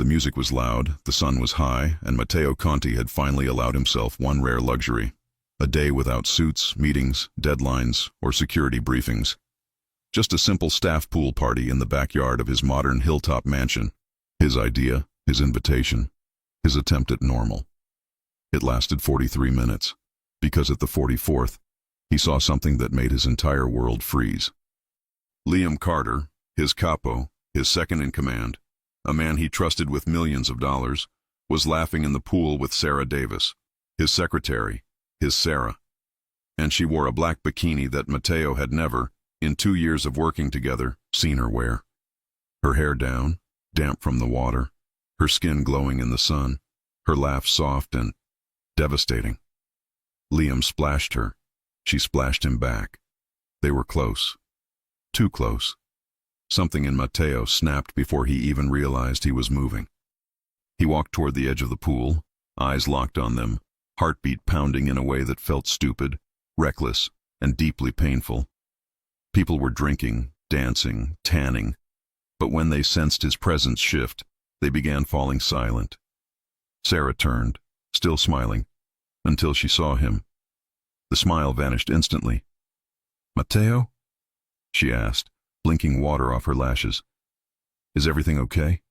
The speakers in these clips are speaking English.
The music was loud, the sun was high, and Matteo Conti had finally allowed himself one rare luxury: a day without suits, meetings, deadlines, or security briefings. Just a simple staff pool party in the backyard of his modern hilltop mansion. His idea, his invitation, his attempt at normal. It lasted 43 minutes, because at the 44th, he saw something that made his entire world freeze. Liam Carter, his capo, his second-in-command, a man he trusted with millions of dollars, was laughing in the pool with Sarah Davis, his secretary, his Sarah. And she wore a black bikini that Matteo had never, in 2 years of working together, seen her wear. Her hair down, damp from the water, her skin glowing in the sun, her laugh soft and devastating. Liam splashed her. She splashed him back. They were close. Too close. Something in Matteo snapped before he even realized he was moving. He walked toward the edge of the pool, eyes locked on them, heartbeat pounding in a way that felt stupid, reckless, and deeply painful. People were drinking, dancing, tanning, but when they sensed his presence shift, they began falling silent. Sarah turned, still smiling, until she saw him. The smile vanished instantly. "Matteo?" she asked, blinking water off her lashes. "Is everything okay?"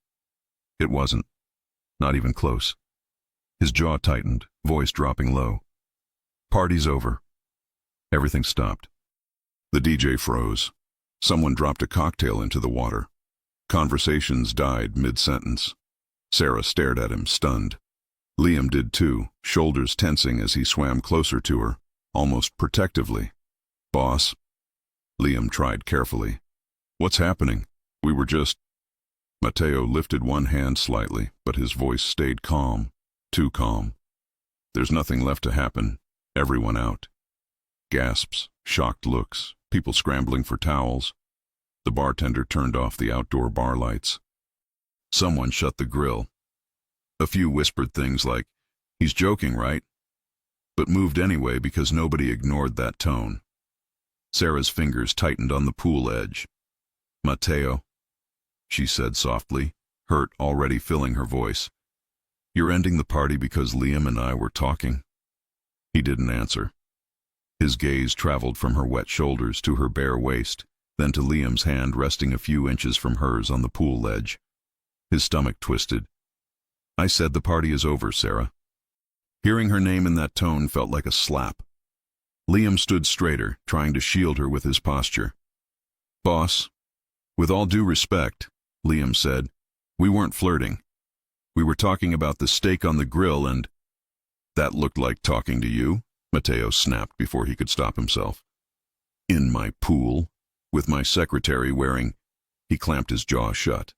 It wasn't. Not even close. His jaw tightened, voice dropping low. "Party's over." Everything stopped. The DJ froze. Someone dropped a cocktail into the water. Conversations died mid-sentence. Sarah stared at him, stunned. Liam did too, shoulders tensing as he swam closer to her, almost protectively. "Boss?" Liam tried carefully. "What's happening? We were just—" Matteo lifted one hand slightly, but his voice stayed calm, too calm. "There's nothing left to happen. Everyone out." Gasps, shocked looks, people scrambling for towels. The bartender turned off the outdoor bar lights. Someone shut the grill. A few whispered things like, "He's joking, right?" but moved anyway because nobody ignored that tone. Sarah's fingers tightened on the pool edge. "Matteo," she said softly, hurt already filling her voice. "You're ending the party because Liam and I were talking?" He didn't answer. His gaze traveled from her wet shoulders to her bare waist, then to Liam's hand resting a few inches from hers on the pool ledge. His stomach twisted. "I said the party is over, Sarah." Hearing her name in that tone felt like a slap. Liam stood straighter, trying to shield her with his posture. "Boss, with all due respect," Liam said, "we weren't flirting. We were talking about the steak on the grill and—" "That looked like talking to you," Matteo snapped before he could stop himself. "In my pool, with my secretary wearing—" He clamped his jaw shut.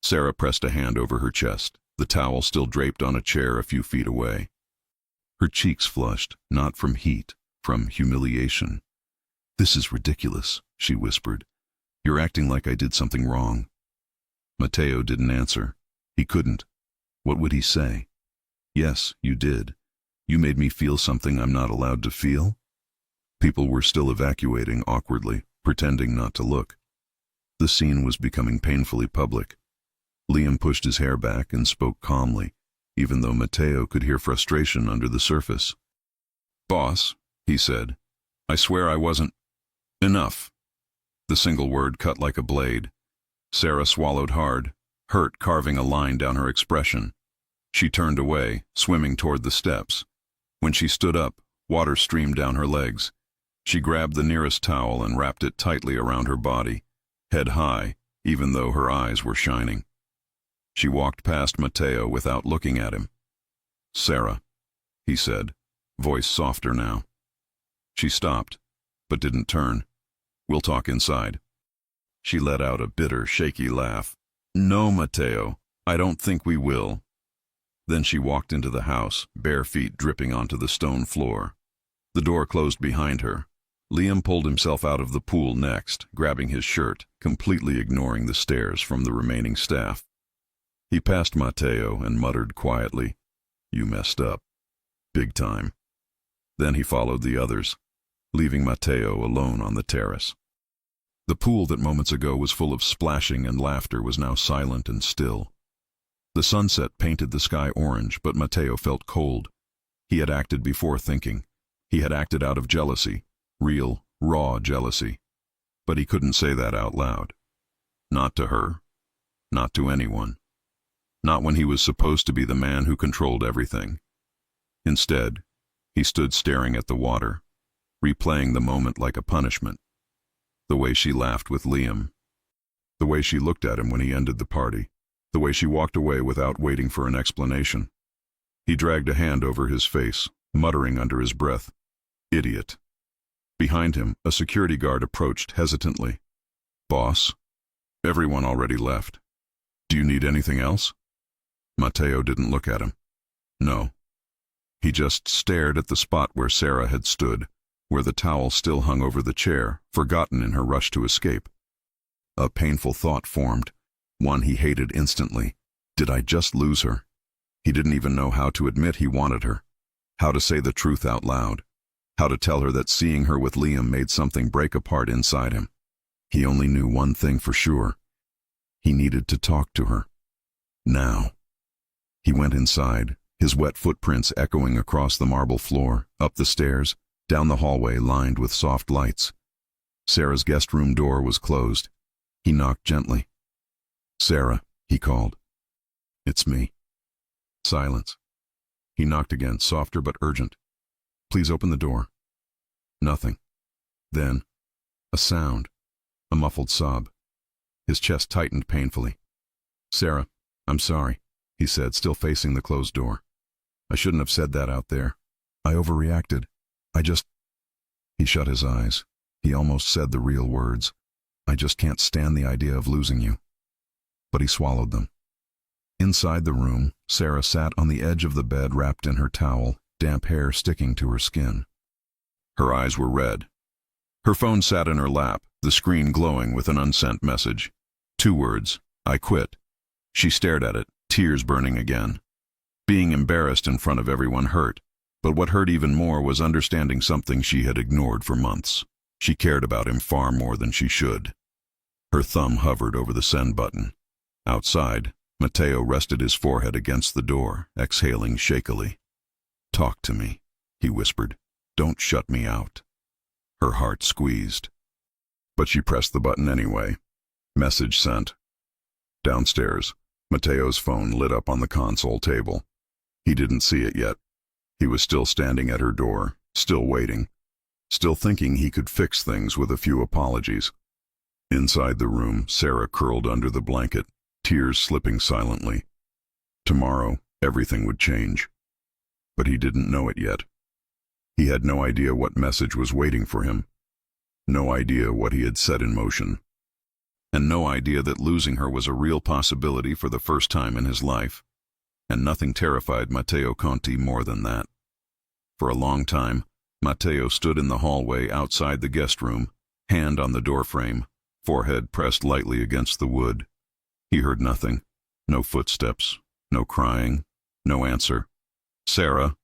Sarah pressed a hand over her chest, the towel still draped on a chair a few feet away. Her cheeks flushed, not from heat, from humiliation. "This is ridiculous," she whispered. "You're acting like I did something wrong." Matteo didn't answer. He couldn't. What would he say? "Yes, you did. You made me feel something I'm not allowed to feel?" People were still evacuating awkwardly, pretending not to look. The scene was becoming painfully public. Liam pushed his hair back and spoke calmly, even though Matteo could hear frustration under the surface. "Boss," he said, "I swear I wasn't—" "Enough." The single word cut like a blade. Sarah swallowed hard, hurt carving a line down her expression. She turned away, swimming toward the steps. When she stood up, water streamed down her legs. She grabbed the nearest towel and wrapped it tightly around her body, head high, even though her eyes were shining. She walked past Matteo without looking at him. "Sarah," he said, voice softer now. She stopped, but didn't turn. "We'll talk inside." She let out a bitter, shaky laugh. "No, Matteo, I don't think we will." Then she walked into the house, bare feet dripping onto the stone floor. The door closed behind her. Liam pulled himself out of the pool next, grabbing his shirt, completely ignoring the stares from the remaining staff. He passed Matteo and muttered quietly, "You messed up. Big time." Then he followed the others, leaving Matteo alone on the terrace. The pool that moments ago was full of splashing and laughter was now silent and still. The sunset painted the sky orange, but Mateo felt cold. He had acted before thinking. He had acted out of jealousy, real, raw jealousy. But he couldn't say that out loud. Not to her. Not to anyone. Not when he was supposed to be the man who controlled everything. Instead, he stood staring at the water, replaying the moment like a punishment. The way she laughed with Liam. The way she looked at him when he ended the party. The way she walked away without waiting for an explanation. He dragged a hand over his face, muttering under his breath, "Idiot." Behind him, a security guard approached hesitantly. "Boss? Everyone already left. Do you need anything else?" Mateo didn't look at him. No. He just stared at the spot where Sarah had stood, where the towel still hung over the chair, forgotten in her rush to escape. A painful thought formed, one he hated instantly. Did I just lose her? He didn't even know how to admit he wanted her, how to say the truth out loud, how to tell her that seeing her with Liam made something break apart inside him. He only knew one thing for sure. He needed to talk to her. Now. He went inside, his wet footprints echoing across the marble floor, up the stairs, down the hallway lined with soft lights. Sarah's guest room door was closed. He knocked gently. "Sarah," he called. "It's me." Silence. He knocked again, softer but urgent. "Please open the door." Nothing. Then, a sound, a muffled sob. His chest tightened painfully. "Sarah, I'm sorry," he said, still facing the closed door. "I shouldn't have said that out there. I overreacted. He shut his eyes. He almost said the real words. "I just can't stand the idea of losing you." But he swallowed them. Inside the room, Sarah sat on the edge of the bed wrapped in her towel, damp hair sticking to her skin. Her eyes were red. Her phone sat in her lap, the screen glowing with an unsent message. 2 words, "I quit." She stared at it, tears burning again. Being embarrassed in front of everyone hurt, but what hurt even more was understanding something she had ignored for months. She cared about him far more than she should. Her thumb hovered over the send button. Outside, Mateo rested his forehead against the door, exhaling shakily. "Talk to me," he whispered. "Don't shut me out." Her heart squeezed. But she pressed the button anyway. Message sent. Downstairs, Mateo's phone lit up on the console table. He didn't see it yet. He was still standing at her door, still waiting, still thinking he could fix things with a few apologies. Inside the room, Sarah curled under the blanket, tears slipping silently. Tomorrow, everything would change. But he didn't know it yet. He had no idea what message was waiting for him. No idea what he had set in motion. And no idea that losing her was a real possibility for the first time in his life. And nothing terrified Matteo Conti more than that. For a long time, Matteo stood in the hallway outside the guest room, hand on the doorframe, forehead pressed lightly against the wood. He heard nothing. No footsteps, no crying, no answer. "Sarah,"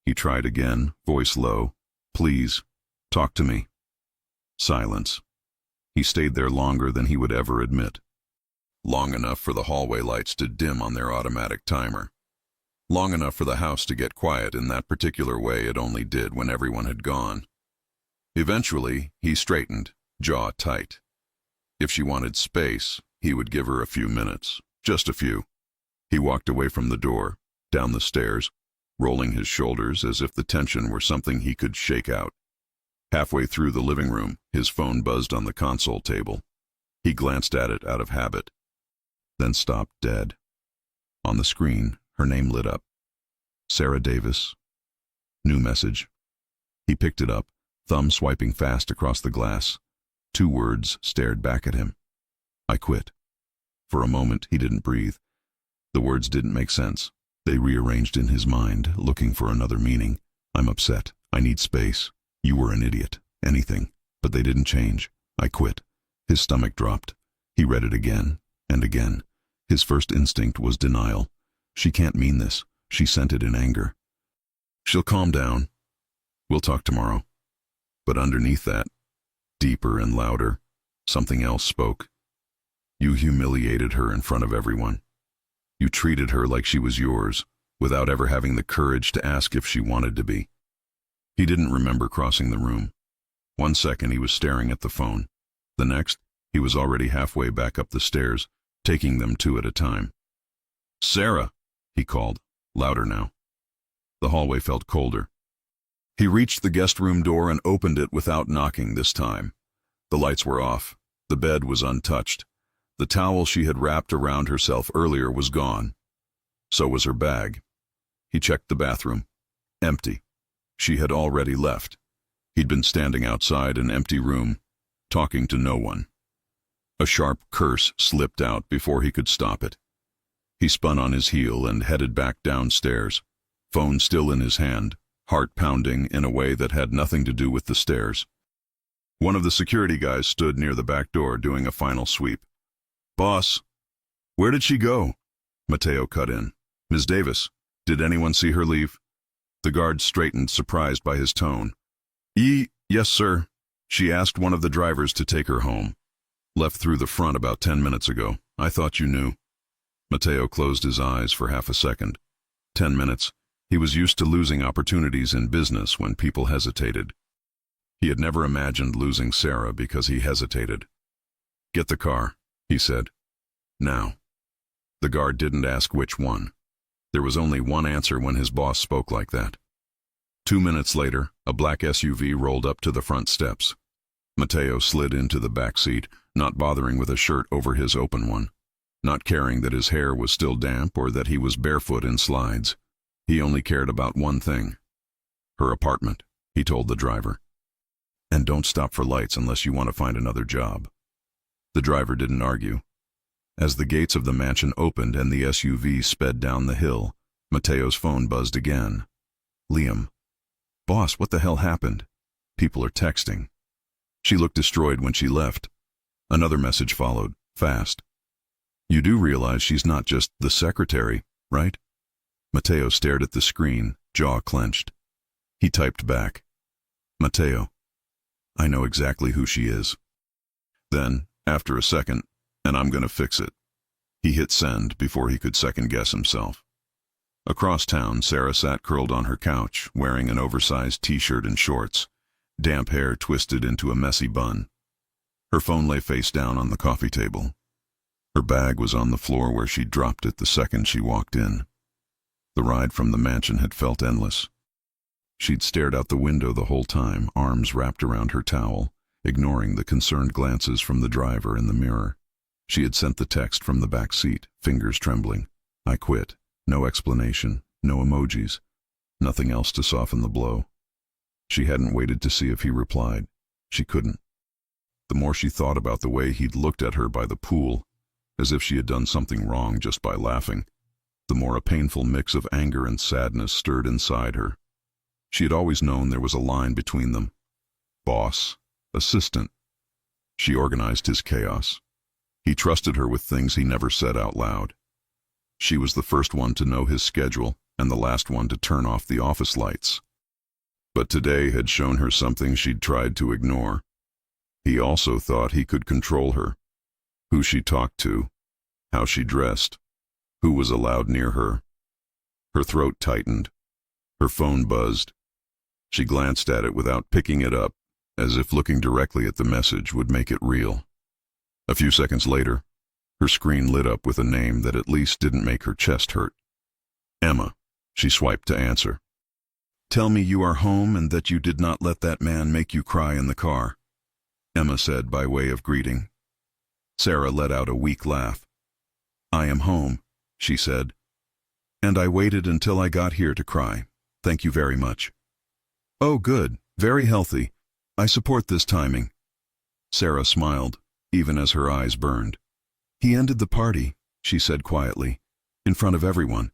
he tried again, voice low. "Please, talk to me." Silence. He stayed there longer than he would ever admit. Long enough for the hallway lights to dim on their automatic timer. Long enough for the house to get quiet in that particular way it only did when everyone had gone. Eventually, he straightened, jaw tight. If she wanted space, he would give her a few minutes, just a few. He walked away from the door, down the stairs, rolling his shoulders as if the tension were something he could shake out. Halfway through the living room, his phone buzzed on the console table. He glanced at it out of habit, then stopped dead. On the screen, her name lit up. Sarah Davis. New message. He picked it up, thumb swiping fast across the glass. 2 words stared back at him. "I quit." For a moment, he didn't breathe. The words didn't make sense. They rearranged in his mind, looking for another meaning. "I'm upset. I need space. You were an idiot." Anything. But they didn't change. "I quit." His stomach dropped. He read it again and again. His first instinct was denial. She can't mean this. She sent it in anger. She'll calm down. We'll talk tomorrow. But underneath that, deeper and louder, something else spoke. You humiliated her in front of everyone. You treated her like she was yours, without ever having the courage to ask if she wanted to be. He didn't remember crossing the room. 1 second he was staring at the phone. The next, he was already halfway back up the stairs, taking them 2 at a time. "Sarah," he called, louder now. The hallway felt colder. He reached the guest room door and opened it without knocking this time. The lights were off. The bed was untouched. The towel she had wrapped around herself earlier was gone. So was her bag. He checked the bathroom. Empty. She had already left. He'd been standing outside an empty room, talking to no one. A sharp curse slipped out before he could stop it. He spun on his heel and headed back downstairs, phone still in his hand, heart pounding in a way that had nothing to do with the stairs. One of the security guys stood near the back door doing a final sweep. "Boss, where did she go?" Mateo cut in. "Ms. Davis, did anyone see her leave?" The guard straightened, surprised by his tone. Yes, sir. She asked one of the drivers to take her home. Left through the front about 10 minutes ago. I thought you knew." Mateo closed his eyes for half a second. 10 minutes. He was used to losing opportunities in business when people hesitated. He had never imagined losing Sarah because he hesitated. "Get the car," he said. "Now." The guard didn't ask which one. There was only one answer when his boss spoke like that. 2 minutes later, a black SUV rolled up to the front steps. Mateo slid into the back seat, not bothering with a shirt over his open one, not caring that his hair was still damp or that he was barefoot in slides. He only cared about one thing. Her apartment, he told the driver. "And don't stop for lights unless you want to find another job." The driver didn't argue. As the gates of the mansion opened and the SUV sped down the hill, Mateo's phone buzzed again. "Liam." "Boss, what the hell happened?" "People are texting." She looked destroyed when she left. Another message followed, fast. "You do realize she's not just the secretary, right?" Mateo stared at the screen, jaw clenched. He typed back, "Mateo, I know exactly who she is." Then, after a second, "And I'm gonna fix it." He hit send before he could second-guess himself. Across town, Sarah sat curled on her couch, wearing an oversized t-shirt and shorts, damp hair twisted into a messy bun. Her phone lay face down on the coffee table. Her bag was on the floor where she'd dropped it the second she walked in. The ride from the mansion had felt endless. She'd stared out the window the whole time, arms wrapped around her towel, ignoring the concerned glances from the driver in the mirror. She had sent the text from the back seat, fingers trembling. "I quit." No explanation, no emojis, nothing else to soften the blow. She hadn't waited to see if he replied. She couldn't. The more she thought about the way he'd looked at her by the pool, as if she had done something wrong just by laughing, the more a painful mix of anger and sadness stirred inside her. She had always known there was a line between them. Boss, assistant. She organized his chaos. He trusted her with things he never said out loud. She was the first one to know his schedule and the last one to turn off the office lights. But today had shown her something she'd tried to ignore. He also thought he could control her. Who she talked to, how she dressed, who was allowed near her. Her throat tightened. Her phone buzzed. She glanced at it without picking it up, as if looking directly at the message would make it real. A few seconds later, her screen lit up with a name that at least didn't make her chest hurt. "Emma," she swiped to answer. "Tell me you are home and that you did not let that man make you cry in the car," Emma said by way of greeting. Sarah let out a weak laugh. "I am home," she said. "And I waited until I got here to cry. Thank you very much." "Oh, good. Very healthy. I support this timing." Sarah smiled, even as her eyes burned. "He ended the party," she said quietly, "in front of everyone,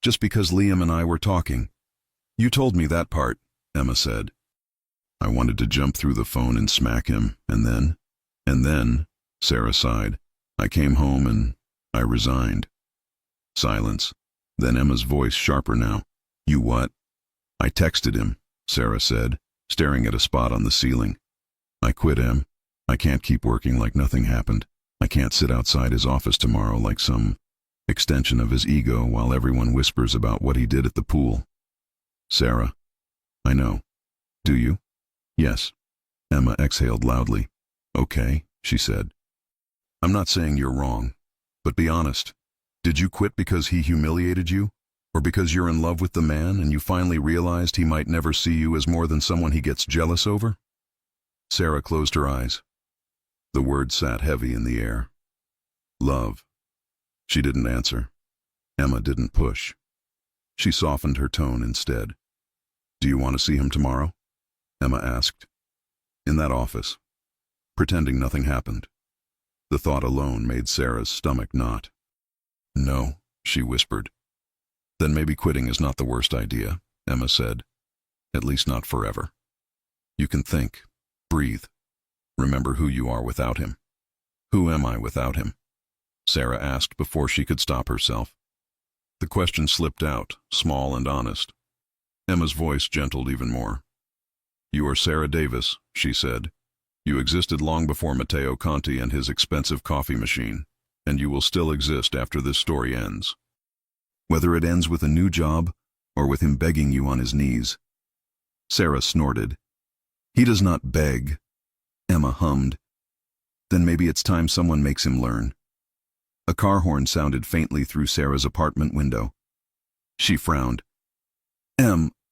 just because Liam and I were talking." "You told me that part," Emma said. "I wanted to jump through the phone and smack him, and then, Sarah sighed, "I came home and I resigned." Silence. Then Emma's voice sharper now. "You what?" "I texted him," Sarah said, staring at a spot on the ceiling. "I quit, Em. I can't keep working like nothing happened. I can't sit outside his office tomorrow like some extension of his ego while everyone whispers about what he did at the pool. Sarah, I know. Do you? Yes. Emma exhaled loudly. Okay, she said. I'm not saying you're wrong, but be honest. Did you quit because he humiliated you? Or because you're in love with the man and you finally realized he might never see you as more than someone he gets jealous over? Sarah closed her eyes. The word sat heavy in the air. Love. She didn't answer. Emma didn't push. She softened her tone instead. Do you want to see him tomorrow? Emma asked. In that office, pretending nothing happened. The thought alone made Sarah's stomach knot. No, she whispered. Then maybe quitting is not the worst idea, Emma said. At least not forever. You can think, breathe, remember who you are without him. Who am I without him? Sarah asked before she could stop herself. The question slipped out, small and honest. Emma's voice gentled even more. You are Sarah Davis, she said. You existed long before Matteo Conti and his expensive coffee machine, and you will still exist after this story ends. Whether it ends with a new job, or with him begging you on his knees. Sarah snorted. He does not beg, Emma hummed. Then maybe it's time someone makes him learn. A car horn sounded faintly through Sarah's apartment window. She frowned.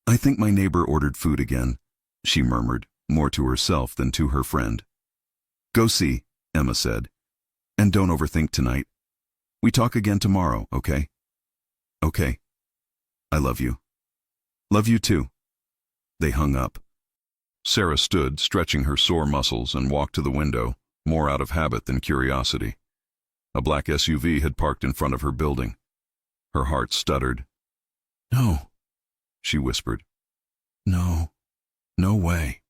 I think my neighbor ordered food again, she murmured, more to herself than to her friend. Go see, Emma said. And don't overthink tonight. We talk again tomorrow, okay? Okay. I love you. Love you too. They hung up. Sarah stood, stretching her sore muscles, and walked to the window, more out of habit than curiosity. A black SUV had parked in front of her building. Her heart stuttered. No, she whispered. No, no way.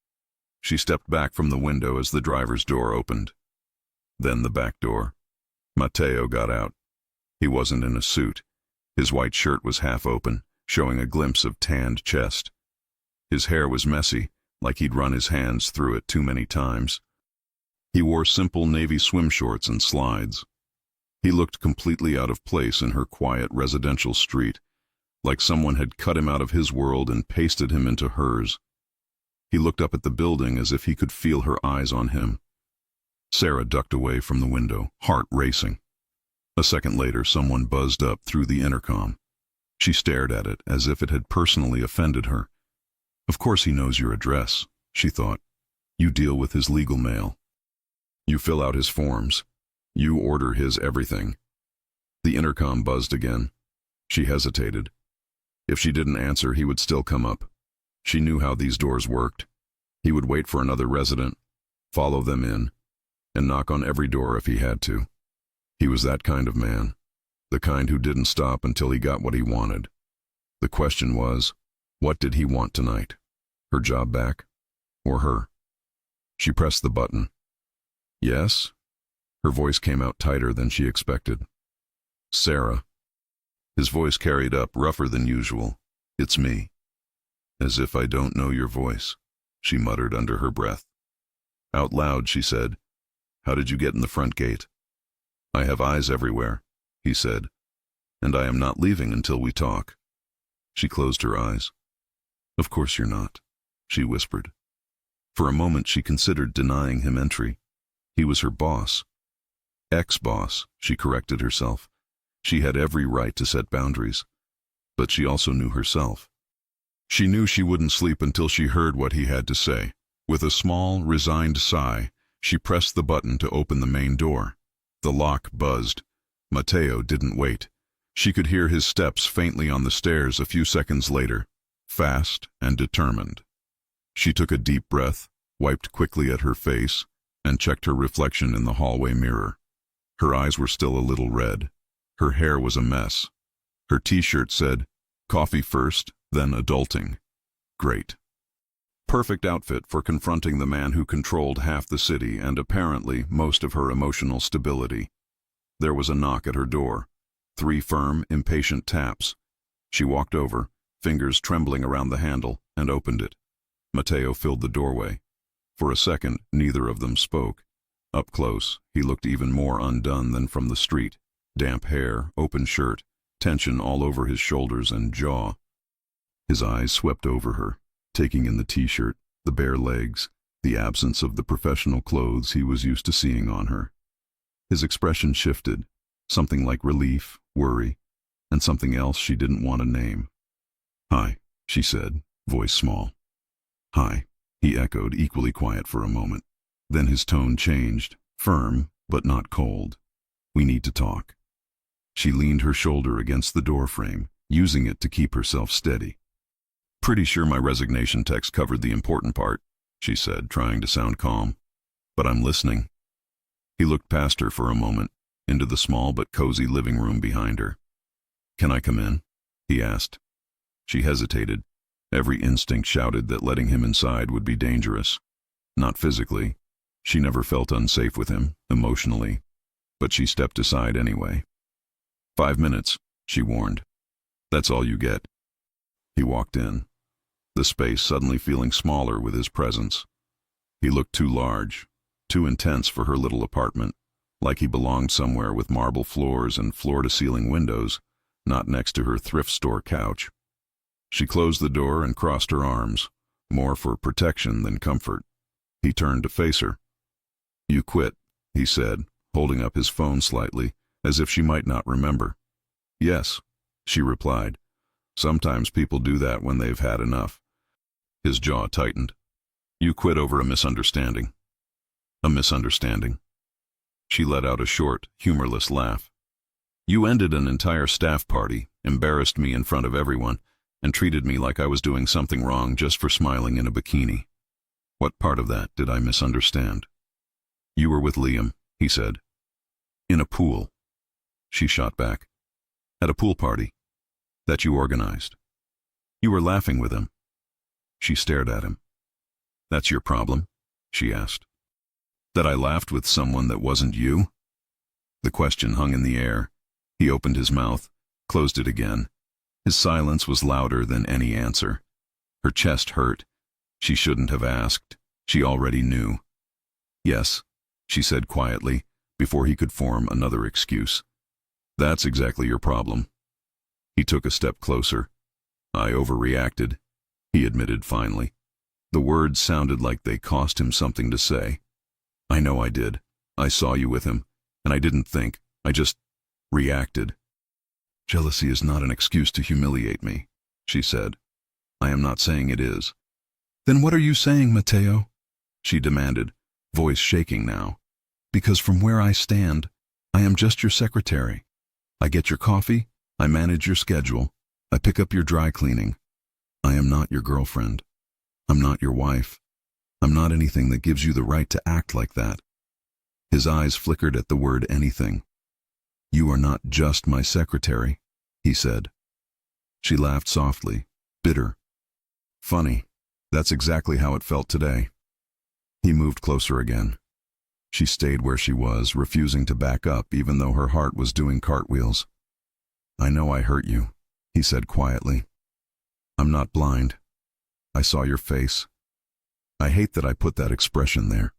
She stepped back from the window as the driver's door opened. Then the back door. Matteo got out. He wasn't in a suit. His white shirt was half open, showing a glimpse of tanned chest. His hair was messy, like he'd run his hands through it too many times. He wore simple navy swim shorts and slides. He looked completely out of place in her quiet residential street, like someone had cut him out of his world and pasted him into hers. He looked up at the building as if he could feel her eyes on him. Sarah ducked away from the window, heart racing. A second later, someone buzzed up through the intercom. She stared at it as if it had personally offended her. Of course he knows your address, she thought. You deal with his legal mail. You fill out his forms. You order his everything. The intercom buzzed again. She hesitated. If she didn't answer, he would still come up. She knew how these doors worked. He would wait for another resident, follow them in, and knock on every door if he had to. He was that kind of man, the kind who didn't stop until he got what he wanted. The question was, what did he want tonight? Her job back? Or her? She pressed the button. Yes? Her voice came out tighter than she expected. Sarah. His voice carried up, rougher than usual. It's me. As if I don't know your voice, she muttered under her breath. Out loud, she said, How did you get in the front gate? I have eyes everywhere, he said, and I am not leaving until we talk. She closed her eyes. Of course you're not, she whispered. For a moment she considered denying him entry. He was her boss. Ex-boss, she corrected herself. She had every right to set boundaries, but she also knew herself. She knew she wouldn't sleep until she heard what he had to say. With a small, resigned sigh, she pressed the button to open the main door. The lock buzzed. Matteo didn't wait. She could hear his steps faintly on the stairs a few seconds later, fast and determined. She took a deep breath, wiped quickly at her face, and checked her reflection in the hallway mirror. Her eyes were still a little red. Her hair was a mess. Her t-shirt said, Coffee first, then adulting. Great. Perfect outfit for confronting the man who controlled half the city and apparently most of her emotional stability. There was a knock at her door. 3 firm, impatient taps. She walked over, fingers trembling around the handle, and opened it. Matteo filled the doorway. For a second, neither of them spoke. Up close, he looked even more undone than from the street. Damp hair, open shirt, tension all over his shoulders and jaw. His eyes swept over her, taking in the t-shirt, the bare legs, the absence of the professional clothes he was used to seeing on her. His expression shifted, something like relief, worry, and something else she didn't want to name. "Hi," she said, voice small. "Hi," he echoed, equally quiet for a moment. Then his tone changed, firm, but not cold. "We need to talk." She leaned her shoulder against the door frame, using it to keep herself steady. "Pretty sure my resignation text covered the important part," she said, trying to sound calm. "But I'm listening." He looked past her for a moment, into the small but cozy living room behind her. "Can I come in?" he asked. She hesitated. Every instinct shouted that letting him inside would be dangerous. Not physically. She never felt unsafe with him, emotionally. But she stepped aside anyway. "5 minutes," she warned. "That's all you get." He walked in, the space suddenly feeling smaller with his presence. He looked too large, too intense for her little apartment, like he belonged somewhere with marble floors and floor-to-ceiling windows, not next to her thrift store couch. She closed the door and crossed her arms, more for protection than comfort. He turned to face her. "You quit," he said, holding up his phone slightly, as if she might not remember. "Yes," she replied. "Sometimes people do that when they've had enough." His jaw tightened. "You quit over a misunderstanding." "A misunderstanding?" She let out a short, humorless laugh. "You ended an entire staff party, embarrassed me in front of everyone, and treated me like I was doing something wrong just for smiling in a bikini. What part of that did I misunderstand?" "You were with Liam," he said. "In a pool." She shot back. "At a pool party that you organized. You were laughing with him." She stared at him. "That's your problem?" she asked. "That I laughed with someone that wasn't you?" The question hung in the air. He opened his mouth, closed it again. His silence was louder than any answer. Her chest hurt. She shouldn't have asked. She already knew. "Yes," she said quietly, before he could form another excuse. "That's exactly your problem." He took a step closer. "I overreacted," he admitted finally. The words sounded like they cost him something to say. "I know I did. I saw you with him, and I didn't think. I just reacted." "Jealousy is not an excuse to humiliate me," she said. "I am not saying it is." "Then what are you saying, Mateo?" she demanded, voice shaking now. "Because from where I stand, I am just your secretary. I get your coffee, I manage your schedule, I pick up your dry cleaning. I am not your girlfriend. I'm not your wife. I'm not anything that gives you the right to act like that." His eyes flickered at the word anything. "You are not just my secretary," he said. She laughed softly, bitter. "Funny. That's exactly how it felt today." He moved closer again. She stayed where she was, refusing to back up even though her heart was doing cartwheels. "I know I hurt you," he said quietly. "I'm not blind. I saw your face. I hate that I put that expression there.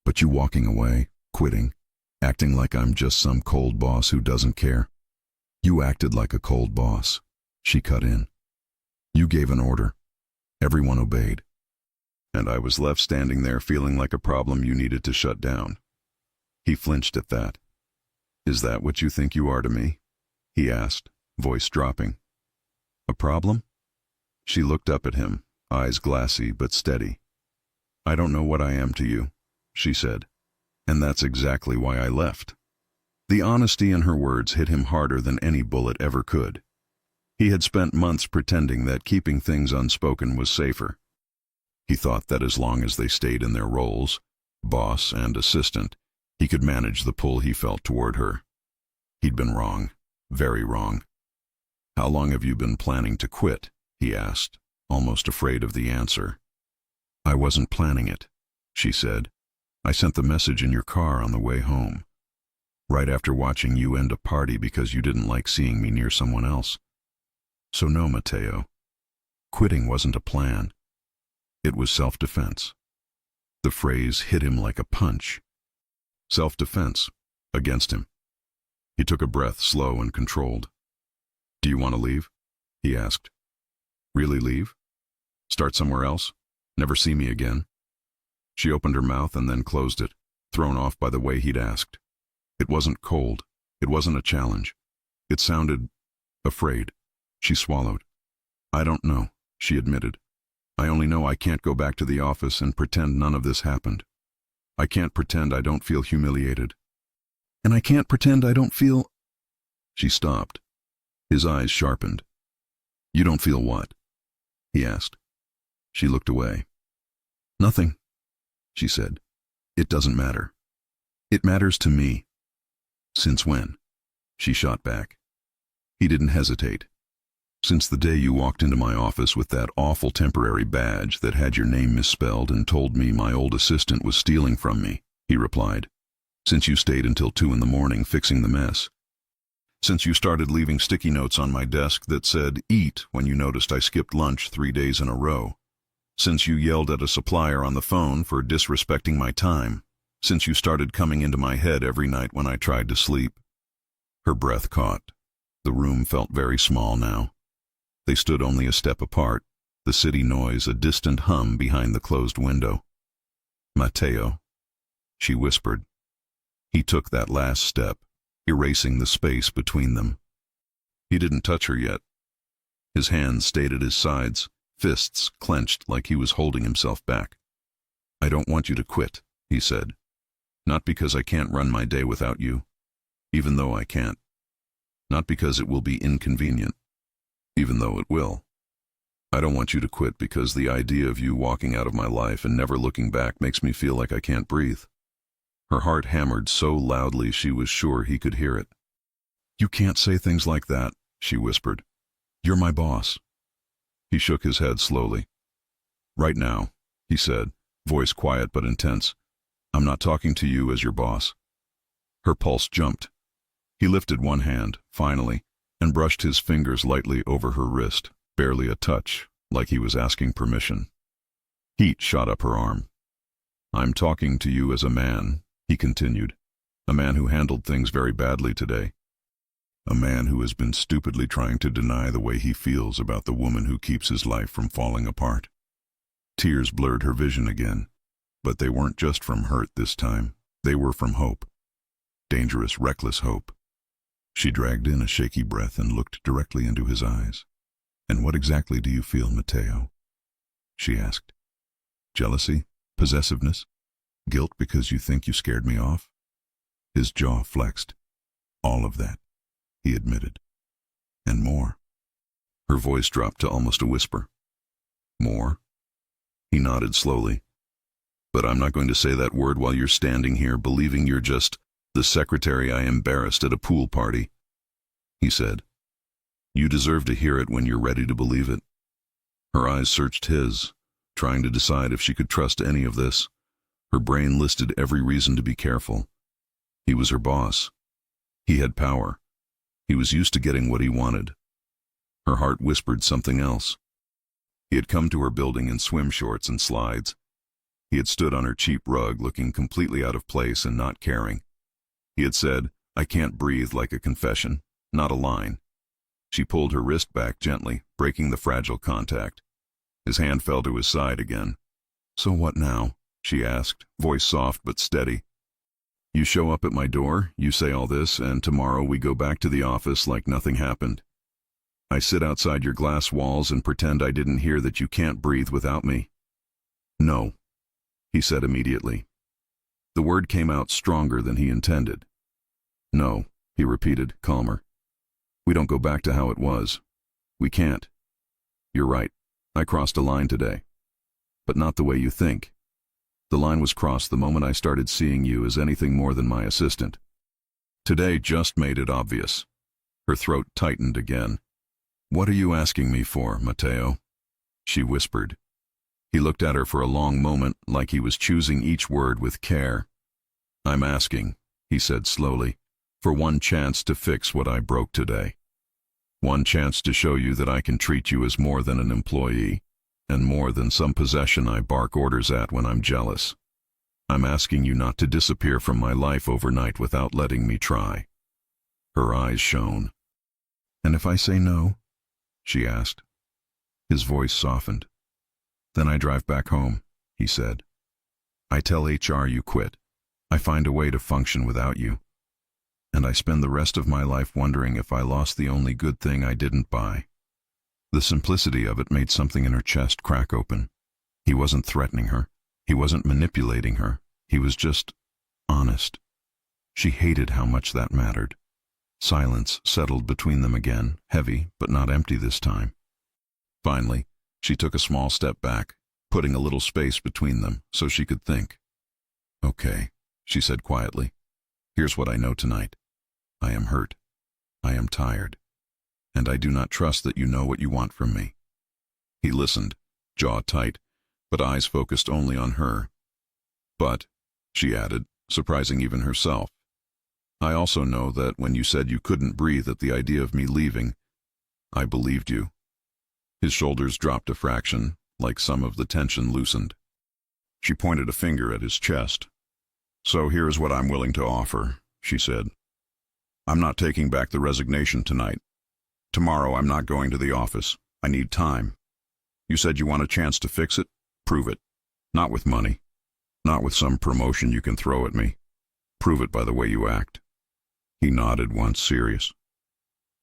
But you walking away, quitting, acting like I'm just some cold boss who doesn't care. You acted like a cold boss," she cut in. "You gave an order. Everyone obeyed. And I was left standing there feeling like a problem you needed to shut down." He flinched at that. "Is that what you think you are to me?" he asked, voice dropping. "A problem?" She looked up at him, eyes glassy but steady. "I don't know what I am to you," she said. "And that's exactly why I left." The honesty in her words hit him harder than any bullet ever could. He had spent months pretending that keeping things unspoken was safer. He thought that as long as they stayed in their roles, boss and assistant, he could manage the pull he felt toward her. He'd been wrong, very wrong. "How long have you been planning to quit?" he asked, almost afraid of the answer. "I wasn't planning it," she said. "I sent the message in your car on the way home, right after watching you end a party because you didn't like seeing me near someone else. So no, Mateo, quitting wasn't a plan. It was self-defense." The phrase hit him like a punch. Self-defense, against him. He took a breath, slow and controlled. "Do you want to leave?" he asked. "Really leave? Start somewhere else? Never see me again?" She opened her mouth and then closed it, thrown off by the way he'd asked. It wasn't cold. It wasn't a challenge. It sounded afraid. She swallowed. "I don't know," she admitted. "I only know I can't go back to the office and pretend none of this happened. I can't pretend I don't feel humiliated. And I can't pretend I don't feel—" She stopped. His eyes sharpened. "You don't feel what?" he asked. She looked away. "Nothing," she said. "It doesn't matter. It matters to me." "Since when?" she shot back. He didn't hesitate. "Since the day you walked into my office with that awful temporary badge that had your name misspelled and told me my old assistant was stealing from me," he replied. "Since you stayed until 2 in the morning fixing the mess. Since you started leaving sticky notes on my desk that said, 'Eat,' when you noticed I skipped lunch 3 days in a row. Since you yelled at a supplier on the phone for disrespecting my time. Since you started coming into my head every night when I tried to sleep." Her breath caught. The room felt very small now. They stood only a step apart, the city noise a distant hum behind the closed window. "Mateo," she whispered. He took that last step, erasing the space between them. He didn't touch her yet. His hands stayed at his sides, fists clenched like he was holding himself back. "I don't want you to quit," he said. "Not because I can't run my day without you, even though I can't. Not because it will be inconvenient, even though it will. I don't want you to quit because the idea of you walking out of my life and never looking back makes me feel like I can't breathe." Her heart hammered so loudly she was sure he could hear it. "You can't say things like that," she whispered. "You're my boss." He shook his head slowly. "Right now," he said, voice quiet but intense, "I'm not talking to you as your boss." Her pulse jumped. He lifted one hand, finally, and brushed his fingers lightly over her wrist, barely a touch, like he was asking permission. Heat shot up her arm. "I'm talking to you as a man," he continued, "a man who handled things very badly today. A man who has been stupidly trying to deny the way he feels about the woman who keeps his life from falling apart." Tears blurred her vision again, but they weren't just from hurt this time. They were from hope. Dangerous, reckless hope. She dragged in a shaky breath and looked directly into his eyes. "And what exactly do you feel, Mateo?" she asked. "Jealousy? Possessiveness? Guilt because you think you scared me off?" His jaw flexed. "All of that," he admitted. "And more." Her voice dropped to almost a whisper. "More?" He nodded slowly. "But I'm not going to say that word while you're standing here believing you're just the secretary I embarrassed at a pool party," he said. "You deserve to hear it when you're ready to believe it." Her eyes searched his, trying to decide if she could trust any of this. Her brain listed every reason to be careful. He was her boss. He had power. He was used to getting what he wanted. Her heart whispered something else. He had come to her building in swim shorts and slides. He had stood on her cheap rug looking completely out of place and not caring. He had said, "I can't breathe," like a confession, not a line. She pulled her wrist back gently, breaking the fragile contact. His hand fell to his side again. "So what now?" she asked, voice soft but steady. "You show up at my door, you say all this, and tomorrow we go back to the office like nothing happened. I sit outside your glass walls and pretend I didn't hear that you can't breathe without me." "No," he said immediately. The word came out stronger than he intended. "No," he repeated, calmer. "We don't go back to how it was. We can't. You're right. I crossed a line today. But not the way you think. The line was crossed the moment I started seeing you as anything more than my assistant. Today just made it obvious." Her throat tightened again. "What are you asking me for, Mateo?" she whispered. He looked at her for a long moment, like he was choosing each word with care. "I'm asking," he said slowly, "for one chance to fix what I broke today. One chance to show you that I can treat you as more than an employee, and more than some possession I bark orders at when I'm jealous. I'm asking you not to disappear from my life overnight without letting me try." Her eyes shone. "And if I say no?" she asked. His voice softened. "Then I drive back home," he said. "I tell HR you quit. I find a way to function without you. And I spend the rest of my life wondering if I lost the only good thing I didn't buy." The simplicity of it made something in her chest crack open. He wasn't threatening her. He wasn't manipulating her. He was just honest. She hated how much that mattered. Silence settled between them again, heavy but not empty this time. Finally, she took a small step back, putting a little space between them so she could think. "Okay," she said quietly. "Here's what I know tonight. I am hurt. I am tired. And I do not trust that you know what you want from me." He listened, jaw tight, but eyes focused only on her. "But," she added, surprising even herself, "I also know that when you said you couldn't breathe at the idea of me leaving, I believed you." His shoulders dropped a fraction, like some of the tension loosened. She pointed a finger at his chest. "So here's what I'm willing to offer," she said. "I'm not taking back the resignation tonight. Tomorrow I'm not going to the office. I need time. You said you want a chance to fix it? Prove it. Not with money. Not with some promotion you can throw at me. Prove it by the way you act." He nodded once, serious.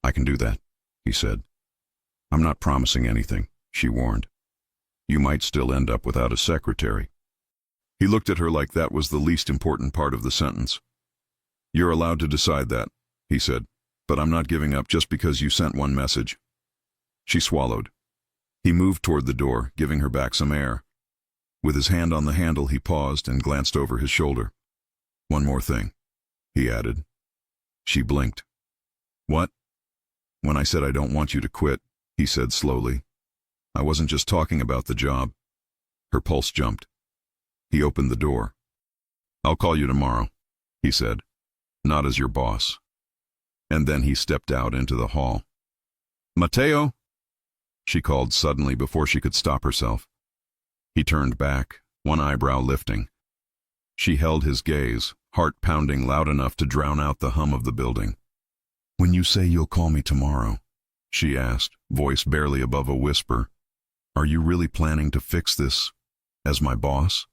"I can do that," he said. "I'm not promising anything," she warned. "You might still end up without a secretary." He looked at her like that was the least important part of the sentence. "You're allowed to decide that," he said, "but I'm not giving up just because you sent one message." She swallowed. He moved toward the door, giving her back some air. With his hand on the handle, he paused and glanced over his shoulder. "One more thing," he added. She blinked. "What?" "When I said I don't want you to quit," he said slowly, "I wasn't just talking about the job." Her pulse jumped. He opened the door. "I'll call you tomorrow," he said. "Not as your boss." And then he stepped out into the hall. "Mateo!" she called suddenly before she could stop herself. He turned back, one eyebrow lifting. She held his gaze, heart pounding loud enough to drown out the hum of the building. "When you say you'll call me tomorrow," she asked, voice barely above a whisper, "are you really planning to fix this as my boss?"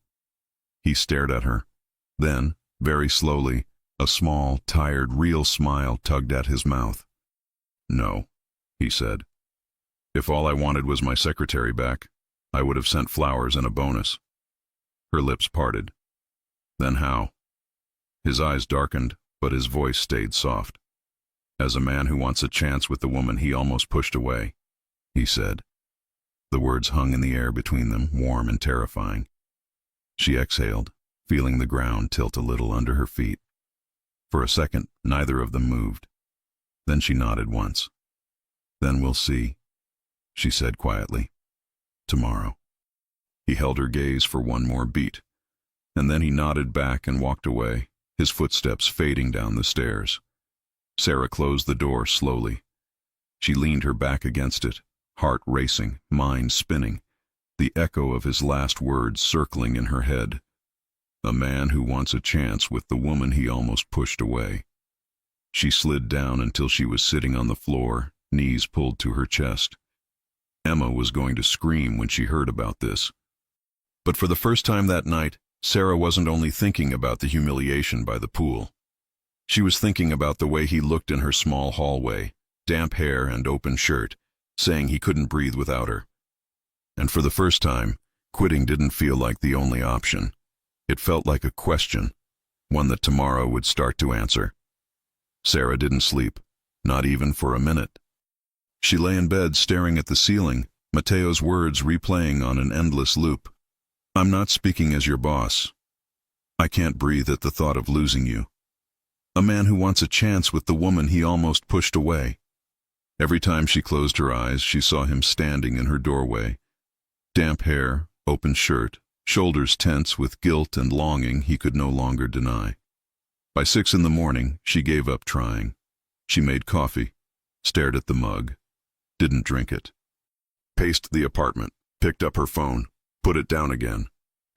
He stared at her. Then, very slowly, a small, tired, real smile tugged at his mouth. "No," he said. "If all I wanted was my secretary back, I would have sent flowers and a bonus." Her lips parted. "Then how?" His eyes darkened, but his voice stayed soft. "As a man who wants a chance with the woman he almost pushed away," he said. The words hung in the air between them, warm and terrifying. She exhaled, feeling the ground tilt a little under her feet. For a second, neither of them moved. Then she nodded once. "Then we'll see," she said quietly. "Tomorrow." He held her gaze for one more beat, and then he nodded back and walked away, his footsteps fading down the stairs. Sarah closed the door slowly. She leaned her back against it, heart racing, mind spinning, the echo of his last words circling in her head. A man who wants a chance with the woman he almost pushed away. She slid down until she was sitting on the floor, knees pulled to her chest. Emma was going to scream when she heard about this. But for the first time that night, Sarah wasn't only thinking about the humiliation by the pool. She was thinking about the way he looked in her small hallway, damp hair and open shirt, saying he couldn't breathe without her. And for the first time, quitting didn't feel like the only option. It felt like a question, one that tomorrow would start to answer. Sarah didn't sleep, not even for a minute. She lay in bed staring at the ceiling, Mateo's words replaying on an endless loop. "I'm not speaking as your boss. I can't breathe at the thought of losing you. A man who wants a chance with the woman he almost pushed away." Every time she closed her eyes, she saw him standing in her doorway. Damp hair, open shirt, shoulders tense with guilt and longing he could no longer deny. By 6 in the morning, she gave up trying. She made coffee, stared at the mug, didn't drink it. Paced the apartment, picked up her phone, put it down again.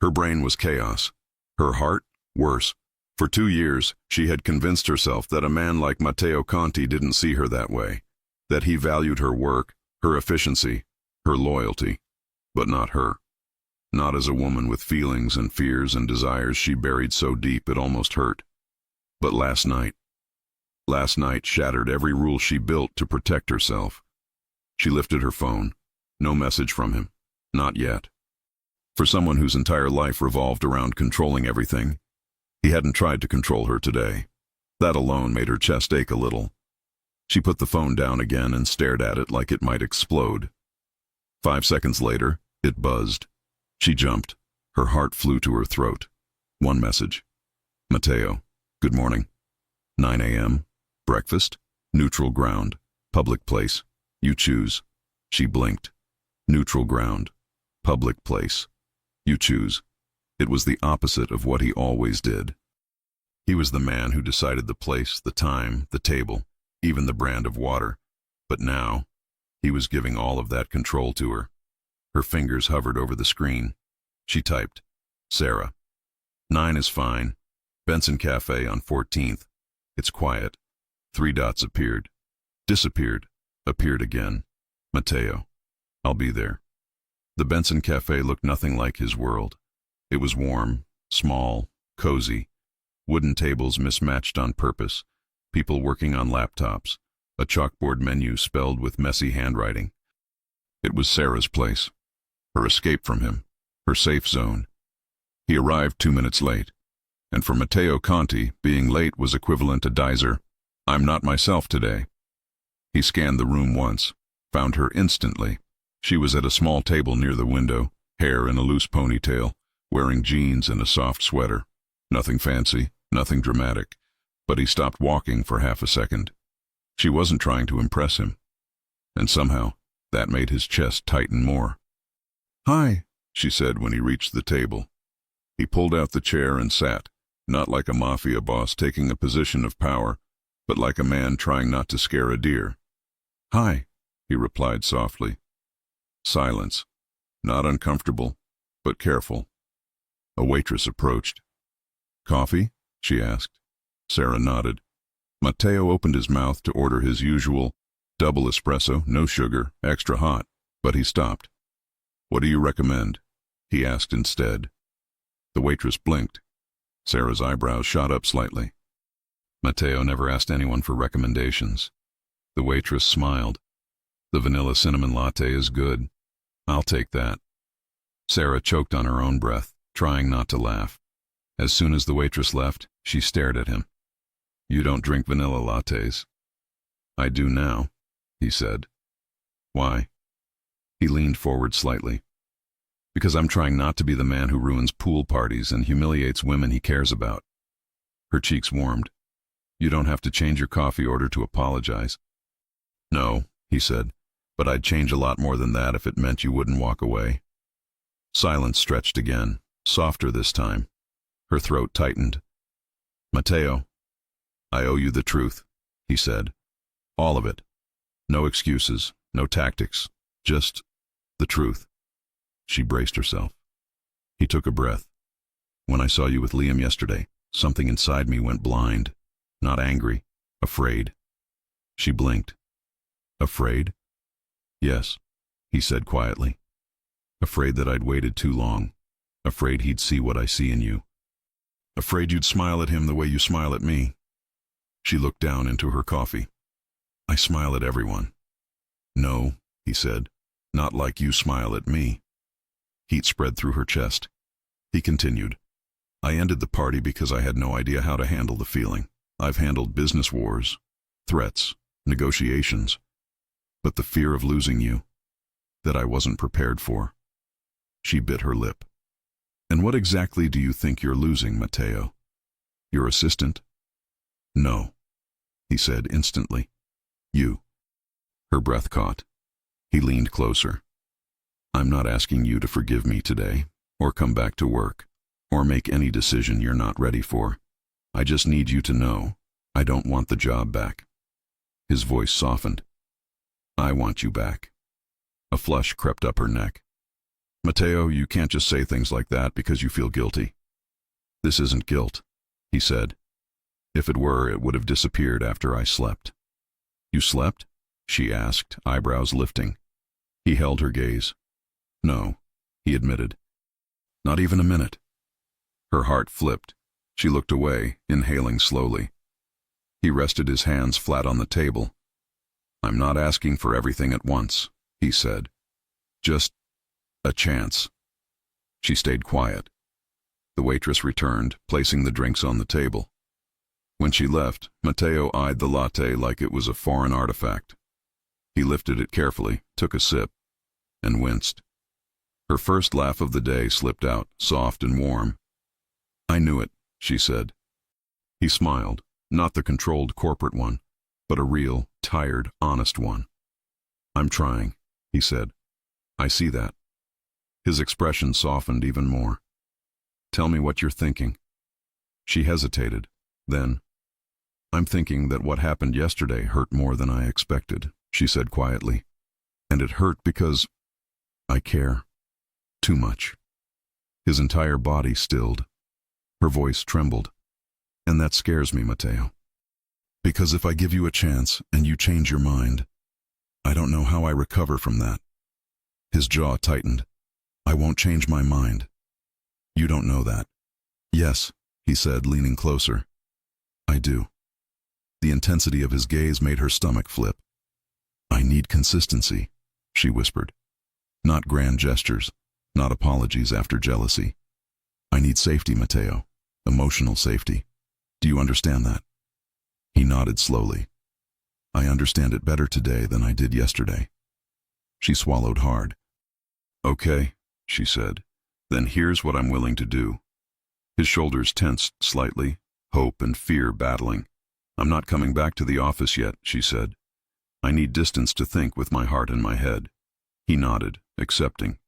Her brain was chaos. Her heart, worse, For 2 years, she had convinced herself that a man like Matteo Conti didn't see her that way, that he valued her work, her efficiency, her loyalty, but not her. Not as a woman with feelings and fears and desires she buried so deep it almost hurt. But last night shattered every rule she built to protect herself. She lifted her phone. No message from him. Not yet. For someone whose entire life revolved around controlling everything, he hadn't tried to control her today. That alone made her chest ache a little. She put the phone down again and stared at it like it might explode. 5 seconds later, it buzzed. She jumped. Her heart flew to her throat. One message. Matteo, good morning. 9 a.m. Breakfast. Neutral ground. Public place. You choose. She blinked. Neutral ground. Public place. You choose. It was the opposite of what he always did. He was the man who decided the place, the time, the table, even the brand of water. But now, he was giving all of that control to her. Her fingers hovered over the screen. She typed, Sarah. 9 is fine. Benson Cafe on 14th. It's quiet. 3 dots appeared. Disappeared. Appeared again. Matteo. I'll be there. The Benson Cafe looked nothing like his world. It was warm, small, cozy, wooden tables mismatched on purpose, people working on laptops, a chalkboard menu spelled with messy handwriting. It was Sarah's place, her escape from him, her safe zone. He arrived 2 minutes late, and for Matteo Conti, being late was equivalent to Dizer, I'm not myself today. He scanned the room once, found her instantly. She was at a small table near the window, hair in a loose ponytail, wearing jeans and a soft sweater. Nothing fancy, nothing dramatic, but he stopped walking for half a second. She wasn't trying to impress him, and somehow that made his chest tighten more. Hi, she said when he reached the table. He pulled out the chair and sat, not like a mafia boss taking a position of power, but like a man trying not to scare a deer. Hi, he replied softly. Silence, not uncomfortable, but careful. A waitress approached. Coffee? She asked. Sarah nodded. Matteo opened his mouth to order his usual double espresso, no sugar, extra hot, but he stopped. What do you recommend? He asked instead. The waitress blinked. Sarah's eyebrows shot up slightly. Matteo never asked anyone for recommendations. The waitress smiled. The vanilla cinnamon latte is good. I'll take that. Sarah choked on her own breath, trying not to laugh. As soon as the waitress left, she stared at him. You don't drink vanilla lattes. I do now, he said. Why? He leaned forward slightly. Because I'm trying not to be the man who ruins pool parties and humiliates women he cares about. Her cheeks warmed. You don't have to change your coffee order to apologize. No, he said, but I'd change a lot more than that if it meant you wouldn't walk away. Silence stretched again, softer this time. Her throat tightened. Matteo, I owe you the truth, he said. All of it. No excuses, no tactics, just the truth. She braced herself. He took a breath. When I saw you with Liam yesterday, something inside me went blind. Not angry, afraid. She blinked. Afraid? Yes, he said quietly. Afraid that I'd waited too long. Afraid he'd see what I see in you. Afraid you'd smile at him the way you smile at me. She looked down into her coffee. I smile at everyone. No, he said, not like you smile at me. Heat spread through her chest. He continued. I ended the party because I had no idea how to handle the feeling. I've handled business wars, threats, negotiations, but the fear of losing you, that I wasn't prepared for. She bit her lip. And what exactly do you think you're losing, Matteo? Your assistant? No, he said instantly. You. Her breath caught. He leaned closer. I'm not asking you to forgive me today, or come back to work, or make any decision you're not ready for. I just need you to know, I don't want the job back. His voice softened. I want you back. A flush crept up her neck. Matteo, you can't just say things like that because you feel guilty. This isn't guilt. he said. If it were, it would have disappeared after I slept. You slept? She asked, eyebrows lifting. He held her gaze. No, he admitted. Not even a minute. Her heart flipped. She looked away, inhaling slowly. He rested his hands flat on the table. I'm not asking for everything at once, he said. Just a chance. She stayed quiet. The waitress returned, placing the drinks on the table. When she left, Matteo eyed the latte like it was a foreign artifact. He lifted it carefully, took a sip, and winced. Her first laugh of the day slipped out, soft and warm. I knew it, she said. He smiled, not the controlled corporate one, but a real, tired, honest one. I'm trying, he said. I see that. His expression softened even more. Tell me what you're thinking. She hesitated. Then, I'm thinking that what happened yesterday hurt more than I expected, she said quietly. And it hurt because I care. Too much. His entire body stilled. Her voice trembled. And that scares me, Matteo. Because if I give you a chance and you change your mind, I don't know how I recover from that. His jaw tightened. I won't change my mind. You don't know that. Yes, he said, leaning closer. I do. The intensity of his gaze made her stomach flip. I need consistency, she whispered. Not grand gestures, not apologies after jealousy. I need safety, Matteo. Emotional safety. Do you understand that? He nodded slowly. I understand it better today than I did yesterday. She swallowed hard. Okay, she said. Then here's what I'm willing to do. His shoulders tensed slightly, hope and fear battling. I'm not coming back to the office yet, she said. I need distance to think with my heart and my head. He nodded, accepting.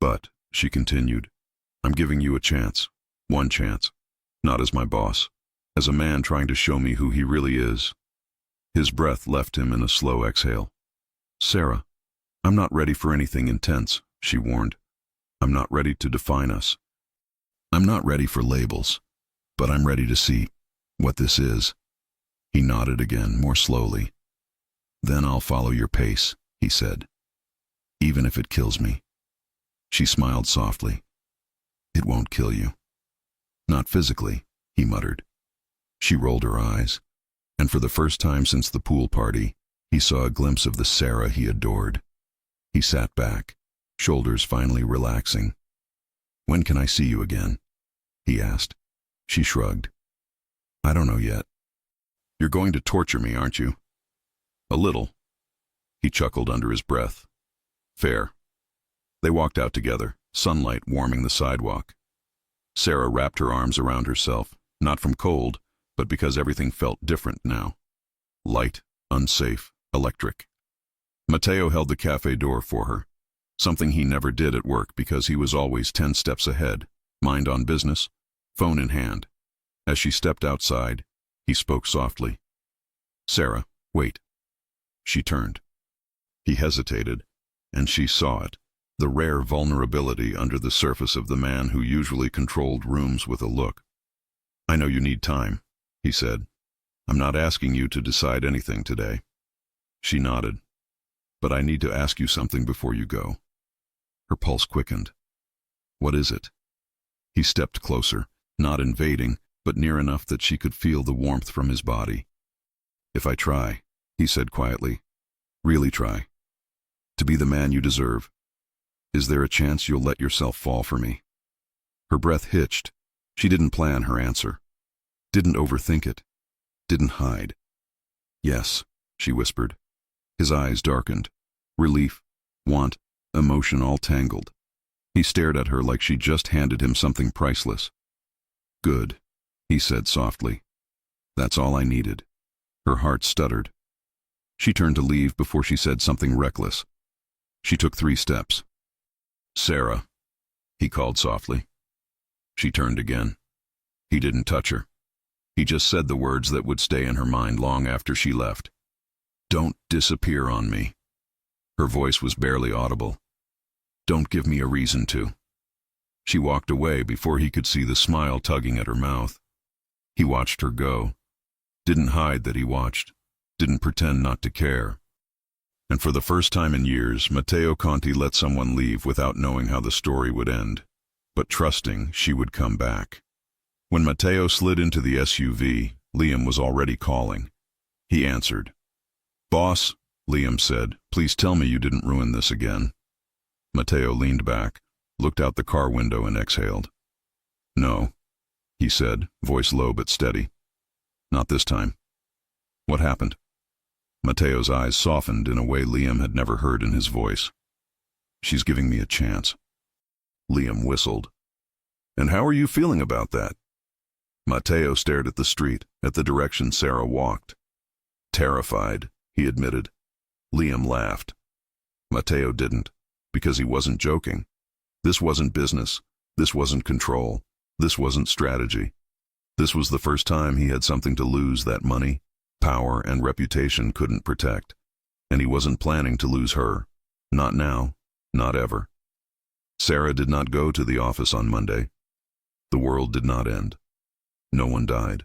But, she continued, I'm giving you a chance. One chance. Not as my boss. As a man trying to show me who he really is. His breath left him in a slow exhale. Sarah, I'm not ready for anything intense, she warned. I'm not ready to define us. I'm not ready for labels, but I'm ready to see what this is. He nodded again, more slowly. Then I'll follow your pace, he said. Even if it kills me. She smiled softly. It won't kill you. Not physically, he muttered. She rolled her eyes, and for the first time since the pool party, he saw a glimpse of the Sarah he adored. He sat back, shoulders finally relaxing. When can I see you again? He asked. She shrugged. I don't know yet. You're going to torture me, aren't you? A little. He chuckled under his breath. Fair. They walked out together, sunlight warming the sidewalk. Sarah wrapped her arms around herself, not from cold, but because everything felt different now. Light, unsafe, electric. Matteo held the cafe door for her, something he never did at work because he was always 10 steps ahead, mind on business, phone in hand. As she stepped outside, he spoke softly. Sarah, wait. She turned. He hesitated, and she saw it, the rare vulnerability under the surface of the man who usually controlled rooms with a look. I know you need time, he said. I'm not asking you to decide anything today. She nodded. But I need to ask you something before you go. Her pulse quickened. What is it? He stepped closer, not invading, but near enough that she could feel the warmth from his body. If I try, he said quietly, really try, to be the man you deserve, is there a chance you'll let yourself fall for me? Her breath hitched. She didn't plan her answer. Didn't overthink it. Didn't hide. Yes, she whispered. His eyes darkened. Relief, want, emotion all tangled. He stared at her like she just handed him something priceless. Good, he said softly. That's all I needed. Her heart stuttered. She turned to leave before she said something reckless. She took 3 steps. Sarah, he called softly. She turned again. He didn't touch her. He just said the words that would stay in her mind long after she left. Don't disappear on me. Her voice was barely audible. Don't give me a reason to. She walked away before he could see the smile tugging at her mouth. He watched her go. Didn't hide that he watched. Didn't pretend not to care. And for the first time in years, Matteo Conti let someone leave without knowing how the story would end, but trusting she would come back. When Matteo slid into the SUV, Liam was already calling. He answered. "Boss," Liam said, "please tell me you didn't ruin this again." Matteo leaned back, looked out the car window and exhaled. "No," he said, voice low but steady. "Not this time." "What happened?" Matteo's eyes softened in a way Liam had never heard in his voice. "She's giving me a chance." Liam whistled. "And how are you feeling about that?" Matteo stared at the street, at the direction Sarah walked. "Terrified," he admitted. Liam laughed. Matteo didn't, because he wasn't joking. This wasn't business. This wasn't control. This wasn't strategy. This was the first time he had something to lose that money, power, and reputation couldn't protect. And he wasn't planning to lose her. Not now. Not ever. Sarah did not go to the office on Monday. The world did not end. No one died.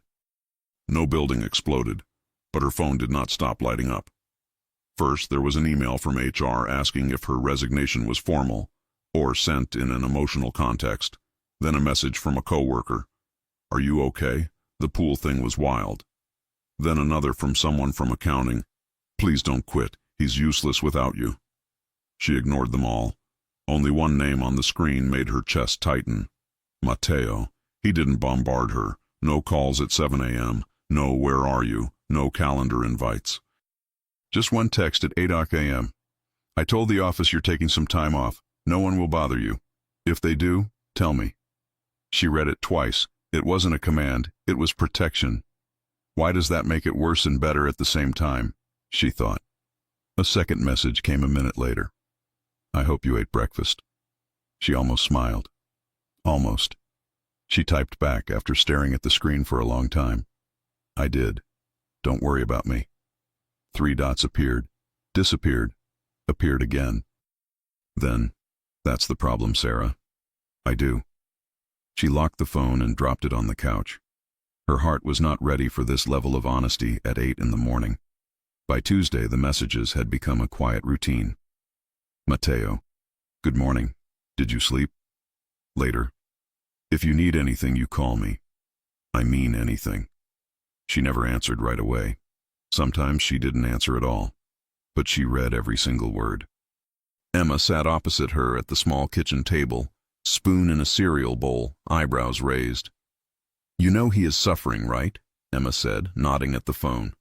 No building exploded, but her phone did not stop lighting up. First, there was an email from HR asking if her resignation was formal or sent in an emotional context. Then a message from a coworker. "Are you okay? The pool thing was wild." Then another from someone from accounting. "Please don't quit. He's useless without you." She ignored them all. Only one name on the screen made her chest tighten. Matteo. He didn't bombard her. No calls at 7 a.m. No "where are you?" No calendar invites. Just one text at 8 a.m. "I told the office you're taking some time off. No one will bother you. If they do, tell me." She read it twice. It wasn't a command. It was protection. Why does that make it worse and better at the same time? She thought. A second message came a minute later. "I hope you ate breakfast." She almost smiled. Almost. She typed back after staring at the screen for a long time. "I did. Don't worry about me." 3 dots appeared, disappeared, appeared again. Then, "That's the problem, Sarah. I do." She locked the phone and dropped it on the couch. Her heart was not ready for this level of honesty at 8 in the morning. By Tuesday, the messages had become a quiet routine. "Matteo. Good morning. Did you sleep?" Later. "If you need anything, you call me. I mean anything." She never answered right away. Sometimes she didn't answer at all. But she read every single word. Emma sat opposite her at the small kitchen table, spoon in a cereal bowl, eyebrows raised. "You know he is suffering, right?" Emma said, nodding at the phone.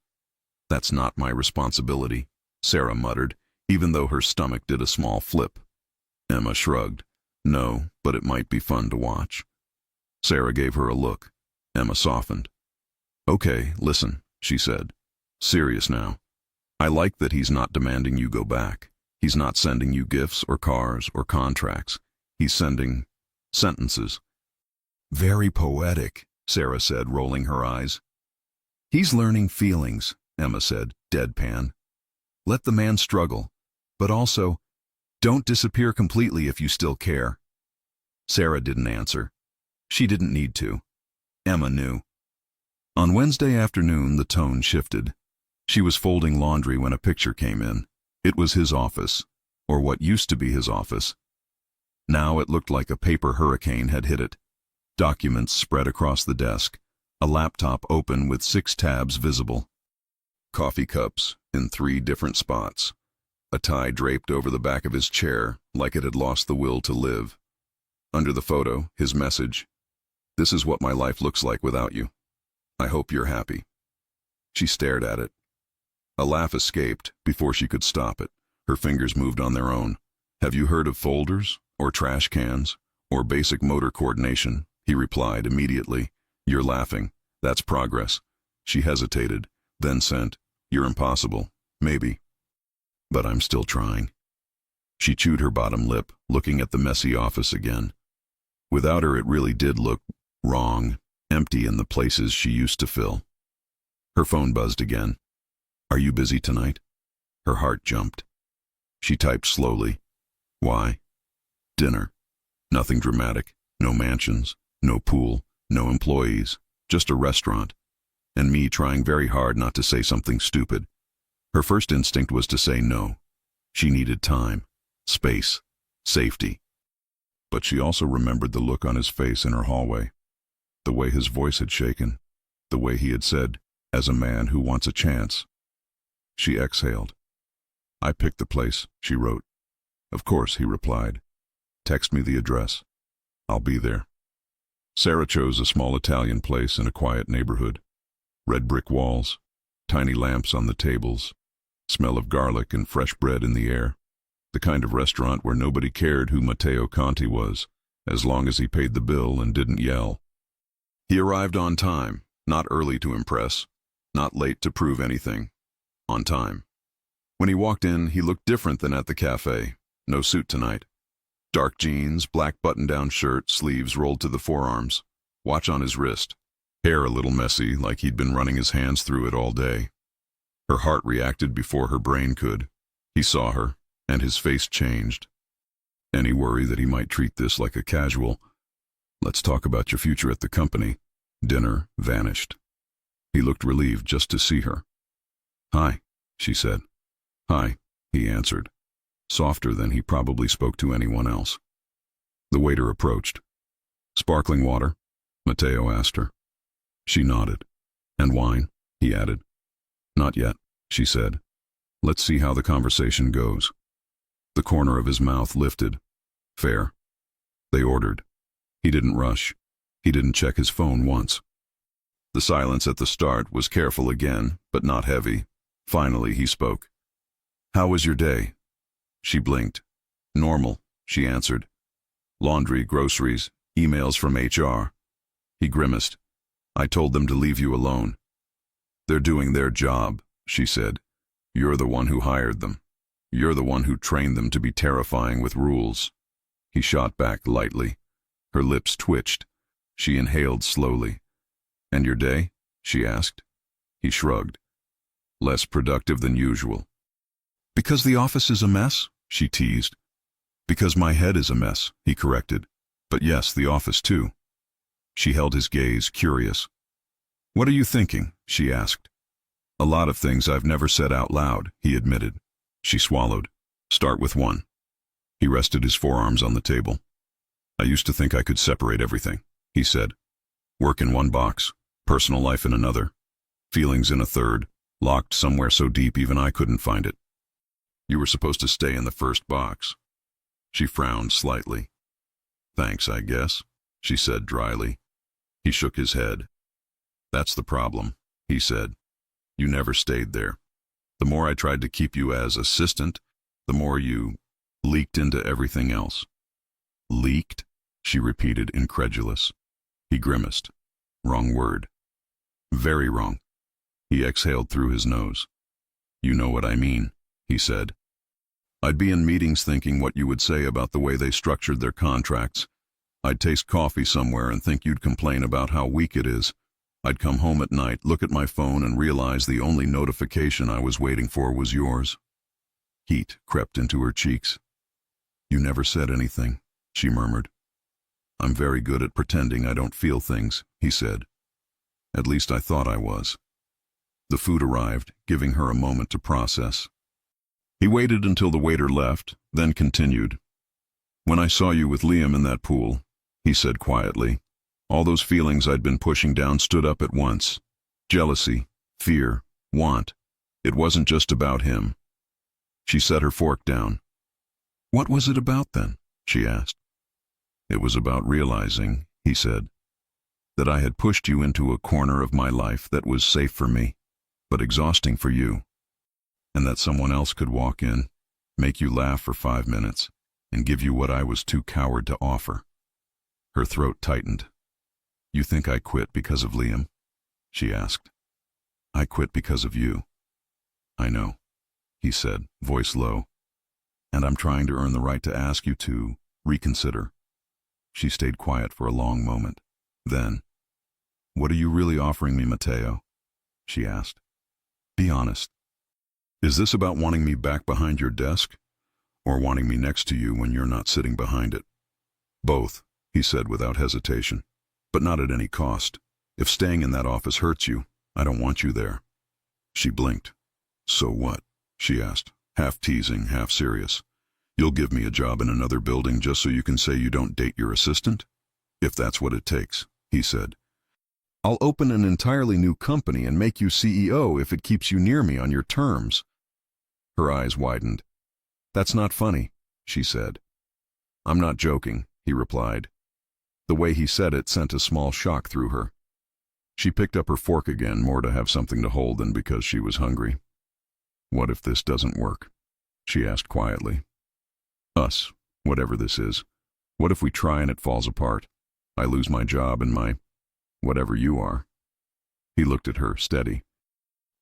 "That's not my responsibility," Sarah muttered, even though her stomach did a small flip. Emma shrugged. "No, but it might be fun to watch." Sarah gave her a look. Emma softened. "Okay, listen," she said. "Serious now. I like that he's not demanding you go back. He's not sending you gifts or cars or contracts. He's sending sentences." "Very poetic," Sarah said, rolling her eyes. "He's learning feelings," Emma said, deadpan. "Let the man struggle, but also, don't disappear completely if you still care." Sarah didn't answer. She didn't need to. Emma knew. On Wednesday afternoon, the tone shifted. She was folding laundry when a picture came in. It was his office, or what used to be his office. Now it looked like a paper hurricane had hit it. Documents spread across the desk, a laptop open with 6 tabs visible. Coffee cups in 3 different spots. A tie draped over the back of his chair like it had lost the will to live. Under the photo, his message. "This is what my life looks like without you. I hope you're happy." She stared at it. A laugh escaped before she could stop it. Her fingers moved on their own. "Have you heard of folders, or trash cans, or basic motor coordination?" He replied immediately. "You're laughing. That's progress." She hesitated, then sent, "You're impossible. Maybe. But I'm still trying." She chewed her bottom lip, looking at the messy office again. Without her, it really did look wrong, empty in the places she used to fill. Her phone buzzed again. "Are you busy tonight?" Her heart jumped. She typed slowly. "Why?" "Dinner. Nothing dramatic. No mansions. No pool. No employees. just a restaurant, and me trying very hard not to say something stupid. Her first instinct was to say no. She needed time, space, safety. But she also remembered the look on his face in her hallway, the way his voice had shaken, the way he had said, "As a man who wants a chance." She exhaled. "I picked the place," she wrote. "Of course," he replied. "Text me the address. I'll be there." Sarah chose a small Italian place in a quiet neighborhood. Red brick walls, tiny lamps on the tables, smell of garlic and fresh bread in the air. The kind of restaurant where nobody cared who Matteo Conti was, as long as he paid the bill and didn't yell. He arrived on time, not early to impress, not late to prove anything. On time. When he walked in, he looked different than at the cafe. No suit tonight. Dark jeans, black button-down shirt, sleeves rolled to the forearms, watch on his wrist. Hair a little messy, like he'd been running his hands through it all day. Her heart reacted before her brain could. He saw her, and his face changed. Any worry that he might treat this like a casual, "Let's talk about your future at the company," dinner vanished. He looked relieved just to see her. "Hi," she said. "Hi," he answered, softer than he probably spoke to anyone else. The waiter approached. "Sparkling water?" Matteo asked her. She nodded. "And wine?" he added. "Not yet," she said. "Let's see how the conversation goes." The corner of his mouth lifted. "Fair." They ordered. He didn't rush. He didn't check his phone once. The silence at the start was careful again, but not heavy. Finally, he spoke. "How was your day?" She blinked. "Normal," she answered. "Laundry, groceries, emails from HR." He grimaced. "I told them to leave you alone." "They're doing their job," she said. "You're the one who hired them. You're the one who trained them to be terrifying with rules." He shot back lightly. Her lips twitched. She inhaled slowly. "And your day?" she asked. He shrugged. "Less productive than usual." "Because the office is a mess?" she teased. "Because my head is a mess," he corrected. "But yes, the office too." She held his gaze, curious. "What are you thinking?" she asked. "A lot of things I've never said out loud," he admitted. She swallowed. "Start with one." He rested his forearms on the table. "I used to think I could separate everything," he said. "Work in one box, personal life in another, feelings in a third, locked somewhere so deep even I couldn't find it. You were supposed to stay in the first box." She frowned slightly. "Thanks, I guess," she said dryly. He shook his head. "That's the problem," he said. "You never stayed there. The more I tried to keep you as assistant, the more you leaked into everything else." "Leaked?" she repeated, incredulous. He grimaced. "Wrong word." "Very wrong." He exhaled through his nose. "You know what I mean," he said. "I'd be in meetings thinking what you would say about the way they structured their contracts. I'd taste coffee somewhere and think you'd complain about how weak it is. I'd come home at night, look at my phone, and realize the only notification I was waiting for was yours." Heat crept into her cheeks. "You never said anything," she murmured. "I'm very good at pretending I don't feel things," he said. "At least I thought I was." The food arrived, giving her a moment to process. He waited until the waiter left, then continued. "When I saw you with Liam in that pool," he said quietly, "all those feelings I'd been pushing down stood up at once. Jealousy, fear, want. It wasn't just about him." She set her fork down. "What was it about then?" she asked. "It was about realizing," he said, "that I had pushed you into a corner of my life that was safe for me, but exhausting for you, and that someone else could walk in, make you laugh for 5 minutes, and give you what I was too coward to offer." Her throat tightened. "You think I quit because of Liam?" she asked. "I quit because of you." "I know," he said, voice low. "And I'm trying to earn the right to ask you to reconsider." She stayed quiet for a long moment. Then, "What are you really offering me, Matteo?" she asked. "Be honest. Is this about wanting me back behind your desk, or wanting me next to you when you're not sitting behind it?" "Both," he said without hesitation, "but not at any cost." If staying in that office hurts you, I don't want you there." She blinked. "So what?" she asked, half teasing, half serious. "You'll give me a job in another building just so you can say you don't date your assistant?" "If that's what it takes," he said. "I'll open an entirely new company and make you CEO if it keeps you near me on your terms." Her eyes widened. "That's not funny," she said. "I'm not joking," he replied. The way he said it sent a small shock through her. She picked up her fork again, more to have something to hold than because she was hungry. "What if this doesn't work?" she asked quietly. "Us, whatever this is. What if we try and it falls apart? I lose my job and my whatever you are." He looked at her, steady.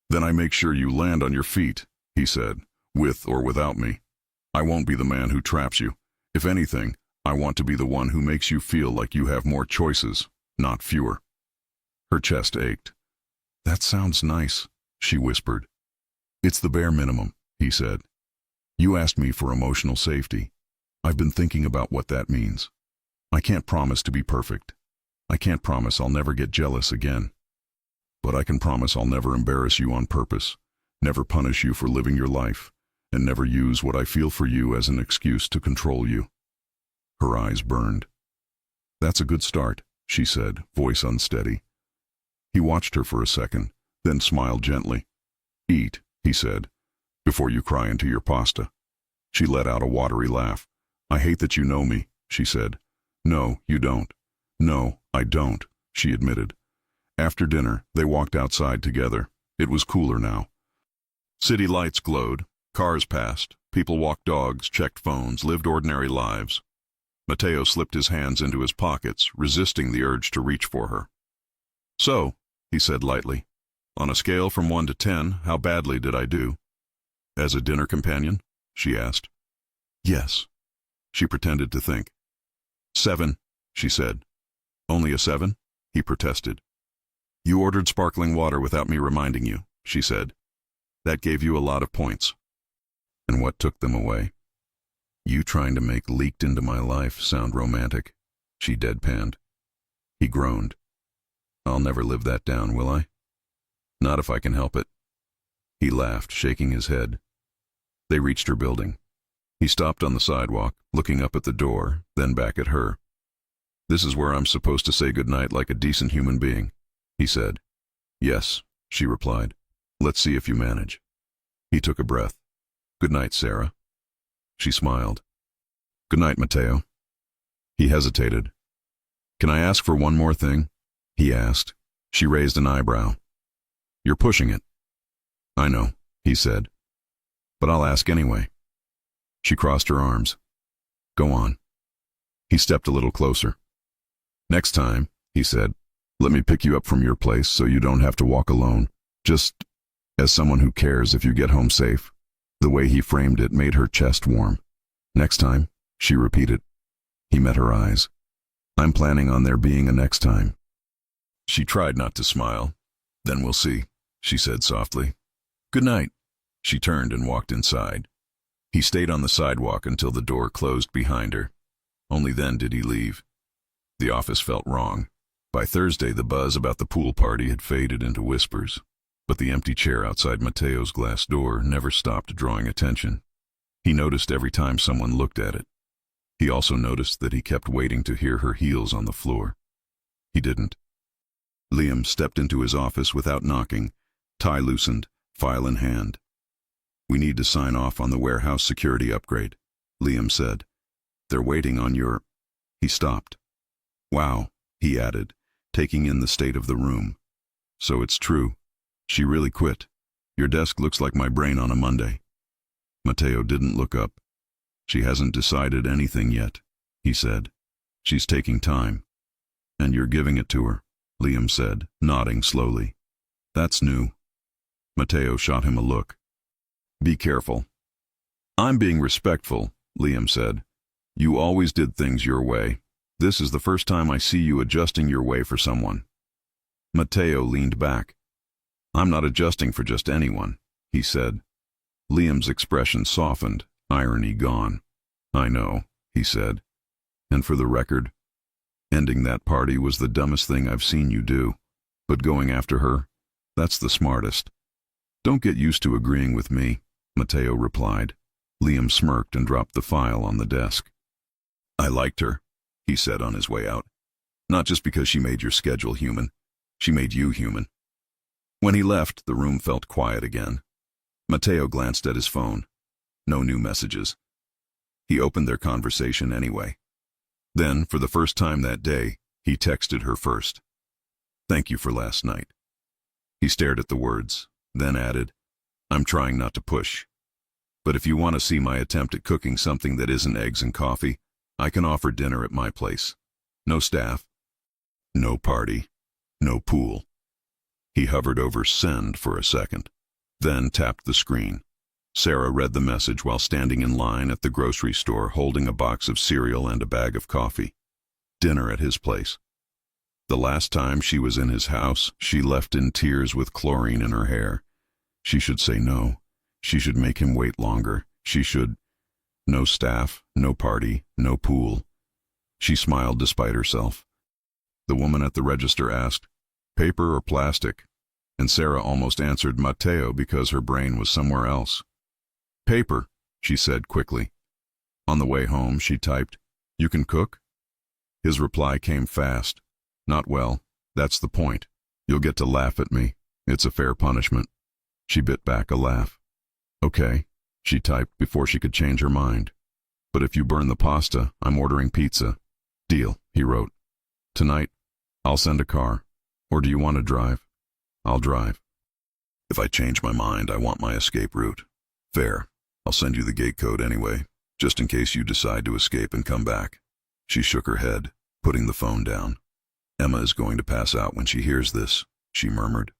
"Then I make sure you land on your feet," he said, "with or without me. I won't be the man who traps you. If anything, I want to be the one who makes you feel like you have more choices, not fewer." Her chest ached. "That sounds nice," she whispered. "It's the bare minimum," he said. "You asked me for emotional safety. I've been thinking about what that means. I can't promise to be perfect. I can't promise I'll never get jealous again. But I can promise I'll never embarrass you on purpose, never punish you for living your life, and never use what I feel for you as an excuse to control you." Her eyes burned. "That's a good start," she said, voice unsteady. He watched her for a second, then smiled gently. "Eat," he said, "before you cry into your pasta." She let out a watery laugh. "I hate that you know me," she said. "No, you don't." "No, I don't," she admitted. After dinner, they walked outside together. It was cooler now. City lights glowed, cars passed, people walked dogs, checked phones, lived ordinary lives. Matteo slipped his hands into his pockets, resisting the urge to reach for her. "So," he said lightly, "on a scale from 1 to 10, how badly did I do?" "As a dinner companion?" she asked. "Yes." She pretended to think. 7, she said. "Only a 7? He protested. "You ordered sparkling water without me reminding you," she said. "That gave you a lot of points." "And what took them away?" "You trying to make leaked into my life sound romantic," she deadpanned. He groaned. "I'll never live that down, will I? Not if I can help it." He laughed, shaking his head. They reached her building. He stopped on the sidewalk, looking up at the door, then back at her. "This is where I'm supposed to say goodnight like a decent human being," he said. "Yes," she replied. "Let's see if you manage." He took a breath. "Good night, Sarah." She smiled. "Good night, Matteo." He hesitated. "Can I ask for one more thing?" he asked. She raised an eyebrow. "You're pushing it." "I know," he said. "But I'll ask anyway." She crossed her arms. "Go on." He stepped a little closer. "Next time," he said, "let me pick you up from your place so you don't have to walk alone. Just as someone who cares if you get home safe." The way he framed it made her chest warm. "Next time," she repeated. He met her eyes. "I'm planning on there being a next time." She tried not to smile. "Then we'll see," she said softly. "Good night." She turned and walked inside. He stayed on the sidewalk until the door closed behind her. Only then did he leave. The office felt wrong. By Thursday, the buzz about the pool party had faded into whispers, but the empty chair outside Matteo's glass door never stopped drawing attention. He noticed every time someone looked at it. He also noticed that he kept waiting to hear her heels on the floor. He didn't. Liam stepped into his office without knocking, tie loosened, file in hand. "We need to sign off on the warehouse security upgrade," Liam said. "They're waiting on your—" He stopped. "Wow," he added, taking in the state of the room. "So it's true. She really quit. Your desk looks like my brain on a Monday." Matteo didn't look up. "She hasn't decided anything yet," he said. "She's taking time." "And you're giving it to her," Liam said, nodding slowly. "That's new." Matteo shot him a look. "Be careful." "I'm being respectful," Liam said. "You always did things your way. This is the first time I see you adjusting your way for someone." Matteo leaned back. "I'm not adjusting for just anyone," he said. Liam's expression softened, irony gone. "I know," he said. "And for the record, ending that party was the dumbest thing I've seen you do." But going after her, that's the smartest. Don't get used to agreeing with me, Matteo replied. Liam smirked and dropped the file on the desk. I liked her, he said on his way out. Not just because she made your schedule human. She made you human. When he left, the room felt quiet again. Matteo glanced at his phone. No new messages. He opened their conversation anyway. Then, for the first time that day, he texted her first. Thank you for last night. He stared at the words, then added, I'm trying not to push. But if you want to see my attempt at cooking something that isn't eggs and coffee, I can offer dinner at my place. No staff. No party. No pool. He hovered over send for a second, then tapped the screen. Sarah read the message while standing in line at the grocery store holding a box of cereal and a bag of coffee. Dinner at his place. The last time she was in his house, she left in tears with chlorine in her hair. She should say no. She should make him wait longer. She should... No staff, no party, no pool. She smiled despite herself. The woman at the register asked, paper or plastic? And Sarah almost answered Matteo because her brain was somewhere else. Paper, she said quickly. On the way home, she typed, You can cook? His reply came fast. Not well. That's the point. You'll get to laugh at me. It's a fair punishment. She bit back a laugh. Okay, she typed before she could change her mind. But if you burn the pasta, I'm ordering pizza. Deal, he wrote. Tonight, I'll send a car. Or do you want to drive? I'll drive. If I change my mind, I want my escape route. Fair. I'll send you the gate code anyway, just in case you decide to escape and come back. She shook her head, putting the phone down. Emma is going to pass out when she hears this, she murmured.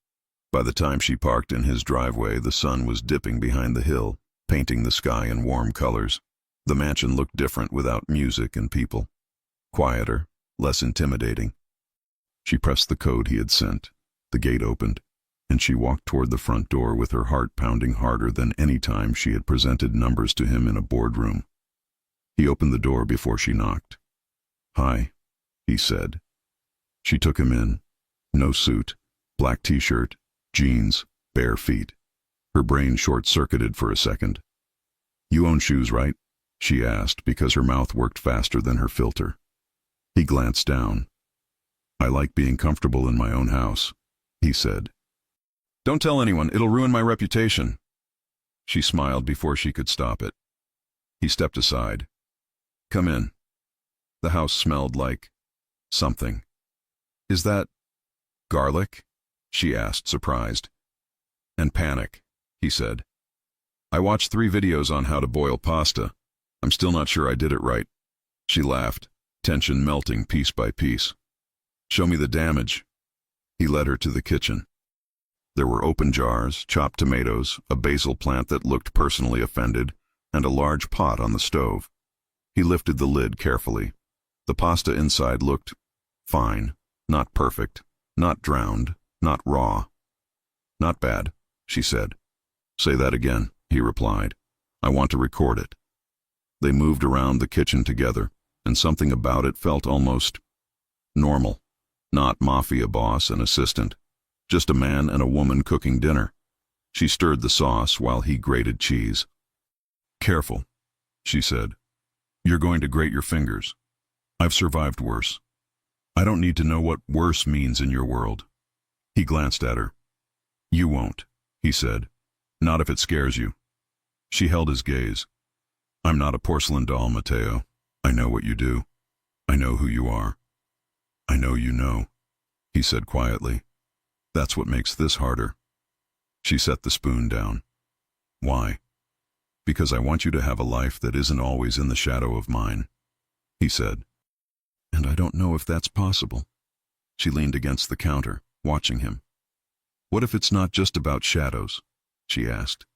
By the time she parked in his driveway, the sun was dipping behind the hill, painting the sky in warm colors. The mansion looked different without music and people. Quieter, less intimidating. She pressed the code he had sent. The gate opened, and she walked toward the front door with her heart pounding harder than any time she had presented numbers to him in a boardroom. He opened the door before she knocked. Hi, he said. She took him in. No suit, black t-shirt, jeans, bare feet. Her brain short-circuited for a second. You own shoes, right? She asked because her mouth worked faster than her filter. He glanced down. I like being comfortable in my own house, he said. Don't tell anyone, it'll ruin my reputation. She smiled before she could stop it. He stepped aside. Come in. The house smelled like something. Is that garlic? She asked, surprised. And panic, he said. I watched 3 videos on how to boil pasta. I'm still not sure I did it right. She laughed, tension melting piece by piece. Show me the damage. He led her to the kitchen. There were open jars, chopped tomatoes, a basil plant that looked personally offended, and a large pot on the stove. He lifted the lid carefully. The pasta inside looked fine, not perfect, not drowned, not raw. Not bad, she said. Say that again, he replied. I want to record it. They moved around the kitchen together, and something about it felt almost normal. Not Mafia boss and assistant, just a man and a woman cooking dinner. She stirred the sauce while he grated cheese. Careful, she said. You're going to grate your fingers. I've survived worse. I don't need to know what worse means in your world. He glanced at her. You won't, he said. Not if it scares you. She held his gaze. I'm not a porcelain doll, Matteo. I know what you do. I know who you are. I know you know, he said quietly. That's what makes this harder. She set the spoon down. Why? Because I want you to have a life that isn't always in the shadow of mine, he said. And I don't know if that's possible. She leaned against the counter, watching him. What if it's not just about shadows? She asked.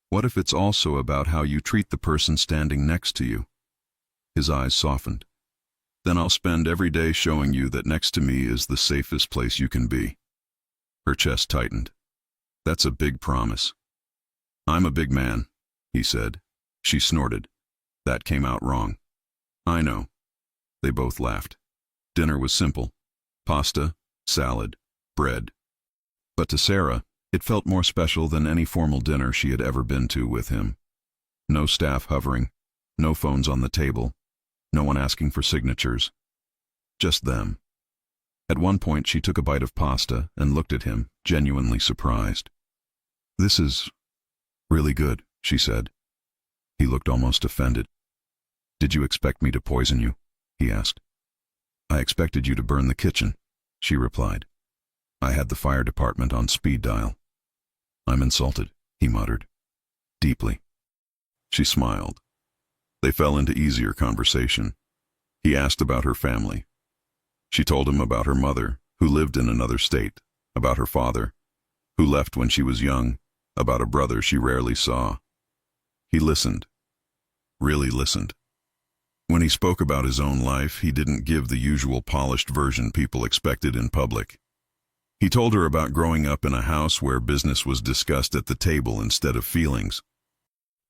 What if it's also about how you treat the person standing next to you? His eyes softened. Then I'll spend every day showing you that next to me is the safest place you can be. Her chest tightened. That's a big promise. I'm a big man, he said. She snorted. That came out wrong. I know. They both laughed. Dinner was simple. Pasta, salad, bread, But to Sarah, it felt more special than any formal dinner she had ever been to with him. No staff hovering, no phones on the table, no one asking for signatures. Just them. At one point she took a bite of pasta and looked at him, genuinely surprised. "This is really good," she said. He looked almost offended. "Did you expect me to poison you?" he asked. "I expected you to burn the kitchen," she replied. "I had the fire department on speed dial." "I'm insulted," he muttered. "Deeply." She smiled. They fell into easier conversation. He asked about her family. She told him about her mother, who lived in another state, about her father, who left when she was young, about a brother she rarely saw. He listened. Really listened. When he spoke about his own life, he didn't give the usual polished version people expected in public. He told her about growing up in a house where business was discussed at the table instead of feelings,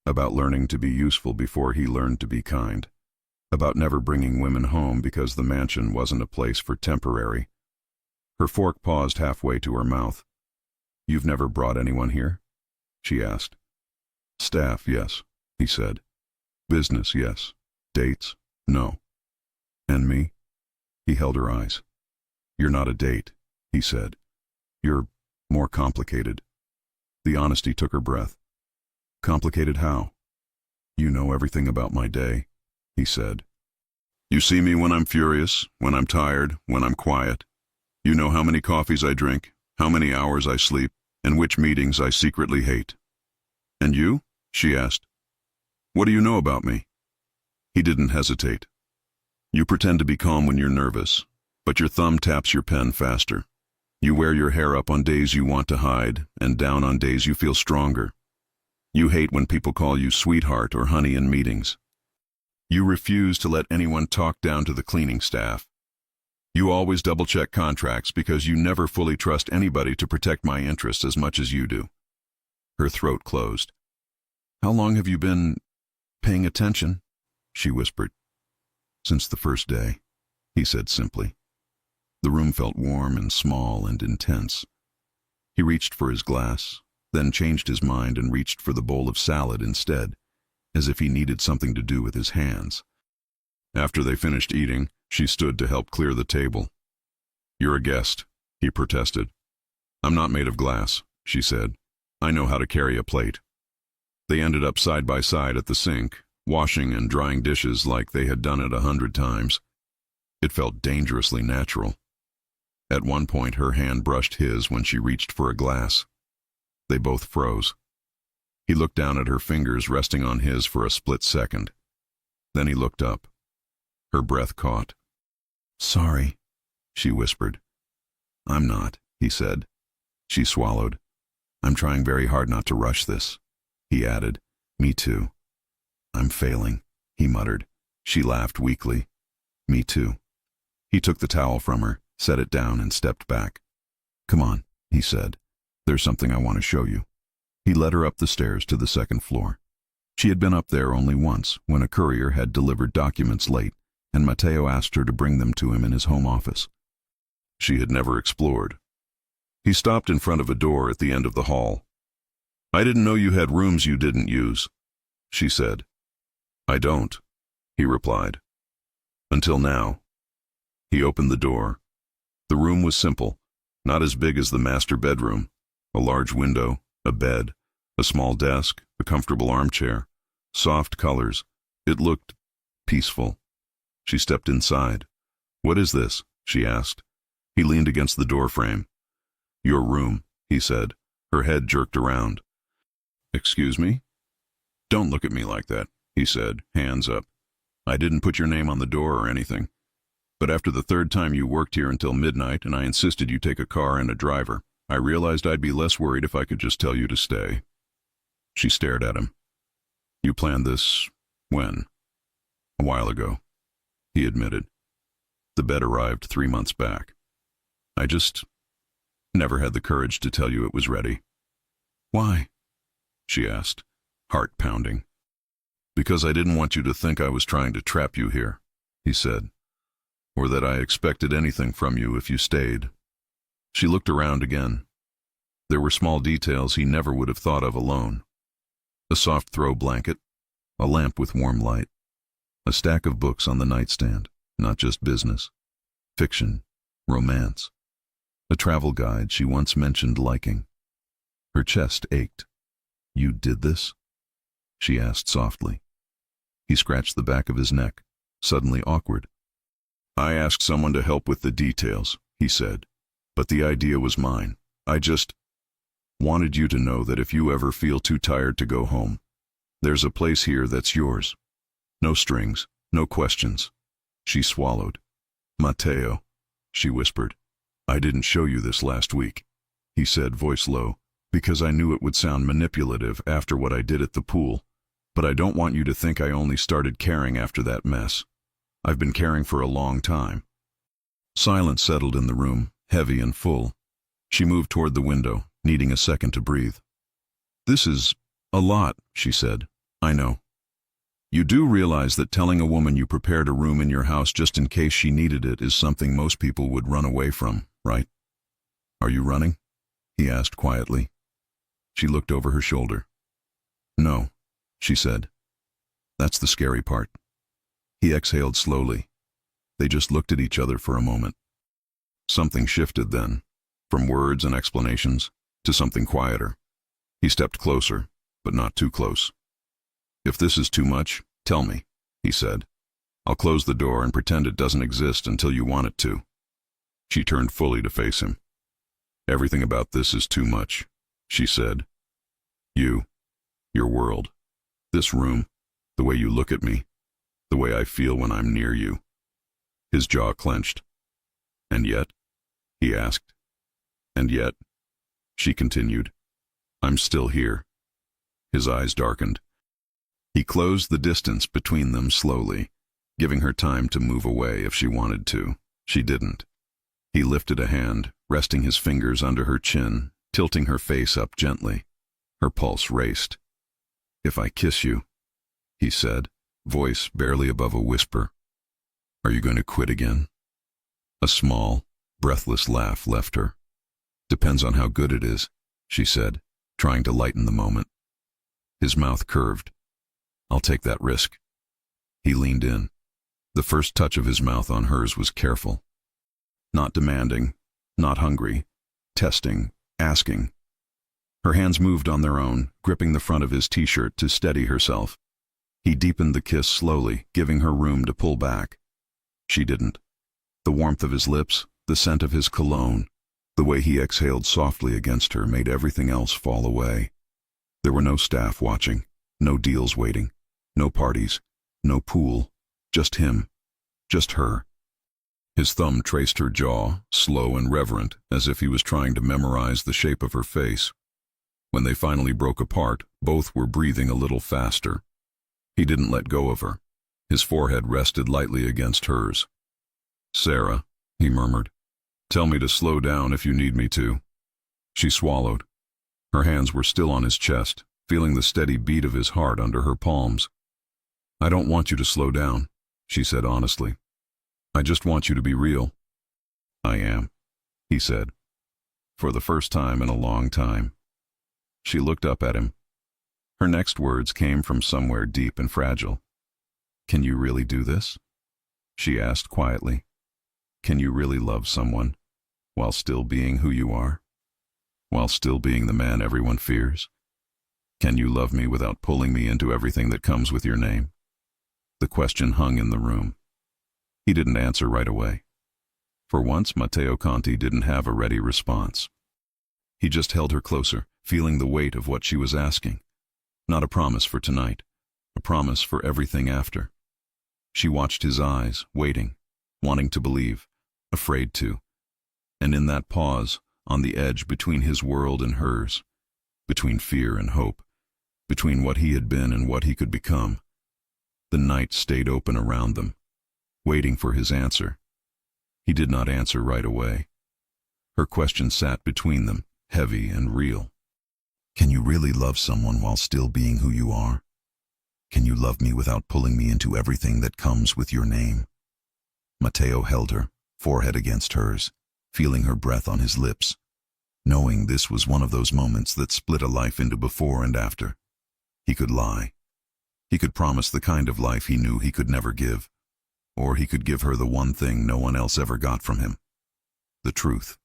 about learning to be useful before he learned to be kind, about never bringing women home because the mansion wasn't a place for temporary. Her fork paused halfway to her mouth. "You've never brought anyone here?" she asked. "Staff, yes," he said. "Business, yes. Dates, no." "And me?" He held her eyes. "You're not a date," he said. "You're more complicated." The honesty took her breath. "Complicated how?" "You know everything about my day," he said. "You see me when I'm furious, when I'm tired, when I'm quiet. You know how many coffees I drink, how many hours I sleep, and which meetings I secretly hate." "And you?" she asked. "What do you know about me?" He didn't hesitate. "You pretend to be calm when you're nervous, but your thumb taps your pen faster. You wear your hair up on days you want to hide, and down on days you feel stronger. You hate when people call you sweetheart or honey in meetings. You refuse to let anyone talk down to the cleaning staff. You always double-check contracts because you never fully trust anybody to protect my interests as much as you do." Her throat closed. "How long have you been paying attention?" she whispered. "Since the first day," he said simply. The room felt warm and small and intense. He reached for his glass, then changed his mind and reached for the bowl of salad instead, as if he needed something to do with his hands. After they finished eating, she stood to help clear the table. "You're a guest," he protested. "I'm not made of glass," she said. "I know how to carry a plate." They ended up side by side at the sink, washing and drying dishes like they had done it 100 times. It felt dangerously natural. At one point her hand brushed his when she reached for a glass. They both froze. He looked down at her fingers resting on his for a split second. Then he looked up. Her breath caught. "Sorry," she whispered. "I'm not," he said. She swallowed. "I'm trying very hard not to rush this," he added. "Me too." "I'm failing," he muttered. She laughed weakly. "Me too." He took the towel from her, set it down, and stepped back. "Come on," he said. "There's something I want to show you." He led her up the stairs to the second floor. She had been up there only once, when a courier had delivered documents late, and Matteo asked her to bring them to him in his home office. She had never explored. He stopped in front of a door at the end of the hall. "I didn't know you had rooms you didn't use," she said. "I don't," he replied. "Until now." He opened the door. The room was simple, not as big as the master bedroom. A large window, a bed, a small desk, a comfortable armchair, soft colors. It looked peaceful. She stepped inside. "What is this?" she asked. He leaned against the door frame. "Your room," he said. Her head jerked around. "Excuse me?" "Don't look at me like that," he said, hands up. "I didn't put your name on the door or anything. But after the third time you worked here until midnight and I insisted you take a car and a driver, I realized I'd be less worried if I could just tell you to stay." She stared at him. "You planned this when?" "A while ago," he admitted. "The bed arrived 3 months back. I just never had the courage to tell you it was ready." "Why?" she asked, heart pounding. "Because I didn't want you to think I was trying to trap you here," he said, "or that I expected anything from you if you stayed." She looked around again. There were small details he never would have thought of alone. A soft throw blanket, a lamp with warm light, a stack of books on the nightstand, not just business, fiction, romance, a travel guide she once mentioned liking. Her chest ached. "You did this?" she asked softly. He scratched the back of his neck, suddenly awkward. "I asked someone to help with the details," he said, "but the idea was mine. I just wanted you to know that if you ever feel too tired to go home, there's a place here that's yours. No strings, no questions." She swallowed. "Mateo," she whispered. "I didn't show you this last week," he said, voice low, "because I knew it would sound manipulative after what I did at the pool, but I don't want you to think I only started caring after that mess. I've been caring for a long time." Silence settled in the room, heavy and full. She moved toward the window, needing a second to breathe. "This is a lot," she said. "I know. You do realize that telling a woman you prepared a room in your house just in case she needed it is something most people would run away from, right? Are you running?" he asked quietly. She looked over her shoulder. "No," she said. "That's the scary part." He exhaled slowly. They just looked at each other for a moment. Something shifted then, from words and explanations to something quieter. He stepped closer, but not too close. "If this is too much, tell me," he said. "I'll close the door and pretend it doesn't exist until you want it to." She turned fully to face him. "Everything about this is too much," she said. "You, your world, this room, the way you look at me, the way I feel when I'm near you." His jaw clenched. "And yet?" he asked. "And yet," she continued, "I'm still here." His eyes darkened. He closed the distance between them slowly, giving her time to move away if she wanted to. She didn't. He lifted a hand, resting his fingers under her chin, tilting her face up gently. Her pulse raced. "If I kiss you," he said, voice barely above a whisper, "are you going to quit again?" A small, breathless laugh left her. "Depends on how good it is," she said, trying to lighten the moment. His mouth curved. "I'll take that risk." He leaned in. The first touch of his mouth on hers was careful. Not demanding, not hungry, testing, asking. Her hands moved on their own, gripping the front of his t-shirt to steady herself. He deepened the kiss slowly, giving her room to pull back. She didn't. The warmth of his lips, the scent of his cologne, the way he exhaled softly against her made everything else fall away. There were no staff watching, no deals waiting, no parties, no pool, just him, just her. His thumb traced her jaw, slow and reverent, as if he was trying to memorize the shape of her face. When they finally broke apart, both were breathing a little faster. He didn't let go of her. His forehead rested lightly against hers. "Sarah," he murmured, "tell me to slow down if you need me to." She swallowed. Her hands were still on his chest, feeling the steady beat of his heart under her palms. "I don't want you to slow down," she said honestly. "I just want you to be real." "I am," he said, for the first time in a long time. She looked up at him. Her next words came from somewhere deep and fragile. "Can you really do this?" she asked quietly. "Can you really love someone while still being who you are? While still being the man everyone fears? Can you love me without pulling me into everything that comes with your name?" The question hung in the room. He didn't answer right away. For once, Matteo Conti didn't have a ready response. He just held her closer, feeling the weight of what she was asking. Not a promise for tonight, a promise for everything after. She watched his eyes, waiting, wanting to believe, afraid to. And in that pause, on the edge between his world and hers, between fear and hope, between what he had been and what he could become, the night stayed open around them, waiting for his answer. He did not answer right away. Her question sat between them, heavy and real. "Can you really love someone while still being who you are? Can you love me without pulling me into everything that comes with your name?" Matteo held her, forehead against hers, feeling her breath on his lips. knowing this was one of those moments that split a life into before and after. He could lie. He could promise the kind of life he knew he could never give, or he could give her the one thing no one else ever got from him. The truth.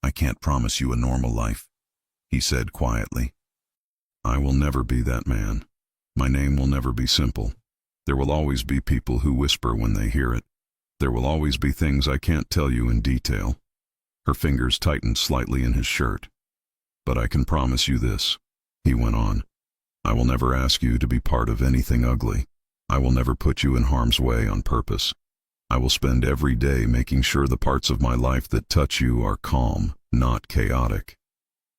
"I can't promise you a normal life," he said quietly. "I will never be that man. My name will never be simple. There will always be people who whisper when they hear it. There will always be things I can't tell you in detail." Her fingers tightened slightly in his shirt. "But I can promise you this," he went on. "I will never ask you to be part of anything ugly. I will never put you in harm's way on purpose. I will spend every day making sure the parts of my life that touch you are calm, not chaotic."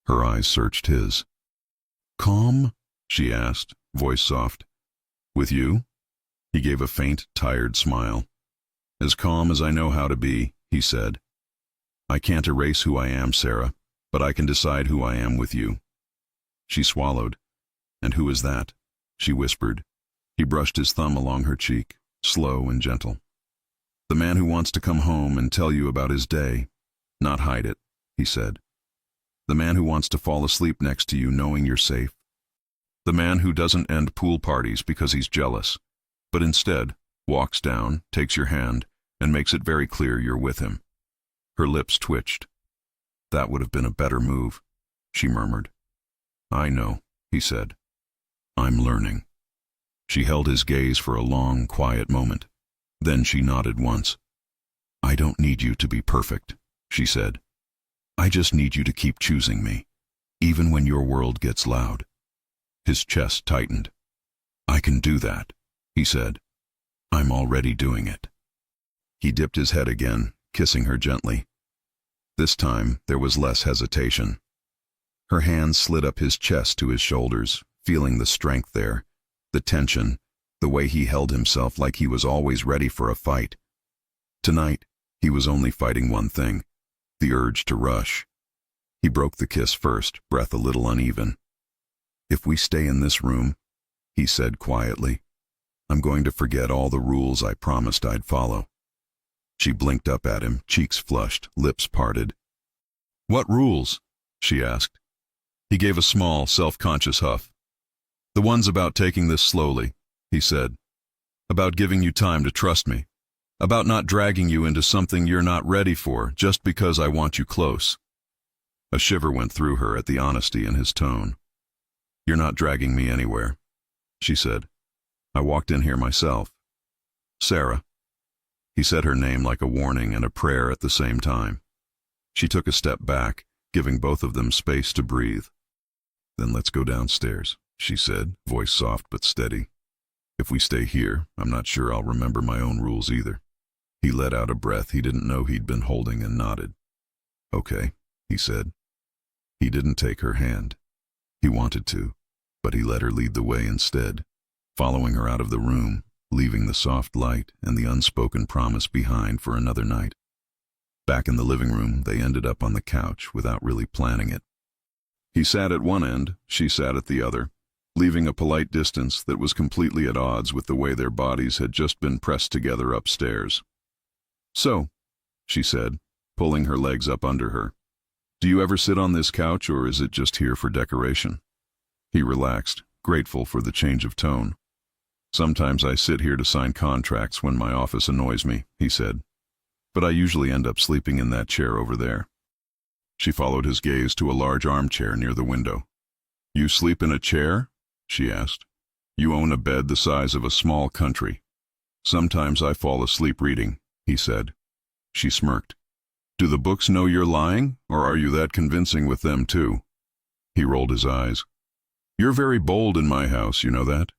Her eyes searched his. "Calm?" she asked, voice soft. "With you?" He gave a faint, tired smile. "As calm as I know how to be," he said. "I can't erase who I am, Sarah, but I can decide who I am with you." She swallowed. "And who is that?" she whispered. He brushed his thumb along her cheek, slow and gentle. "The man who wants to come home and tell you about his day, not hide it," he said. "The man who wants to fall asleep next to you knowing you're safe. The man who doesn't end pool parties because he's jealous, but instead walks down, takes your hand, and makes it very clear you're with him." Her lips twitched. "That would have been a better move," she murmured. "I know," he said. "I'm learning." She held his gaze for a long, quiet moment. Then she nodded once. "I don't need you to be perfect," she said. "I just need you to keep choosing me, even when your world gets loud." His chest tightened. "I can do that," he said. "I'm already doing it." He dipped his head again, kissing her gently. This time, there was less hesitation. Her hands slid up his chest to his shoulders, feeling the strength there, the tension, the way he held himself like he was always ready for a fight. Tonight, he was only fighting one thing, the urge to rush. He broke the kiss first, breath a little uneven. "If we stay in this room," he said quietly, "I'm going to forget all the rules I promised I'd follow." She blinked up at him, cheeks flushed, lips parted. "What rules?" she asked. He gave a small, self-conscious huff. "The ones about taking this slowly," he said. "About giving you time to trust me. About not dragging you into something you're not ready for just because I want you close." A shiver went through her at the honesty in his tone. "You're not dragging me anywhere," she said. "I walked in here myself. Sarah." He said her name like a warning and a prayer at the same time. She took a step back, giving both of them space to breathe. "Then let's go downstairs," she said, voice soft but steady. "If we stay here, I'm not sure I'll remember my own rules either." He let out a breath he didn't know he'd been holding and nodded. "Okay," he said. He didn't take her hand. He wanted to, but he let her lead the way instead, following her out of the room, leaving the soft light and the unspoken promise behind for another night. Back in the living room, they ended up on the couch without really planning it. He sat at one end, she sat at the other, leaving a polite distance that was completely at odds with the way their bodies had just been pressed together upstairs. "So," she said, pulling her legs up under her, "do you ever sit on this couch, or is it just here for decoration?" He relaxed, grateful for the change of tone. "Sometimes I sit here to sign contracts when my office annoys me," he said. "But I usually end up sleeping in that chair over there." She followed his gaze to a large armchair near the window. "You sleep in a chair?" she asked. "You own a bed the size of a small country." "Sometimes I fall asleep reading," he said. She smirked. "Do the books know you're lying, or are you that convincing with them too?" He rolled his eyes. "You're very bold in my house, you know that?"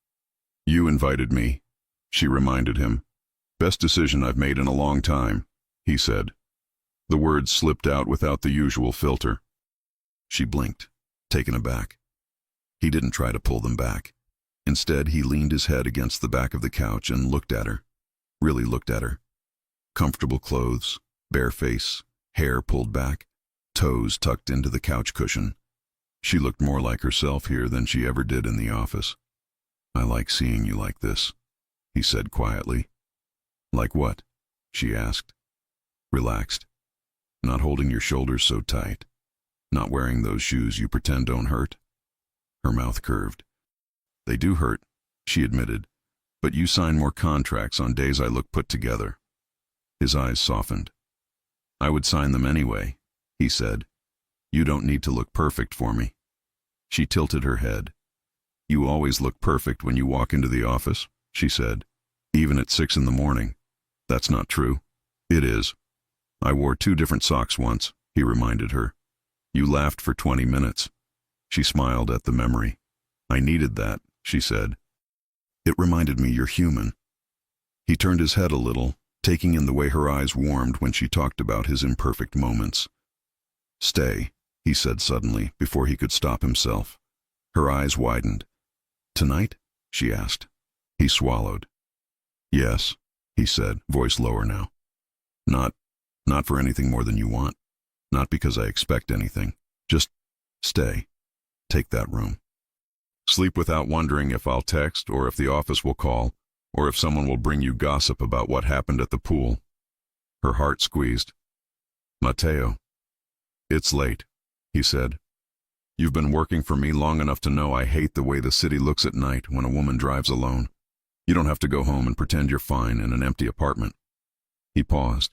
"You invited me," she reminded him. "Best decision I've made in a long time," he said. The words slipped out without the usual filter. She blinked, taken aback. He didn't try to pull them back. Instead, he leaned his head against the back of the couch and looked at her. Really looked at her. Comfortable clothes, bare face, hair pulled back, toes tucked into the couch cushion. She looked more like herself here than she ever did in the office. "I like seeing you like this," he said quietly. "Like what?" she asked. "Relaxed. Not holding your shoulders so tight. Not wearing those shoes you pretend don't hurt? Her mouth curved. They do hurt, she admitted, but you sign more contracts on days I look put together. His eyes softened. I would sign them anyway, he said. You don't need to look perfect for me. She tilted her head. You always look perfect when you walk into the office, she said. Even at 6 in the morning. That's not true. It is. I wore 2 different socks once, he reminded her. You laughed for 20 minutes. She smiled at the memory. I needed that, she said. It reminded me you're human. He turned his head a little, taking in the way her eyes warmed when she talked about his imperfect moments. Stay, he said suddenly, before he could stop himself. Her eyes widened. Tonight? She asked. He swallowed. Yes, he said, voice lower now. Not for anything more than you want. Not because I expect anything. Just stay. Take that room. Sleep without wondering if I'll text or if the office will call or if someone will bring you gossip about what happened at the pool. Her heart squeezed. Mateo. It's late, he said. You've been working for me long enough to know I hate the way the city looks at night when a woman drives alone. You don't have to go home and pretend you're fine in an empty apartment. He paused.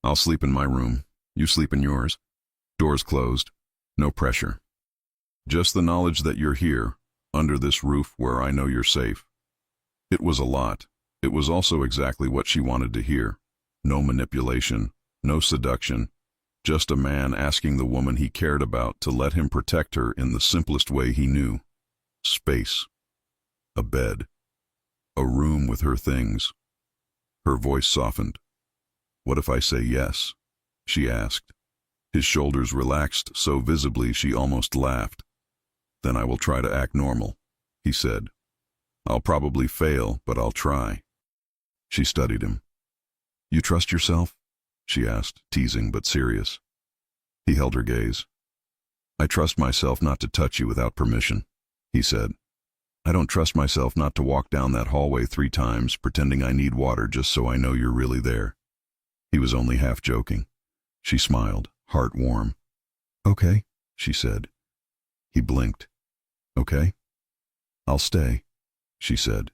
I'll sleep in my room. You sleep in yours. Doors closed. No pressure. Just the knowledge that you're here, under this roof where I know you're safe. It was a lot. It was also exactly what she wanted to hear. No manipulation, no seduction. Just a man asking the woman he cared about to let him protect her in the simplest way he knew. Space. A bed. A room with her things. Her voice softened. What if I say yes? She asked. His shoulders relaxed so visibly she almost laughed. Then I will try to act normal, he said. I'll probably fail, but I'll try. She studied him. You trust yourself? She asked, teasing but serious. He held her gaze. I trust myself not to touch you without permission, he said. I don't trust myself not to walk down that hallway 3 times, pretending I need water just so I know you're really there. He was only half joking. She smiled, heart warm. Okay, she said. He blinked. Okay? I'll stay, she said.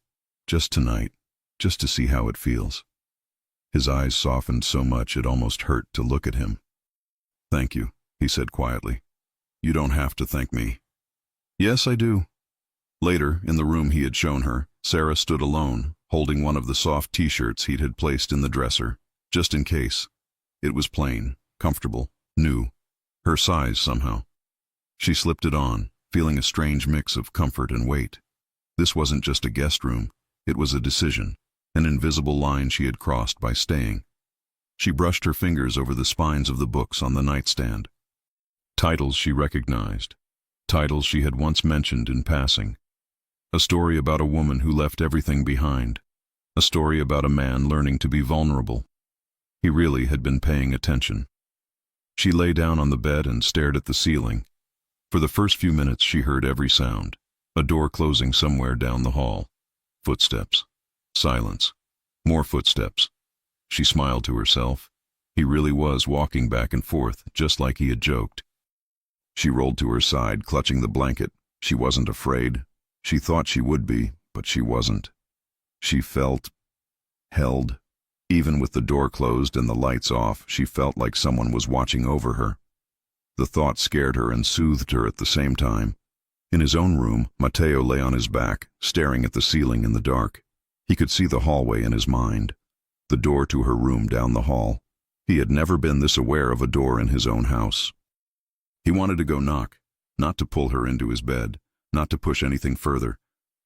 Just tonight, just to see how it feels. His eyes softened so much it almost hurt to look at him. Thank you, he said quietly. You don't have to thank me. Yes, I do. Later, in the room he had shown her, Sarah stood alone, holding one of the soft t-shirts he'd had placed in the dresser, just in case. It was plain, comfortable, new, her size somehow. She slipped it on, feeling a strange mix of comfort and weight. This wasn't just a guest room, it was a decision, an invisible line she had crossed by staying. She brushed her fingers over the spines of the books on the nightstand. Titles she recognized, titles she had once mentioned in passing. A story about a woman who left everything behind, a story about a man learning to be vulnerable. He really had been paying attention. She lay down on the bed and stared at the ceiling. For the first few minutes she heard every sound, a door closing somewhere down the hall. Footsteps. Silence. More footsteps. She smiled to herself. He really was walking back and forth, just like he had joked. She rolled to her side, clutching the blanket. She wasn't afraid. She thought she would be, but she wasn't. She felt held. Even with the door closed and the lights off, she felt like someone was watching over her. The thought scared her and soothed her at the same time. In his own room, Mateo lay on his back, staring at the ceiling in the dark. He could see the hallway in his mind, the door to her room down the hall. He had never been this aware of a door in his own house. He wanted to go knock, not to pull her into his bed, not to push anything further,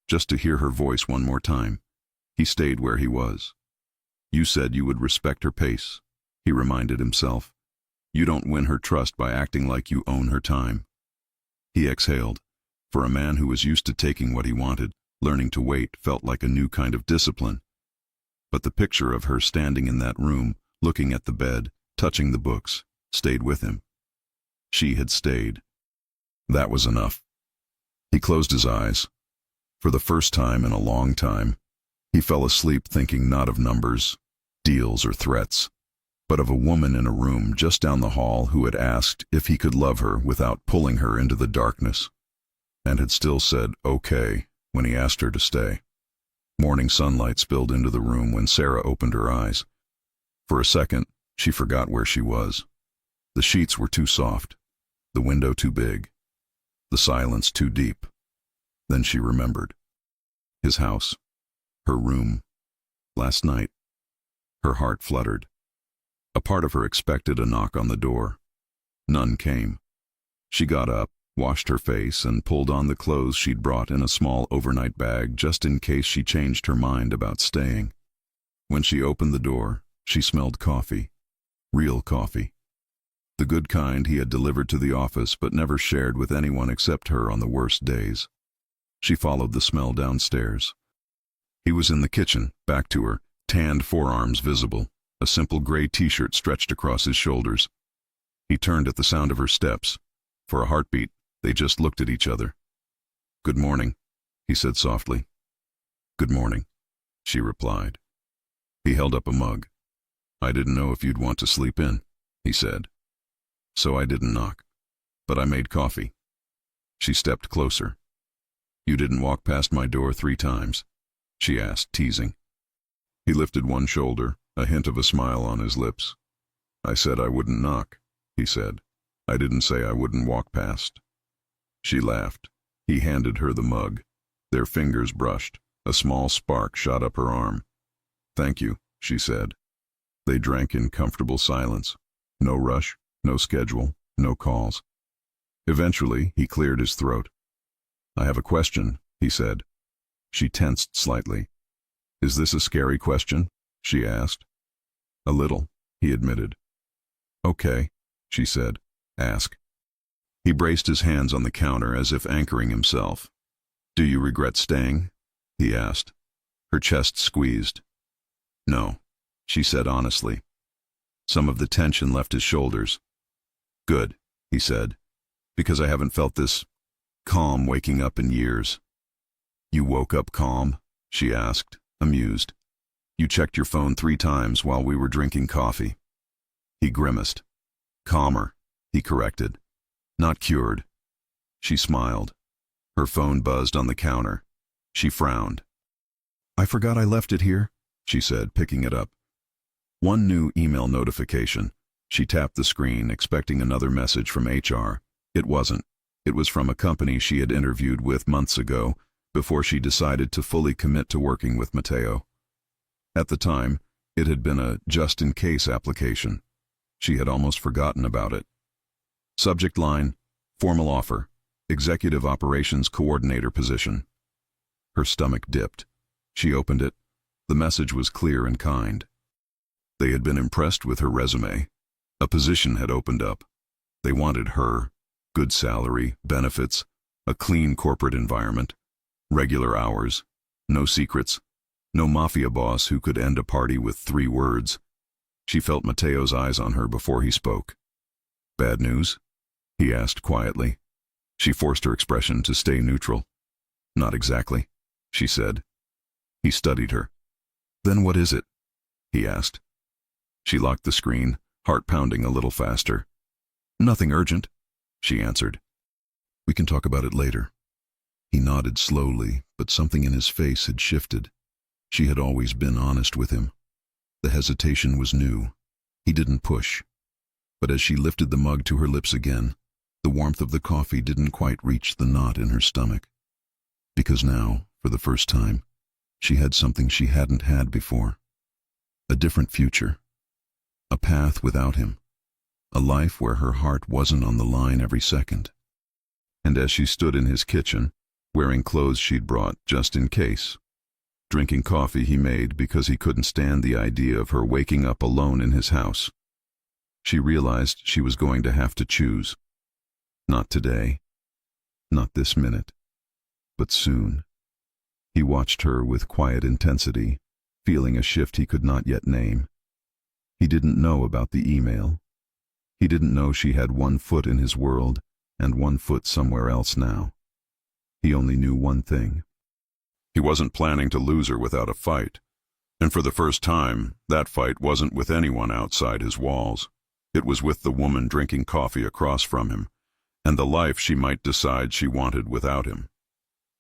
just to hear her voice one more time. He stayed where he was. You said you would respect her pace, he reminded himself. You don't win her trust by acting like you own her time. He exhaled. For a man who was used to taking what he wanted, learning to wait felt like a new kind of discipline. But the picture of her standing in that room, looking at the bed, touching the books, stayed with him. She had stayed. That was enough. He closed his eyes. For the first time in a long time, he fell asleep thinking not of numbers, deals, or threats, but of a woman in a room just down the hall who had asked if he could love her without pulling her into the darkness, and had still said okay when he asked her to stay. Morning sunlight spilled into the room when Sarah opened her eyes. For a second, she forgot where she was. The sheets were too soft, the window too big, the silence too deep. Then she remembered. His house, her room, last night. Her heart fluttered. A part of her expected a knock on the door. None came. She got up, washed her face, and pulled on the clothes she'd brought in a small overnight bag just in case she changed her mind about staying. When she opened the door, she smelled coffee. Real coffee. The good kind he had delivered to the office but never shared with anyone except her on the worst days. She followed the smell downstairs. He was in the kitchen, back to her, tanned forearms visible, a simple gray t-shirt stretched across his shoulders. He turned at the sound of her steps. For a heartbeat, they just looked at each other. "Good morning," he said softly. "Good morning," she replied. He held up a mug. "I didn't know if you'd want to sleep in," he said. "So I didn't knock. But I made coffee." She stepped closer. "You didn't walk past my door 3 times?" she asked, teasing. He lifted one shoulder, a hint of a smile on his lips. "I said I wouldn't knock," he said. "I didn't say I wouldn't walk past." She laughed. He handed her the mug. Their fingers brushed. A small spark shot up her arm. "Thank you," she said. They drank in comfortable silence. No rush, no schedule, no calls. Eventually, he cleared his throat. "I have a question," he said. She tensed slightly. "Is this a scary question?" she asked. "A little," he admitted. "Okay," she said. "Ask." He braced his hands on the counter as if anchoring himself. "Do you regret staying?" he asked. Her chest squeezed. "No," she said honestly. Some of the tension left his shoulders. "Good," he said, "because I haven't felt this calm waking up in years." "You woke up calm?" she asked, amused. "You checked your phone 3 times while we were drinking coffee." He grimaced. "Calmer," he corrected. "Not cured." She smiled. Her phone buzzed on the counter. She frowned. "I forgot I left it here," she said, picking it up. One new email notification. She tapped the screen, expecting another message from HR. It wasn't. It was from a company she had interviewed with months ago, before she decided to fully commit to working with Mateo. At the time, it had been a just-in-case application. She had almost forgotten about it. Subject line, "Formal offer, Executive Operations Coordinator position." Her stomach dipped. She opened it. The message was clear and kind. They had been impressed with her resume. A position had opened up. They wanted her. Good salary, benefits, a clean corporate environment, regular hours, no secrets, no mafia boss who could end a party with 3 words. She felt Mateo's eyes on her before he spoke. "Bad news?" he asked quietly. She forced her expression to stay neutral. "Not exactly," she said. He studied her. "Then what is it?" he asked. She locked the screen, heart pounding a little faster. "Nothing urgent," she answered. "We can talk about it later." He nodded slowly, but something in his face had shifted. She had always been honest with him. The hesitation was new. He didn't push. But as she lifted the mug to her lips again, the warmth of the coffee didn't quite reach the knot in her stomach. Because now, for the first time, she had something she hadn't had before. A different future. A path without him. A life where her heart wasn't on the line every second. And as she stood in his kitchen, wearing clothes she'd brought just in case, drinking coffee he made because he couldn't stand the idea of her waking up alone in his house, she realized she was going to have to choose. Not today. Not this minute. But soon. He watched her with quiet intensity, feeling a shift he could not yet name. He didn't know about the email. He didn't know she had 1 foot in his world and 1 foot somewhere else now. He only knew one thing. He wasn't planning to lose her without a fight, And for the first time, that fight wasn't with anyone outside his walls. It was with the woman drinking coffee across from him, and the life she might decide she wanted without him.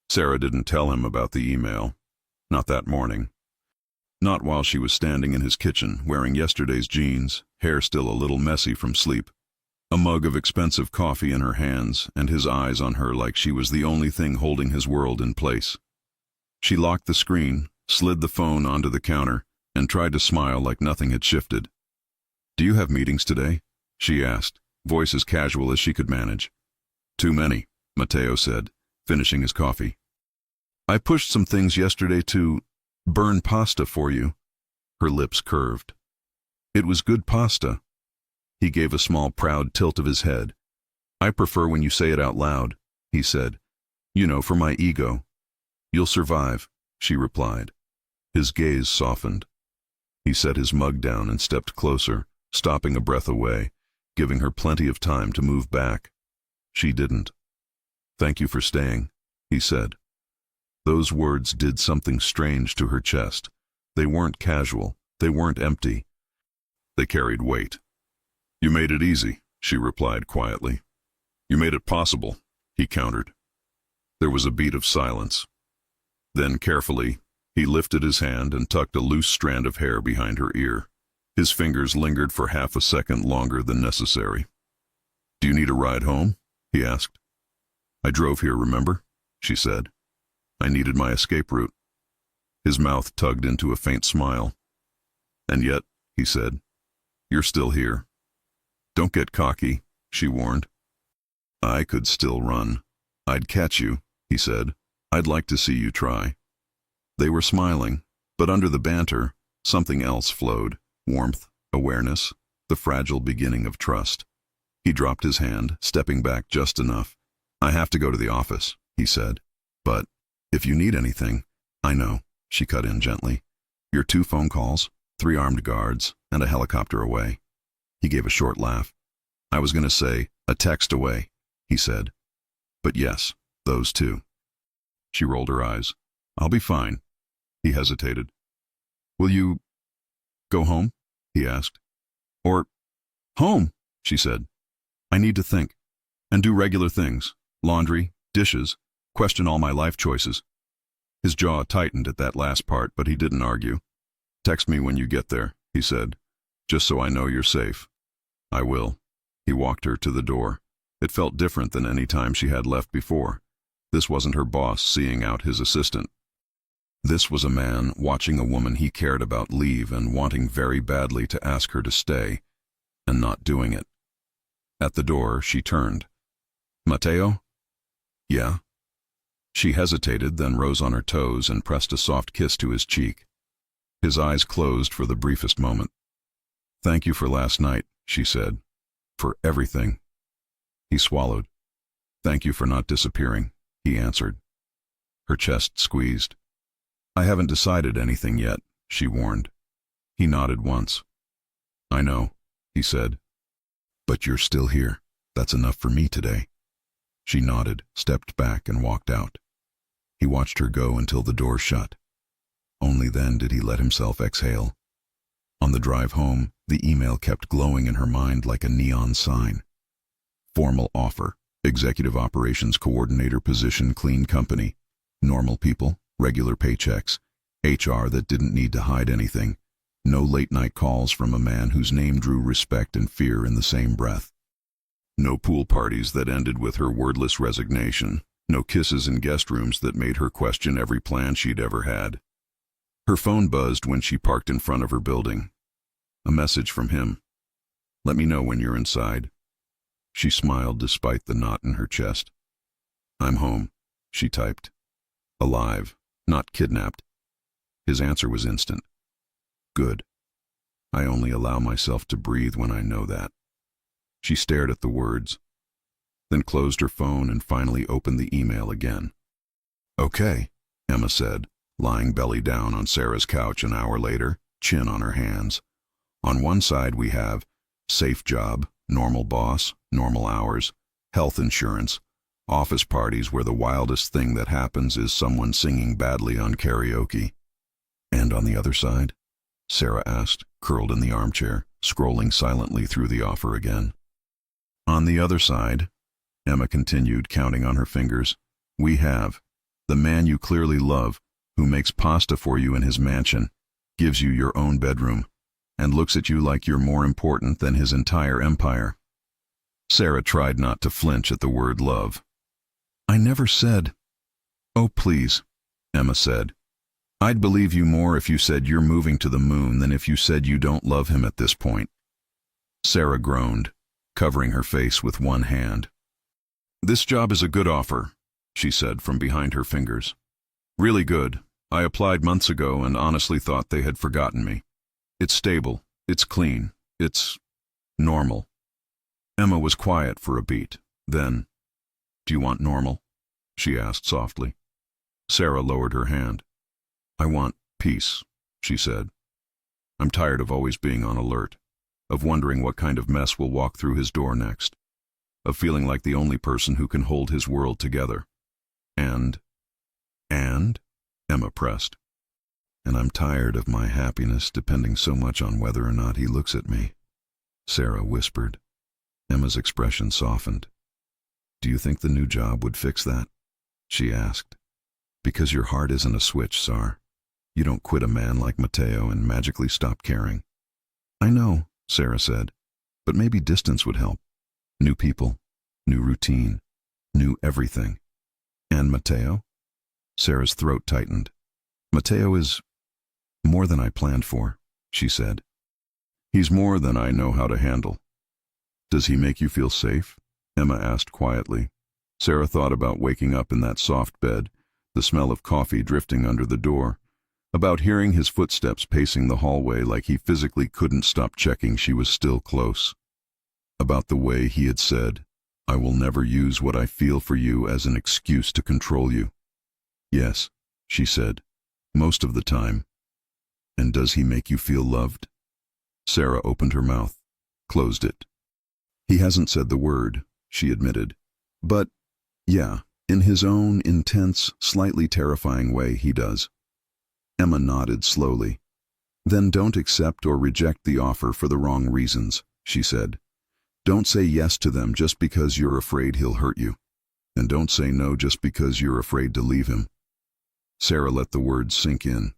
Sarah didn't tell him about the email. Not that morning. Not while she was standing in his kitchen, wearing yesterday's jeans, hair still a little messy from sleep, a mug of expensive coffee in her hands, and his eyes on her like she was the only thing holding his world in place. She locked the screen, slid the phone onto the counter, and tried to smile like nothing had shifted. "Do you have meetings today?" she asked, voice as casual as she could manage. "Too many," Matteo said, finishing his coffee. "I pushed some things yesterday to burn pasta for you." Her lips curved. "It was good pasta." He gave a small proud tilt of his head. "I prefer when you say it out loud," he said. "You know, for my ego." "You'll survive," she replied. His gaze softened. He set his mug down and stepped closer, stopping a breath away, giving her plenty of time to move back. She didn't. "Thank you for staying," he said. Those words did something strange to her chest. They weren't casual. They weren't empty. They carried weight. "You made it easy," she replied quietly. "You made it possible," he countered. There was a beat of silence. Then, carefully, he lifted his hand and tucked a loose strand of hair behind her ear. His fingers lingered for half a second longer than necessary. "Do you need a ride home?" he asked. "I drove here, remember?" she said. "I needed my escape route." His mouth tugged into a faint smile. "And yet," he said, "you're still here." "Don't get cocky," she warned. "I could still run. I'd catch you," he said. "I'd like to see you try." They were smiling, but under the banter, something else flowed. Warmth, awareness, the fragile beginning of trust. He dropped his hand, stepping back just enough. "I have to go to the office," he said. "But if you need anything—" "I know," she cut in gently. "You're 2 phone calls, 3 armed guards, and a helicopter away." He gave a short laugh. "I was going to say, a text away," he said. "But yes, those 2. She rolled her eyes. "I'll be fine." He hesitated. "Will you go home?" he asked. "Or home," she said. "I need to think and do regular things, laundry, dishes, question all my life choices." His jaw tightened at that last part, but he didn't argue. "Text me when you get there," he said, "just so I know you're safe." "I will." He walked her to the door. It felt different than any time she had left before. This wasn't her boss seeing out his assistant. This was a man watching a woman he cared about leave and wanting very badly to ask her to stay, and not doing it. At the door, she turned. "Matteo?" "Yeah?" She hesitated, then rose on her toes and pressed a soft kiss to his cheek. His eyes closed for the briefest moment. "Thank you for last night," she said. "For everything." He swallowed. "Thank you for not disappearing," he answered. Her chest squeezed. "I haven't decided anything yet," she warned. He nodded once. "I know," he said. "But you're still here. That's enough for me today." She nodded, stepped back, and walked out. He watched her go until the door shut. Only then did he let himself exhale. On the drive home, the email kept glowing in her mind like a neon sign. Formal offer, executive operations coordinator position, clean company, normal people, regular paychecks, HR that didn't need to hide anything, no late-night calls from a man whose name drew respect and fear in the same breath. No pool parties that ended with her wordless resignation, no kisses in guest rooms that made her question every plan she'd ever had. Her phone buzzed when she parked in front of her building. A message from him. "Let me know when you're inside." She smiled despite the knot in her chest. "I'm home," she typed. "Alive, not kidnapped." His answer was instant. "Good. I only allow myself to breathe when I know that." She stared at the words, then closed her phone and finally opened the email again. "Okay," Emma said, lying belly down on Sarah's couch an hour later, chin on her hands. "On one side we have safe job, normal boss, normal hours, health insurance, office parties where the wildest thing that happens is someone singing badly on karaoke. And on the other side? Sarah asked, curled in the armchair, scrolling silently through the offer again. On the other side, Emma continued, counting on her fingers, we have the man you clearly love, who makes pasta for you in his mansion, gives you your own bedroom, and looks at you like you're more important than his entire empire. Sarah tried not to flinch at the word love. I never said. Oh, please, Emma said. I'd believe you more if you said you're moving to the moon than if you said you don't love him at this point. Sarah groaned, covering her face with one hand. This job is a good offer, she said from behind her fingers. Really good. I applied months ago and honestly thought they had forgotten me. It's stable, it's clean, it's normal. Emma was quiet for a beat. Then, do you want normal? She asked softly. Sarah lowered her hand. I want peace, she said. I'm tired of always being on alert, of wondering what kind of mess will walk through his door next, of feeling like the only person who can hold his world together. And, Emma pressed. And I'm tired of my happiness depending so much on whether or not he looks at me, Sarah whispered. Emma's expression softened. Do you think the new job would fix that? She asked. Because your heart isn't a switch, Sar. You don't quit a man like Matteo and magically stop caring. I know, Sarah said, but maybe distance would help. New people, new routine, new everything. And Matteo? Sarah's throat tightened. Matteo is more than I planned for, she said. He's more than I know how to handle. Does he make you feel safe? Emma asked quietly. Sarah thought about waking up in that soft bed, the smell of coffee drifting under the door, about hearing his footsteps pacing the hallway like he physically couldn't stop checking she was still close, about the way he had said, I will never use what I feel for you as an excuse to control you. Yes, she said, most of the time. And does he make you feel loved? Sarah opened her mouth, closed it. He hasn't said the word, she admitted. But, yeah, in his own intense, slightly terrifying way he does. Emma nodded slowly. Then don't accept or reject the offer for the wrong reasons, she said. Don't say yes to them just because you're afraid he'll hurt you. And don't say no just because you're afraid to leave him. Sarah let the words sink in.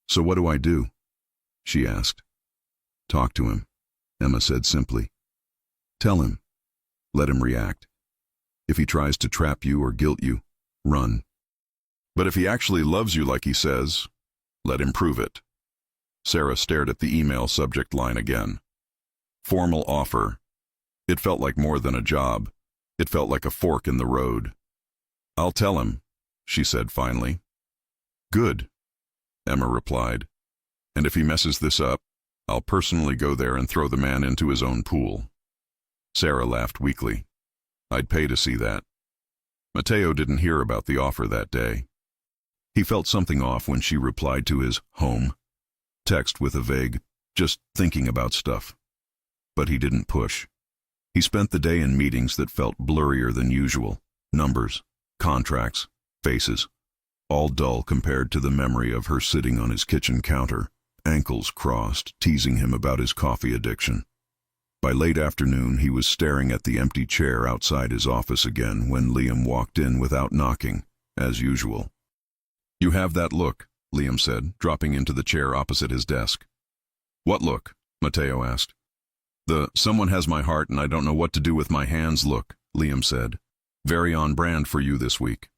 So what do I do? She asked. Talk to him, Emma said simply. Tell him. Let him react. If he tries to trap you or guilt you, run. But if he actually loves you like he says, let him prove it. Sarah stared at the email subject line again. Formal offer. It felt like more than a job. It felt like a fork in the road. I'll tell him, she said finally. Good, Emma replied. And if he messes this up, I'll personally go there and throw the man into his own pool. Sarah laughed weakly. I'd pay to see that. Matteo didn't hear about the offer that day. He felt something off when she replied to his home text with a vague, just thinking about stuff. But he didn't push. He spent the day in meetings that felt blurrier than usual. Numbers, contracts, faces, all dull compared to the memory of her sitting on his kitchen counter, ankles crossed, teasing him about his coffee addiction. By late afternoon, he was staring at the empty chair outside his office again when Liam walked in without knocking, as usual. You have that look, Liam said, dropping into the chair opposite his desk. What look? Matteo asked. The someone has my heart and I don't know what to do with my hands look, Liam said. Very on brand for you this week.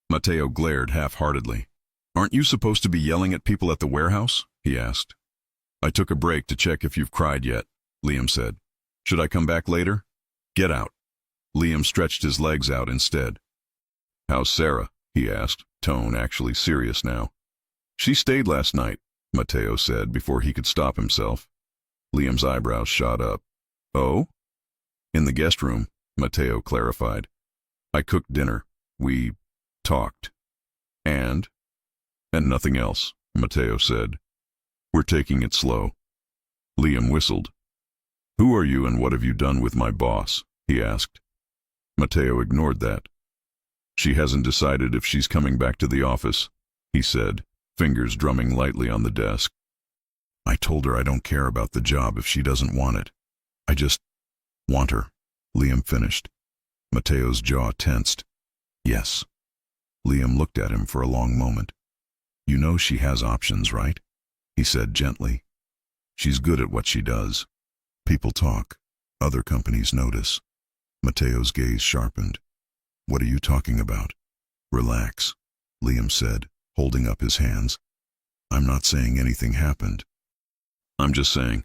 Matteo glared half-heartedly. Aren't you supposed to be yelling at people at the warehouse? He asked. I took a break to check if you've cried yet, Liam said. Should I come back later? Get out. Liam stretched his legs out instead. How's Sarah? He asked, tone actually serious now. She stayed last night, Matteo said before he could stop himself. Liam's eyebrows shot up. Oh? In the guest room, Matteo clarified. I cooked dinner. We talked. And nothing else, Matteo said. We're taking it slow. Liam whistled. Who are you and what have you done with my boss? He asked. Matteo ignored that. She hasn't decided if she's coming back to the office, he said, fingers drumming lightly on the desk. I told her I don't care about the job if she doesn't want it. I just want her, Liam finished. Mateo's jaw tensed. Yes. Liam looked at him for a long moment. You know she has options, right? He said gently. She's good at what she does. People talk. Other companies notice. Mateo's gaze sharpened. What are you talking about? Relax, Liam said, holding up his hands. I'm not saying anything happened. I'm just saying,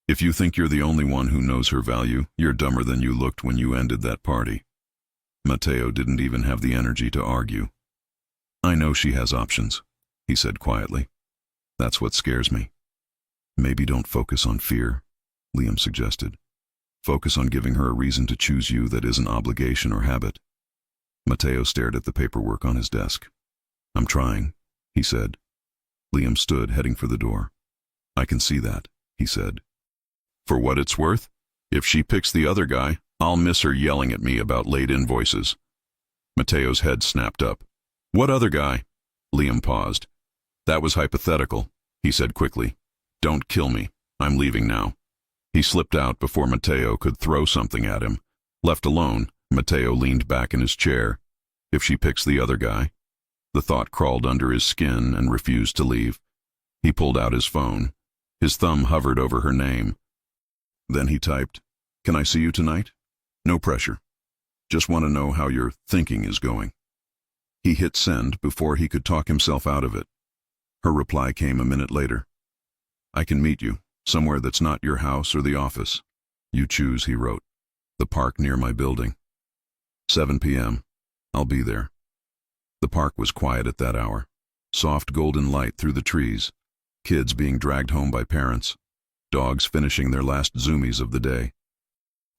if you think you're the only one who knows her value, you're dumber than you looked when you ended that party. Mateo didn't even have the energy to argue. I know she has options, he said quietly. That's what scares me. Maybe don't focus on fear, Liam suggested. Focus on giving her a reason to choose you that isn't obligation or habit. Mateo stared at the paperwork on his desk. I'm trying, he said. Liam stood, heading for the door. I can see that, he said. For what it's worth, if she picks the other guy, I'll miss her yelling at me about late invoices. Mateo's head snapped up. What other guy? Liam paused. That was hypothetical, he said quickly. Don't kill me. I'm leaving now. He slipped out before Mateo could throw something at him. Left alone, Mateo leaned back in his chair. If she picks the other guy? The thought crawled under his skin and refused to leave. He pulled out his phone. His thumb hovered over her name. Then he typed, Can I see you tonight? No pressure. Just want to know how your thinking is going. He hit send before he could talk himself out of it. Her reply came a minute later. I can meet you, somewhere that's not your house or the office. You choose, he wrote. The park near my building. 7 p.m. I'll be there. The park was quiet at that hour. Soft golden light through the trees. Kids being dragged home by parents. Dogs finishing their last zoomies of the day.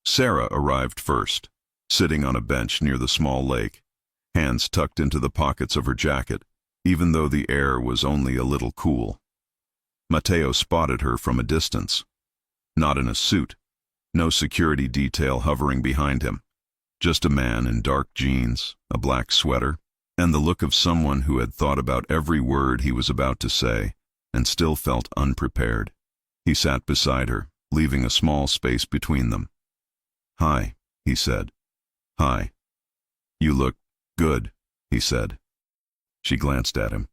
Sarah arrived first, sitting on a bench near the small lake, hands tucked into the pockets of her jacket, even though the air was only a little cool. Mateo spotted her from a distance. Not in a suit, no security detail hovering behind him. Just a man in dark jeans, a black sweater, and the look of someone who had thought about every word he was about to say and still felt unprepared. He sat beside her, leaving a small space between them. Hi, he said. Hi. You look good, he said. She glanced at him.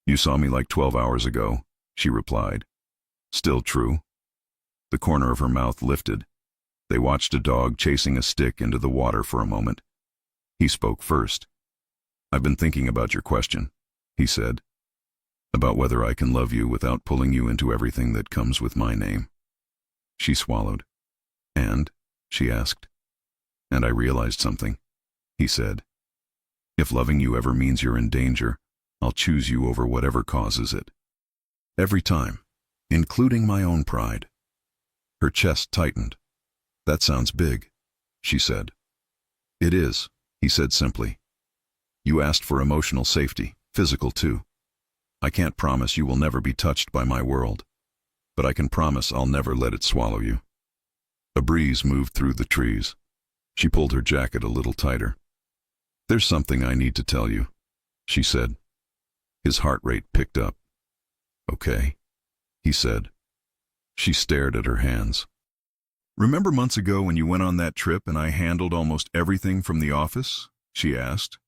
You saw me like 12 hours ago, she replied. Still true. The corner of her mouth lifted. They watched a dog chasing a stick into the water for a moment. He spoke first. I've been thinking about your question, he said. About whether I can love you without pulling you into everything that comes with my name. She swallowed. And? She asked. And I realized something, he said. If loving you ever means you're in danger, I'll choose you over whatever causes it. Every time, including my own pride. Her chest tightened. That sounds big, she said. It is, he said simply. You asked for emotional safety, physical too. I can't promise you will never be touched by my world, but I can promise I'll never let it swallow you. A breeze moved through the trees. She pulled her jacket a little tighter. There's something I need to tell you, she said. His heart rate picked up. Okay, he said. She stared at her hands. Remember months ago when you went on that trip and I handled almost everything from the office? She asked.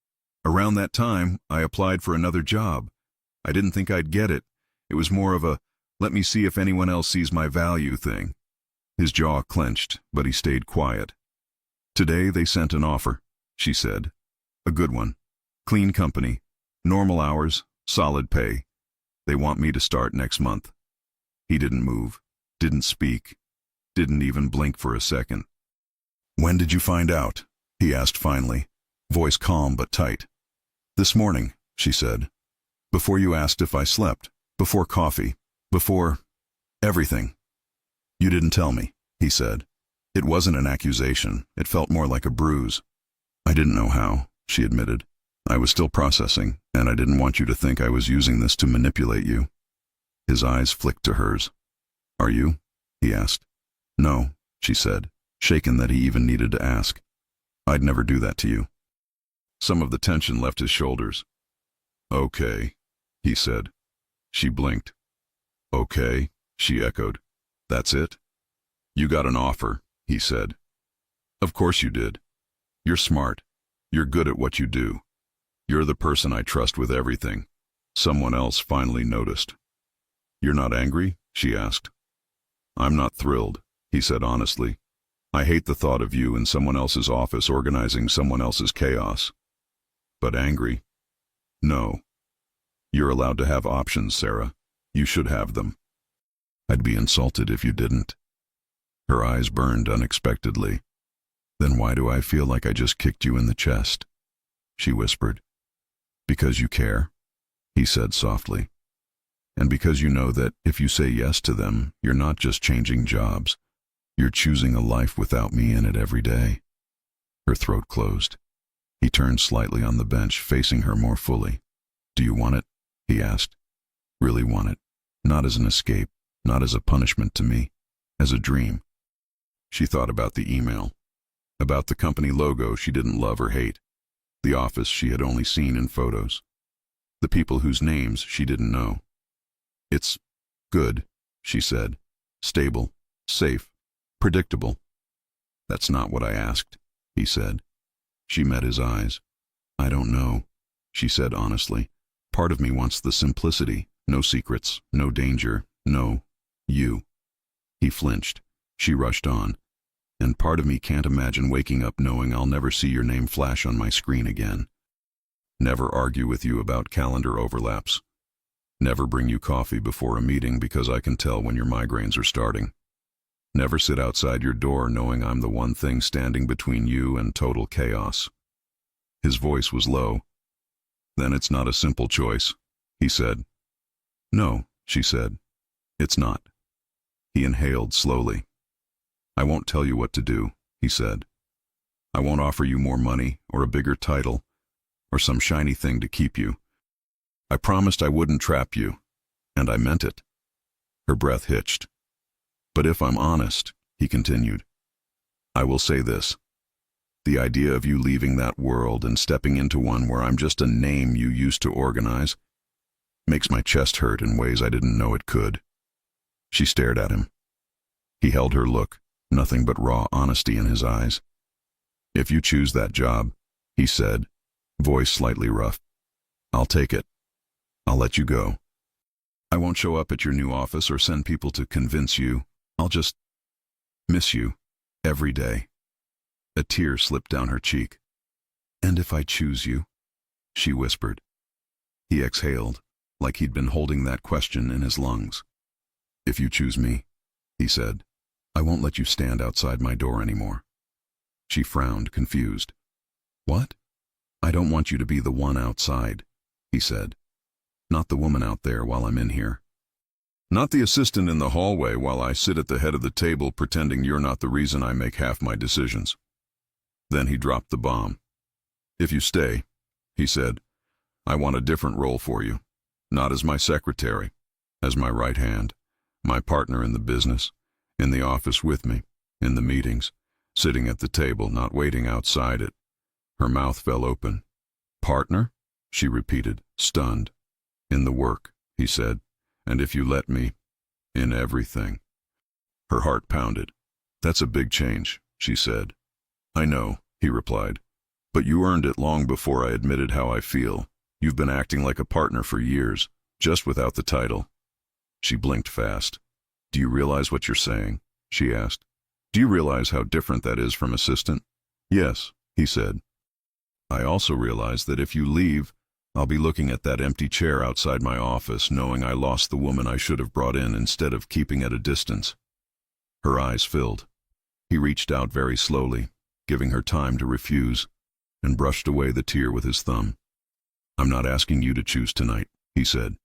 Around that time, I applied for another job. I didn't think I'd get it. It was more of a, let me see if anyone else sees my value thing. His jaw clenched, but he stayed quiet. Today they sent an offer, she said. A good one. Clean company. Normal hours. Solid pay. They want me to start next month. He didn't move. Didn't speak. Didn't even blink for a second. When did you find out? He asked finally, voice calm but tight. This morning, she said. Before you asked if I slept. Before coffee. Before everything. You didn't tell me, he said. It wasn't an accusation. It felt more like a bruise. I didn't know how, she admitted. I was still processing, and I didn't want you to think I was using this to manipulate you. His eyes flicked to hers. Are you? He asked. No, she said, shaken that he even needed to ask. I'd never do that to you. Some of the tension left his shoulders. Okay, he said. She blinked. Okay, she echoed. That's it? You got an offer, he said. Of course you did. You're smart. You're good at what you do. You're the person I trust with everything. Someone else finally noticed. You're not angry? She asked. I'm not thrilled, he said honestly. I hate the thought of you in someone else's office organizing someone else's chaos. But angry? No. You're allowed to have options, Sarah. You should have them. I'd be insulted if you didn't. Her eyes burned unexpectedly. Then why do I feel like I just kicked you in the chest? She whispered. Because you care, he said softly. And because you know that if you say yes to them, you're not just changing jobs. You're choosing a life without me in it every day. Her throat closed. He turned slightly on the bench, facing her more fully. Do you want it? He asked. Really want it. Not as an escape, not as a punishment to me, as a dream. She thought about the email, about the company logo she didn't love or hate, the office she had only seen in photos, the people whose names she didn't know. It's good, she said. Stable, safe, predictable. That's not what I asked, he said. She met his eyes. I don't know, she said honestly. Part of me wants the simplicity, no secrets, no danger, no you. He flinched. She rushed on. And part of me can't imagine waking up knowing I'll never see your name flash on my screen again. Never argue with you about calendar overlaps. Never bring you coffee before a meeting because I can tell when your migraines are starting. Never sit outside your door knowing I'm the one thing standing between you and total chaos. His voice was low. Then it's not a simple choice, he said. No, she said. It's not. He inhaled slowly. I won't tell you what to do, he said. I won't offer you more money or a bigger title or some shiny thing to keep you. I promised I wouldn't trap you, and I meant it. Her breath hitched. But if I'm honest, he continued, I will say this. The idea of you leaving that world and stepping into one where I'm just a name you used to organize makes my chest hurt in ways I didn't know it could. She stared at him. He held her look, nothing but raw honesty in his eyes. If you choose that job, he said, voice slightly rough, I'll take it. I'll let you go. I won't show up at your new office or send people to convince you. I'll just miss you every day. A tear slipped down her cheek. And if I choose you? She whispered. He exhaled, like he'd been holding that question in his lungs. If you choose me, he said, I won't let you stand outside my door anymore. She frowned, confused. What? I don't want you to be the one outside, he said. Not the woman out there while I'm in here. Not the assistant in the hallway while I sit at the head of the table pretending you're not the reason I make half my decisions. Then he dropped the bomb. If you stay, he said, I want a different role for you. Not as my secretary, as my right hand, my partner in the business, in the office with me, in the meetings, sitting at the table, not waiting outside it. Her mouth fell open. Partner? She repeated, stunned. In the work, he said, and if you let me, in everything. Her heart pounded. That's a big change, she said. I know, he replied, but you earned it long before I admitted how I feel. You've been acting like a partner for years, just without the title. She blinked fast. Do you realize what you're saying? She asked. Do you realize how different that is from assistant? Yes, he said. I also realize that if you leave, I'll be looking at that empty chair outside my office, knowing I lost the woman I should have brought in instead of keeping at a distance. Her eyes filled. He reached out very slowly, giving her time to refuse, and brushed away the tear with his thumb. I'm not asking you to choose tonight, he said.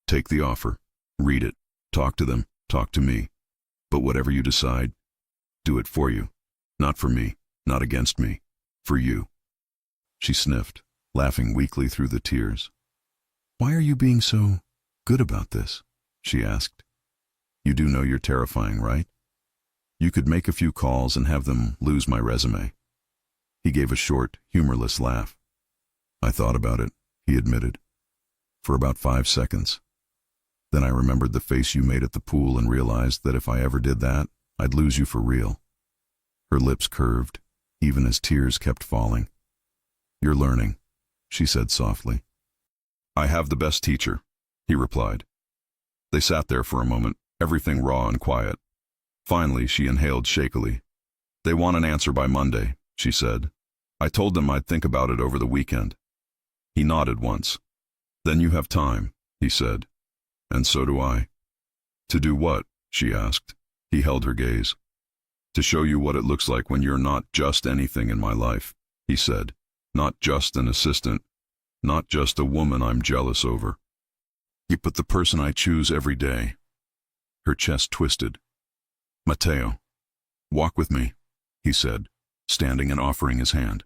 Take the offer, read it, talk to them, talk to me. But whatever you decide, do it for you. Not for me, not against me, for you. She sniffed, laughing weakly through the tears. Why are you being so good about this? She asked. You do know you're terrifying, right? You could make a few calls and have them lose my resume. He gave a short, humorless laugh. I thought about it, he admitted. For about 5 seconds. Then I remembered the face you made at the pool and realized that if I ever did that, I'd lose you for real. Her lips curved, even as tears kept falling. You're learning, she said softly. I have the best teacher, he replied. They sat there for a moment, everything raw and quiet. Finally, she inhaled shakily. They want an answer by Monday, she said. I told them I'd think about it over the weekend. He nodded once. Then you have time, he said. And so do I. To do what? She asked. He held her gaze. To show you what it looks like when you're not just anything in my life, he said. Not just an assistant. Not just a woman I'm jealous over. But the person I choose every day. Her chest twisted. Matteo. Walk with me, he said, standing and offering his hand.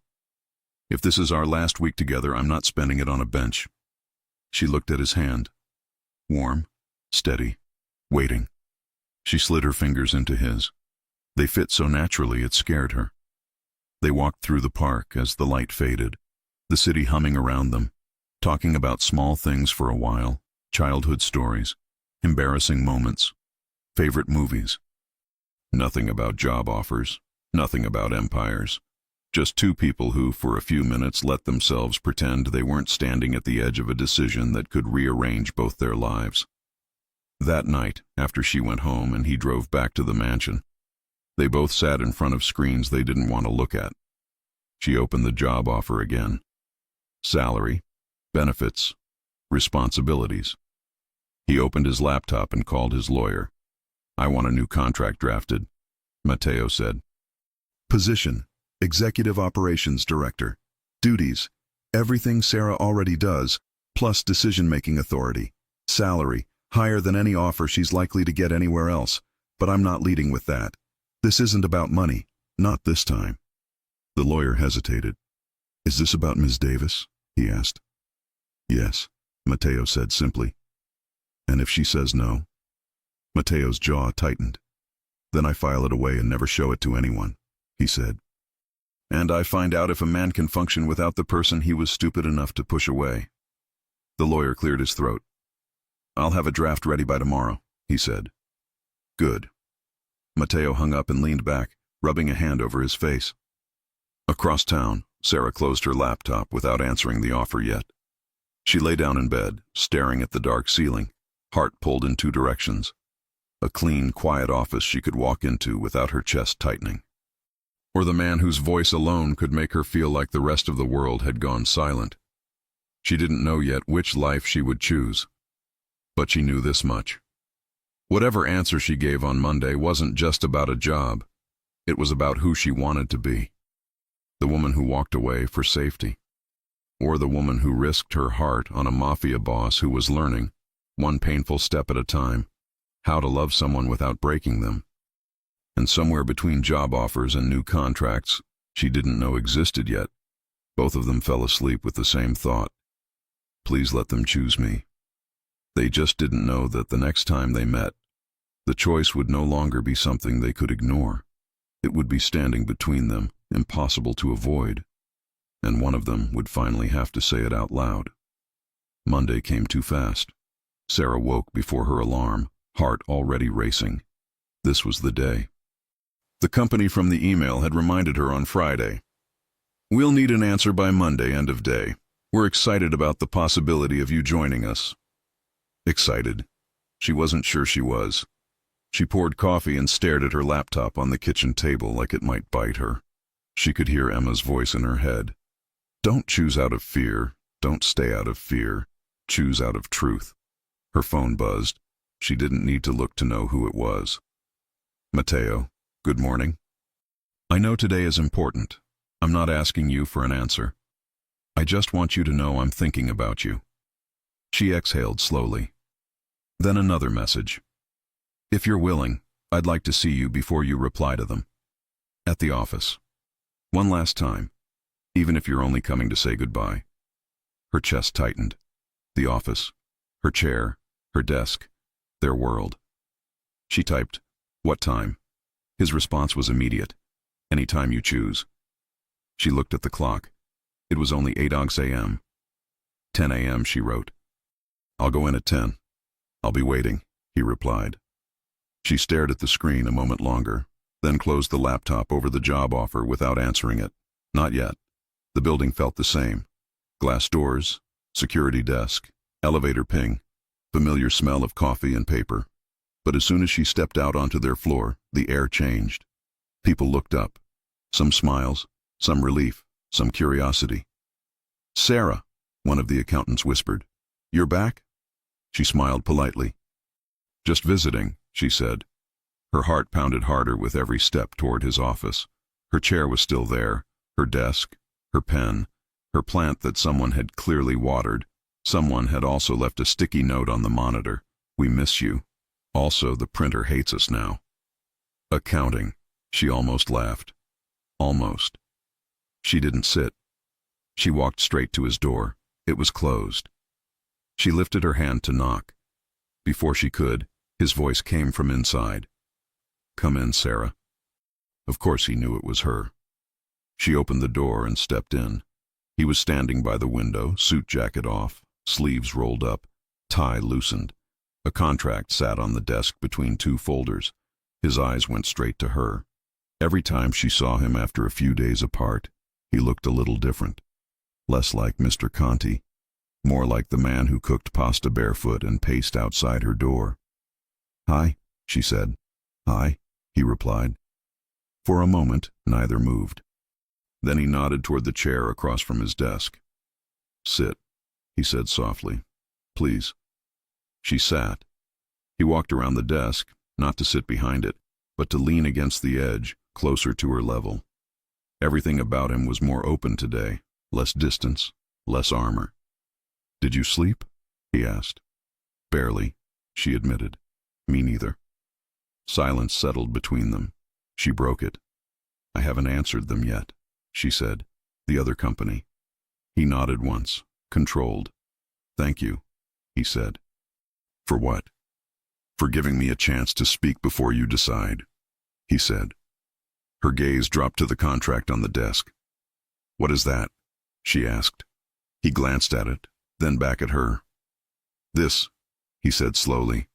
If this is our last week together, I'm not spending it on a bench. She looked at his hand. Warm, steady, waiting. She slid her fingers into his. They fit so naturally it scared her. They walked through the park as the light faded, the city humming around them, talking about small things for a while, childhood stories, embarrassing moments, favorite movies. Nothing about job offers, nothing about empires. Just two people who, for a few minutes, let themselves pretend they weren't standing at the edge of a decision that could rearrange both their lives. That night, after she went home and he drove back to the mansion, they both sat in front of screens they didn't want to look at. She opened the job offer again. Salary, benefits, responsibilities. He opened his laptop and called his lawyer. I want a new contract drafted, Matteo said. Position, Executive Operations Director. Duties, everything Sarah already does, plus decision-making authority. Salary, higher than any offer she's likely to get anywhere else, but I'm not leading with that. This isn't about money, not this time. The lawyer hesitated. Is this about Ms. Davis? He asked. Yes, Matteo said simply. And if she says no? Matteo's jaw tightened. Then I file it away and never show it to anyone, he said. And I find out if a man can function without the person he was stupid enough to push away. The lawyer cleared his throat. I'll have a draft ready by tomorrow, he said. Good. Matteo hung up and leaned back, rubbing a hand over his face. Across town, Sarah closed her laptop without answering the offer yet. She lay down in bed, staring at the dark ceiling, heart pulled in two directions. A clean, quiet office she could walk into without her chest tightening. Or the man whose voice alone could make her feel like the rest of the world had gone silent. She didn't know yet which life she would choose. But she knew this much. Whatever answer she gave on Monday wasn't just about a job. It was about who she wanted to be. The woman who walked away for safety. Or the woman who risked her heart on a mafia boss who was learning, one painful step at a time, how to love someone without breaking them. And somewhere between job offers and new contracts she didn't know existed yet, both of them fell asleep with the same thought. Please let them choose me. They just didn't know that the next time they met, the choice would no longer be something they could ignore. It would be standing between them, impossible to avoid. And one of them would finally have to say it out loud. Monday came too fast. Sarah woke before her alarm, heart already racing. This was the day. The company from the email had reminded her on Friday. We'll need an answer by Monday, end of day. We're excited about the possibility of you joining us. Excited. She wasn't sure she was. She poured coffee and stared at her laptop on the kitchen table like it might bite her. She could hear Emma's voice in her head. Don't choose out of fear. Don't stay out of fear. Choose out of truth. Her phone buzzed. She didn't need to look to know who it was. Matteo, good morning. I know today is important. I'm not asking you for an answer. I just want you to know I'm thinking about you. She exhaled slowly. Then another message. If you're willing, I'd like to see you before you reply to them. At the office. One last time, even if you're only coming to say goodbye. Her chest tightened. The office, her chair, her desk, their world. She typed, what time? His response was immediate. Any time you choose. She looked at the clock. It was only 8 a.m. 10 a.m., she wrote. I'll go in at 10. I'll be waiting, he replied. She stared at the screen a moment longer, then closed the laptop over the job offer without answering it. Not yet. The building felt the same. Glass doors, security desk, elevator ping, familiar smell of coffee and paper. But as soon as she stepped out onto their floor, the air changed. People looked up. Some smiles, some relief, some curiosity. "Sarah," one of the accountants whispered. "You're back?" She smiled politely. "Just visiting," she said. Her heart pounded harder with every step toward his office. Her chair was still there, her desk, her pen, her plant that someone had clearly watered. Someone had also left a sticky note on the monitor. "We miss you." Also, the printer hates us now. Accounting. She almost laughed. Almost. She didn't sit. She walked straight to his door. It was closed. She lifted her hand to knock. Before she could, his voice came from inside. "Come in, Sarah." Of course he knew it was her. She opened the door and stepped in. He was standing by the window, suit jacket off, sleeves rolled up, tie loosened. A contract sat on the desk between two folders. His eyes went straight to her. Every time she saw him after a few days apart, he looked a little different. Less like Mr. Conti, more like the man who cooked pasta barefoot and paced outside her door. "Hi," she said. "Hi," he replied. For a moment, neither moved. Then he nodded toward the chair across from his desk. "Sit," he said softly. "Please." She sat. He walked around the desk, not to sit behind it, but to lean against the edge, closer to her level. Everything about him was more open today, less distance, less armor. "Did you sleep?" he asked. "Barely," she admitted. "Me neither." Silence settled between them. She broke it. "I haven't answered them yet," she said. "The other company." He nodded once, controlled. "Thank you," he said. "For what?" "For giving me a chance to speak before you decide," he said. Her gaze dropped to the contract on the desk. "What is that?" she asked. He glanced at it, then back at her. "This," he said slowly,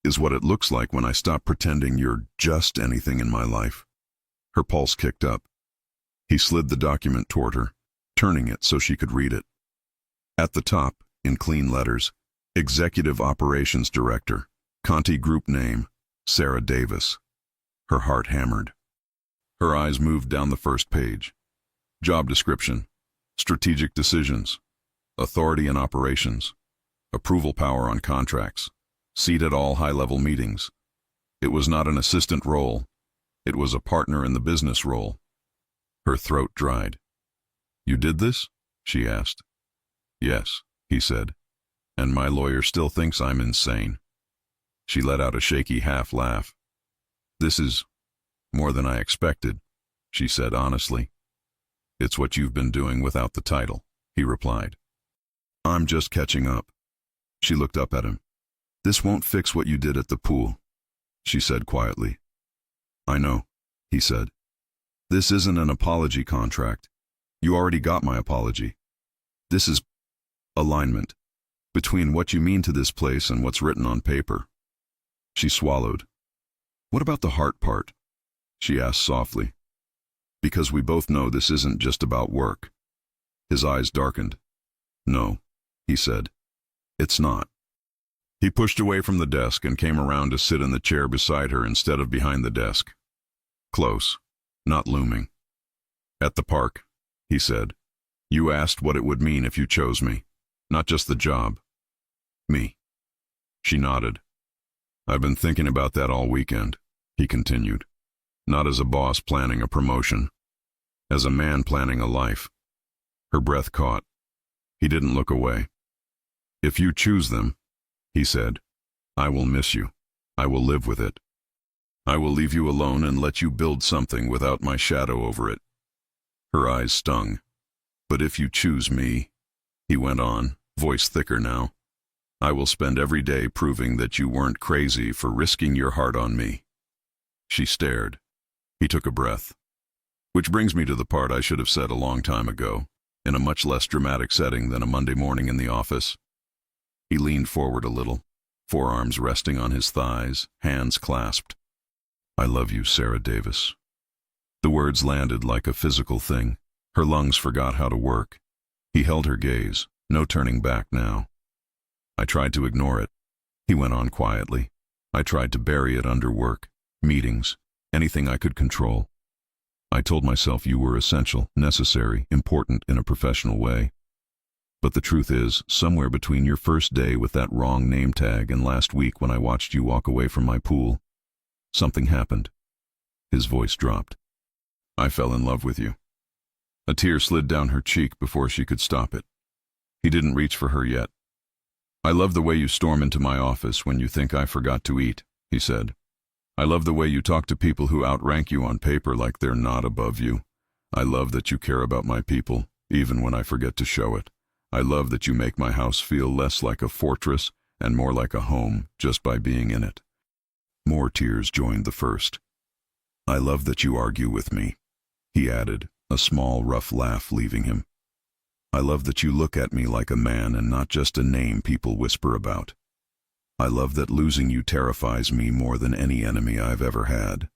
"is what it looks like when I stop pretending you're just anything in my life." Her pulse kicked up. He slid the document toward her, turning it so she could read it. At the top, in clean letters, Executive Operations Director, Conti Group name, Sarah Davis. Her heart hammered. Her eyes moved down the first page. Job description, strategic decisions, authority in operations, approval power on contracts, seat at all high-level meetings. It was not an assistant role. It was a partner in the business role. Her throat dried. "You did this?" she asked. "Yes," he said. "And my lawyer still thinks I'm insane." She let out a shaky half-laugh. "This is more than I expected," she said honestly. "It's what you've been doing without the title," he replied. "I'm just catching up." She looked up at him. "This won't fix what you did at the pool," she said quietly. "I know," he said. "This isn't an apology contract. You already got my apology. This is alignment between what you mean to this place and what's written on paper." She swallowed. "What about the heart part?" she asked softly. "Because we both know this isn't just about work." His eyes darkened. "No," he said. "It's not." He pushed away from the desk and came around to sit in the chair beside her instead of behind the desk. Close, not looming. "At the park," he said, "you asked what it would mean if you chose me. Not just the job. Me." She nodded. "I've been thinking about that all weekend," he continued. "Not as a boss planning a promotion. As a man planning a life." Her breath caught. He didn't look away. "If you choose them," he said, "I will miss you. I will live with it. I will leave you alone and let you build something without my shadow over it." Her eyes stung. "But if you choose me," he went on, voice thicker now, "I will spend every day proving that you weren't crazy for risking your heart on me." She stared. He took a breath. "Which brings me to the part I should have said a long time ago, in a much less dramatic setting than a Monday morning in the office. He leaned forward a little, forearms resting on his thighs, hands clasped. I love you, Sarah Davis. The words landed like a physical thing. Her lungs forgot how to work. He held her gaze, no turning back now. I tried to ignore it. He went on quietly. I tried to bury it under work, meetings, anything I could control. I told myself you were essential, necessary, important in a professional way. But the truth is, somewhere between your first day with that wrong name tag and last week when I watched you walk away from my pool, something happened. His voice dropped. I fell in love with you. A tear slid down her cheek before she could stop it. He didn't reach for her yet. I love the way you storm into my office when you think I forgot to eat, he said. I love the way you talk to people who outrank you on paper like they're not above you. I love that you care about my people, even when I forget to show it. I love that you make my house feel less like a fortress and more like a home just by being in it. More tears joined the first. I love that you argue with me, he added, a small, rough laugh leaving him. I love that you look at me like a man and not just a name people whisper about. I love that losing you terrifies me more than any enemy I've ever had.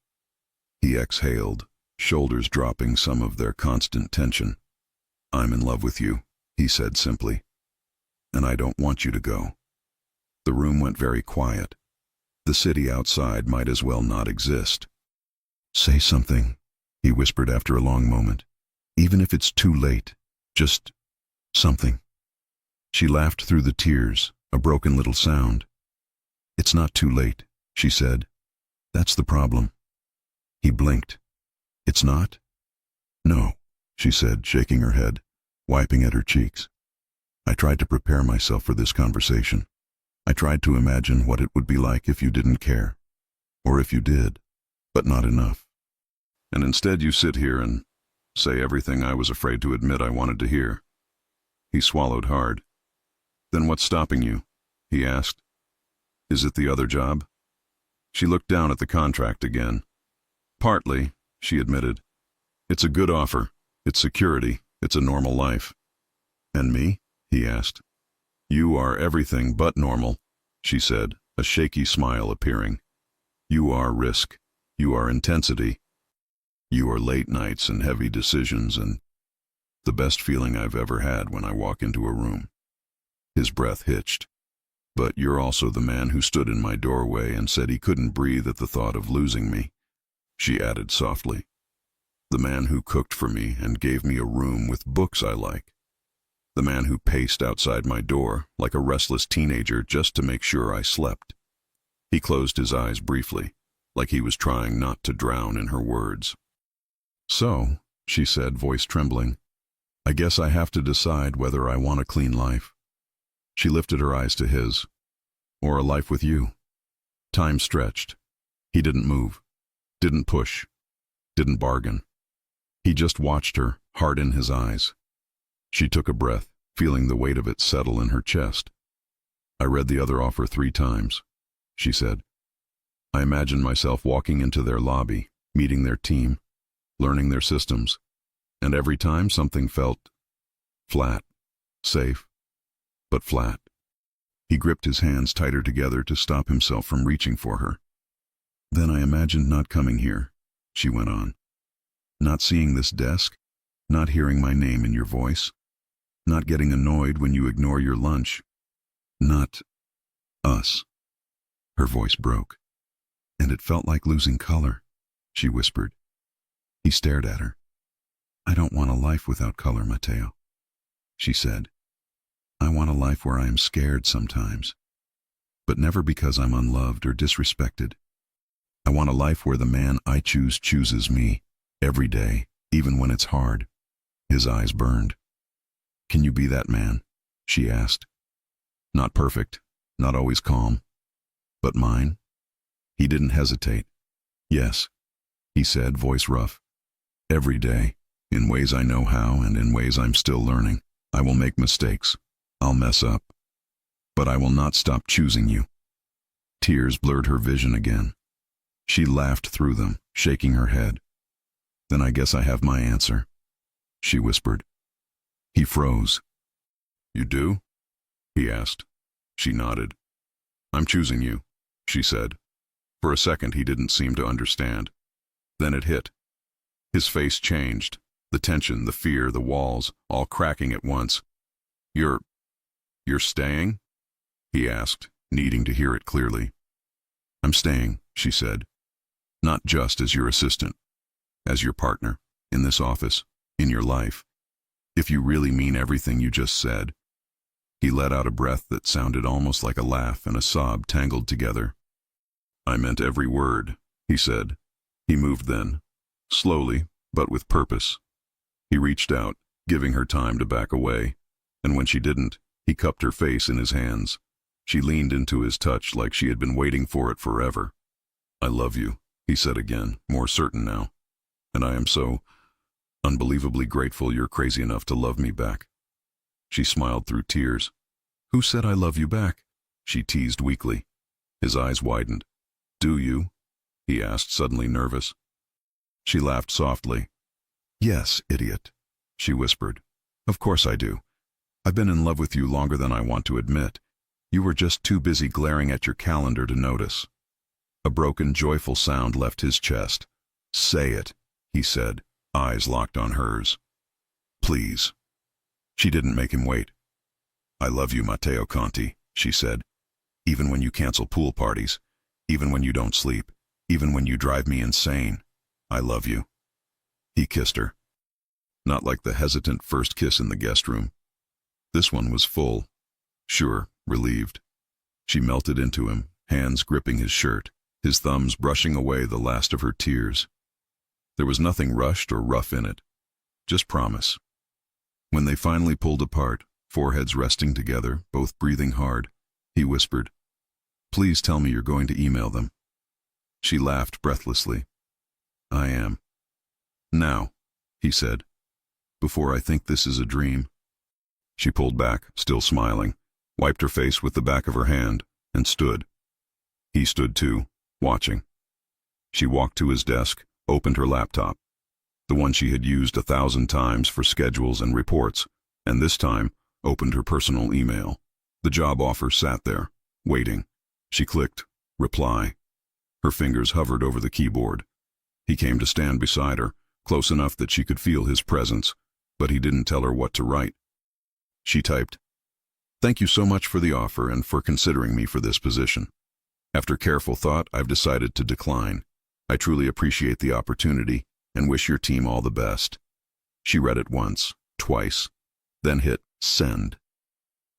He exhaled, shoulders dropping some of their constant tension. I'm in love with you, he said simply. And I don't want you to go. The room went very quiet. The city outside might as well not exist. Say something, he whispered after a long moment. Even if it's too late, just something. She laughed through the tears, a broken little sound. It's not too late, she said. That's the problem. He blinked. It's not? No, she said, shaking her head, wiping at her cheeks. I tried to prepare myself for this conversation. I tried to imagine what it would be like if you didn't care. Or if you did, but not enough. And instead you sit here and say everything I was afraid to admit I wanted to hear. He swallowed hard. Then what's stopping you? He asked. Is it the other job? She looked down at the contract again. Partly, she admitted. It's a good offer. It's security. It's a normal life. And me? He asked. You are everything but normal, she said, a shaky smile appearing. You are risk. You are intensity. You are late nights and heavy decisions and the best feeling I've ever had when I walk into a room. His breath hitched. But you're also the man who stood in my doorway and said he couldn't breathe at the thought of losing me, she added softly. The man who cooked for me and gave me a room with books I like. The man who paced outside my door like a restless teenager just to make sure I slept. He closed his eyes briefly, like he was trying not to drown in her words. So, she said, voice trembling, I guess I have to decide whether I want a clean life. She lifted her eyes to his. Or a life with you. Time stretched. He didn't move, didn't push, didn't bargain. He just watched her, heart in his eyes. She took a breath, feeling the weight of it settle in her chest. I read the other offer 3 times, she said. I imagined myself walking into their lobby, meeting their team, learning their systems, and every time something felt flat, safe, but flat. He gripped his hands tighter together to stop himself from reaching for her. Then I imagined not coming here, she went on. Not seeing this desk, not hearing my name in your voice, not getting annoyed when you ignore your lunch. Not us. Her voice broke. And it felt like losing color, she whispered. He stared at her. I don't want a life without color, Mateo, she said. I want a life where I am scared sometimes, but never because I'm unloved or disrespected. I want a life where the man I choose chooses me, every day, even when it's hard. His eyes burned. Can you be that man? She asked. Not perfect, not always calm, but mine? He didn't hesitate. Yes, he said, voice rough. Every day, in ways I know how and in ways I'm still learning. I will make mistakes. I'll mess up. But I will not stop choosing you. Tears blurred her vision again. She laughed through them, shaking her head. Then I guess I have my answer, she whispered. He froze. You do? He asked. She nodded. I'm choosing you, she said. For a second he didn't seem to understand. Then it hit. His face changed, the tension, the fear, the walls, all cracking at once. You're staying? He asked, needing to hear it clearly. I'm staying, she said. Not just as your assistant, as your partner, in this office, in your life. If you really mean everything you just said. He let out a breath that sounded almost like a laugh and a sob tangled together. I meant every word, he said. He moved then, slowly, but with purpose. He reached out, giving her time to back away, and when she didn't, he cupped her face in his hands. She leaned into his touch like she had been waiting for it forever. I love you, he said again, more certain now. And I am so unbelievably grateful you're crazy enough to love me back. She smiled through tears. Who said I love you back? She teased weakly. His eyes widened. Do you? He asked, suddenly nervous. She laughed softly. Yes, idiot, she whispered. Of course I do. I've been in love with you longer than I want to admit. You were just too busy glaring at your calendar to notice. A broken, joyful sound left his chest. Say it, he said, eyes locked on hers. Please. She didn't make him wait. I love you, Matteo Conti, she said. Even when you cancel pool parties, even when you don't sleep, even when you drive me insane, I love you. He kissed her. Not like the hesitant first kiss in the guest room. This one was full. Sure, relieved. She melted into him, hands gripping his shirt, his thumbs brushing away the last of her tears. There was nothing rushed or rough in it. Just promise. When they finally pulled apart, foreheads resting together, both breathing hard, he whispered, Please tell me you're going to email them. She laughed breathlessly. I am. Now, he said, before I think this is a dream. She pulled back, still smiling, wiped her face with the back of her hand, and stood. He stood too, watching. She walked to his desk, opened her laptop, the one she had used 1,000 times for schedules and reports, and this time opened her personal email. The job offer sat there, waiting. She clicked, reply. Her fingers hovered over the keyboard. He came to stand beside her, close enough that she could feel his presence, but he didn't tell her what to write. She typed, Thank you so much for the offer and for considering me for this position. After careful thought, I've decided to decline. I truly appreciate the opportunity and wish your team all the best. She read it once, twice, then hit send.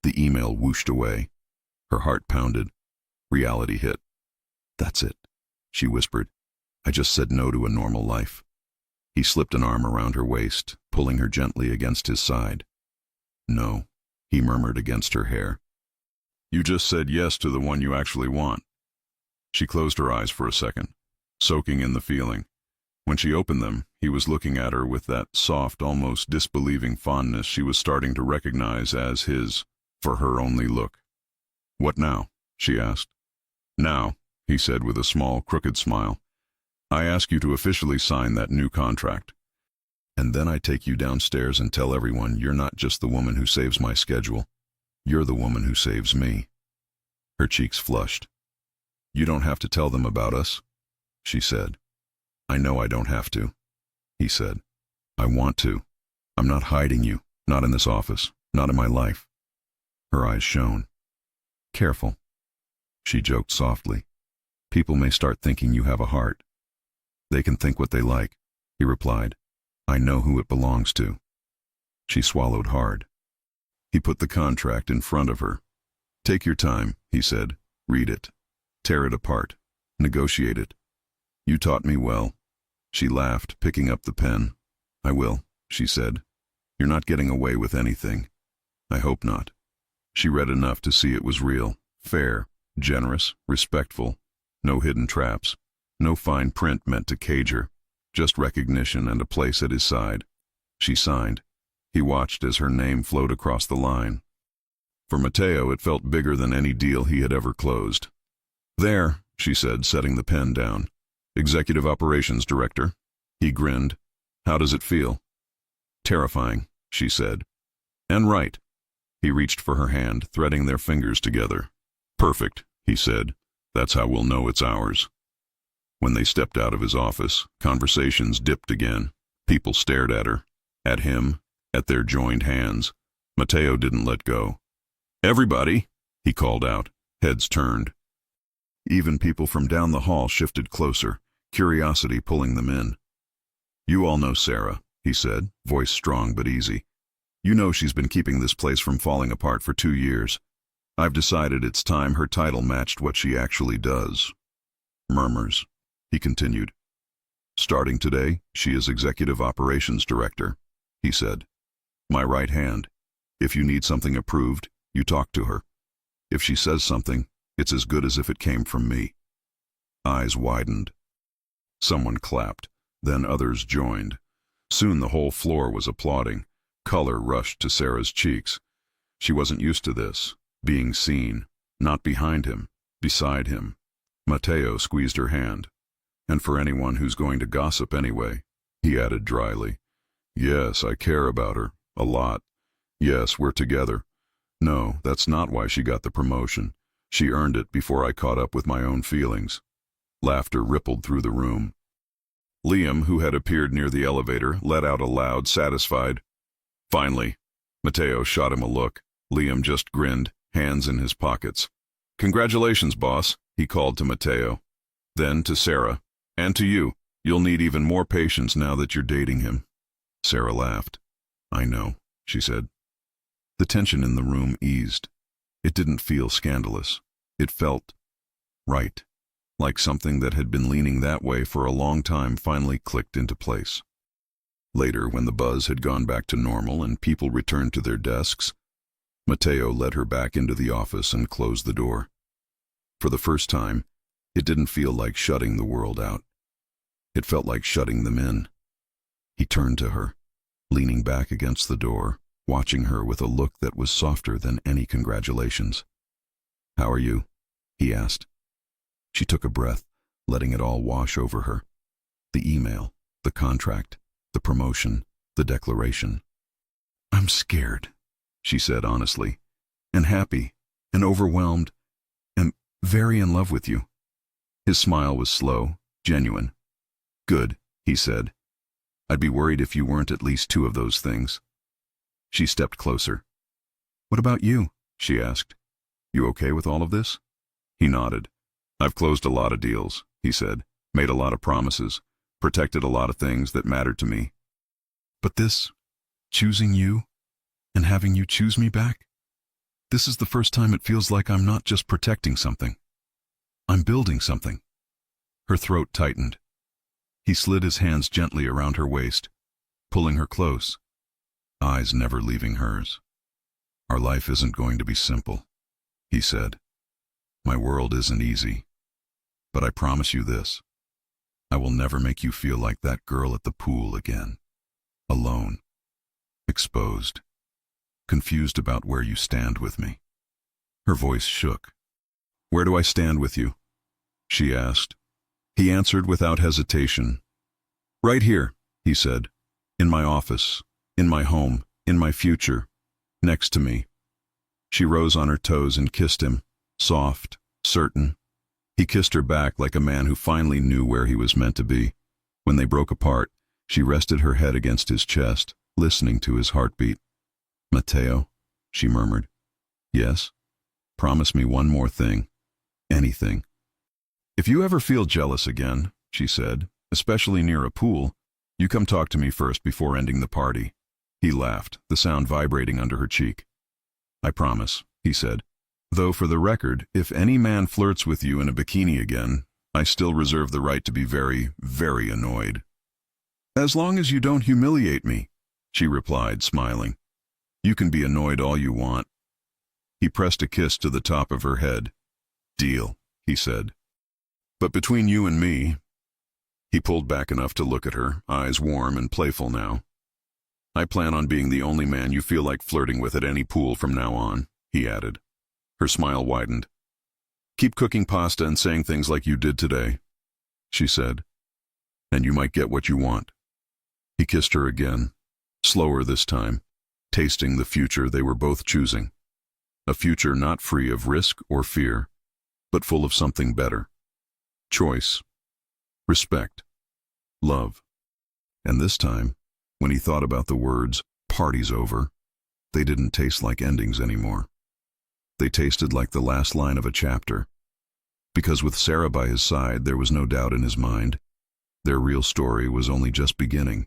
The email whooshed away. Her heart pounded. Reality hit. That's it, she whispered. I just said no to a normal life. He slipped an arm around her waist, pulling her gently against his side. No, he murmured against her hair. You just said yes to the one you actually want. She closed her eyes for a second, soaking in the feeling. When she opened them, he was looking at her with that soft, almost disbelieving fondness she was starting to recognize as his, for her only look. What now? She asked. Now, he said with a small, crooked smile, I ask you to officially sign that new contract. And then I take you downstairs and tell everyone you're not just the woman who saves my schedule. You're the woman who saves me. Her cheeks flushed. You don't have to tell them about us, she said. I know I don't have to, he said. I want to. I'm not hiding you, not in this office, not in my life. Her eyes shone. Careful, she joked softly. People may start thinking you have a heart. They can think what they like, he replied. I know who it belongs to. She swallowed hard. He put the contract in front of her. Take your time, he said. Read it. Tear it apart. Negotiate it. You taught me well. She laughed, picking up the pen. I will, she said. You're not getting away with anything. I hope not. She read enough to see it was real, fair, generous, respectful. No hidden traps. No fine print meant to cage her. Just recognition and a place at his side. She signed. He watched as her name flowed across the line. For Matteo, it felt bigger than any deal he had ever closed. There, she said, setting the pen down. Executive Operations Director. He grinned. How does it feel? Terrifying, she said. And right. He reached for her hand, threading their fingers together. "Perfect," he said. "That's how we'll know it's ours." When they stepped out of his office, conversations dipped again. People stared at her, at him, at their joined hands. Mateo didn't let go. "Everybody," he called out. Heads turned. Even people from down the hall shifted closer, curiosity pulling them in. "You all know Sarah," he said, voice strong but easy. "You know she's been keeping this place from falling apart for 2 years. I've decided it's time her title matched what she actually does." Murmurs. He continued. "Starting today, she is Executive Operations Director," he said. "My right hand. If you need something approved, you talk to her. If she says something, it's as good as if it came from me." Eyes widened. Someone clapped, then others joined. Soon the whole floor was applauding. Color rushed to Sarah's cheeks. She wasn't used to this, being seen, not behind him, beside him. Mateo squeezed her hand. "And for anyone who's going to gossip anyway," he added dryly. "Yes, I care about her, a lot. Yes, we're together. No, that's not why she got the promotion. She earned it before I caught up with my own feelings." Laughter rippled through the room. Liam, who had appeared near the elevator, let out a loud, satisfied, "Finally." Mateo shot him a look. Liam just grinned, hands in his pockets. "Congratulations, boss," he called to Mateo. Then to Sarah. "And to you. You'll need even more patience now that you're dating him." Sarah laughed. "I know," she said. The tension in the room eased. It didn't feel scandalous. It felt right, like something that had been leaning that way for a long time finally clicked into place. Later, when the buzz had gone back to normal and people returned to their desks, Mateo led her back into the office and closed the door. For the first time, it didn't feel like shutting the world out. It felt like shutting them in. He turned to her, leaning back against the door, watching her with a look that was softer than any congratulations. "How are you?" he asked. She took a breath, letting it all wash over her. The email, the contract, the promotion, the declaration. "I'm scared," she said honestly, "and happy, and overwhelmed, and very in love with you." His smile was slow, genuine. "Good," he said. "I'd be worried if you weren't at least 2 of those things." She stepped closer. "What about you?" she asked. "You okay with all of this?" He nodded. "I've closed a lot of deals," he said, "made a lot of promises, protected a lot of things that mattered to me. But this, choosing you, and having you choose me back, this is the first time it feels like I'm not just protecting something. I'm building something." Her throat tightened. He slid his hands gently around her waist, pulling her close, eyes never leaving hers. "Our life isn't going to be simple," he said. "My world isn't easy. But I promise you this. I will never make you feel like that girl at the pool again. Alone. Exposed. Confused about where you stand with me." Her voice shook. "Where do I stand with you?" she asked. He answered without hesitation. "Right here," he said. "In my office, in my home, in my future, next to me." She rose on her toes and kissed him, soft, certain. He kissed her back like a man who finally knew where he was meant to be. When they broke apart, she rested her head against his chest, listening to his heartbeat. "Mateo," she murmured. "Yes? Promise me one more thing. Anything." "If you ever feel jealous again," she said, "especially near a pool, you come talk to me first before ending the party." He laughed, the sound vibrating under her cheek. "I promise," he said. "Though for the record, if any man flirts with you in a bikini again, I still reserve the right to be very, very annoyed." "As long as you don't humiliate me," she replied, smiling. "You can be annoyed all you want." He pressed a kiss to the top of her head. "Deal," he said. "But between you and me," he pulled back enough to look at her, eyes warm and playful now, "I plan on being the only man you feel like flirting with at any pool from now on," he added. Her smile widened. "Keep cooking pasta and saying things like you did today," she said, "and you might get what you want." He kissed her again, slower this time, tasting the future they were both choosing. A future not free of risk or fear, but full of something better. Choice, respect, love. And this time, when he thought about the words, "party's over," they didn't taste like endings anymore. They tasted like the last line of a chapter. Because with Sarah by his side, there was no doubt in his mind. Their real story was only just beginning.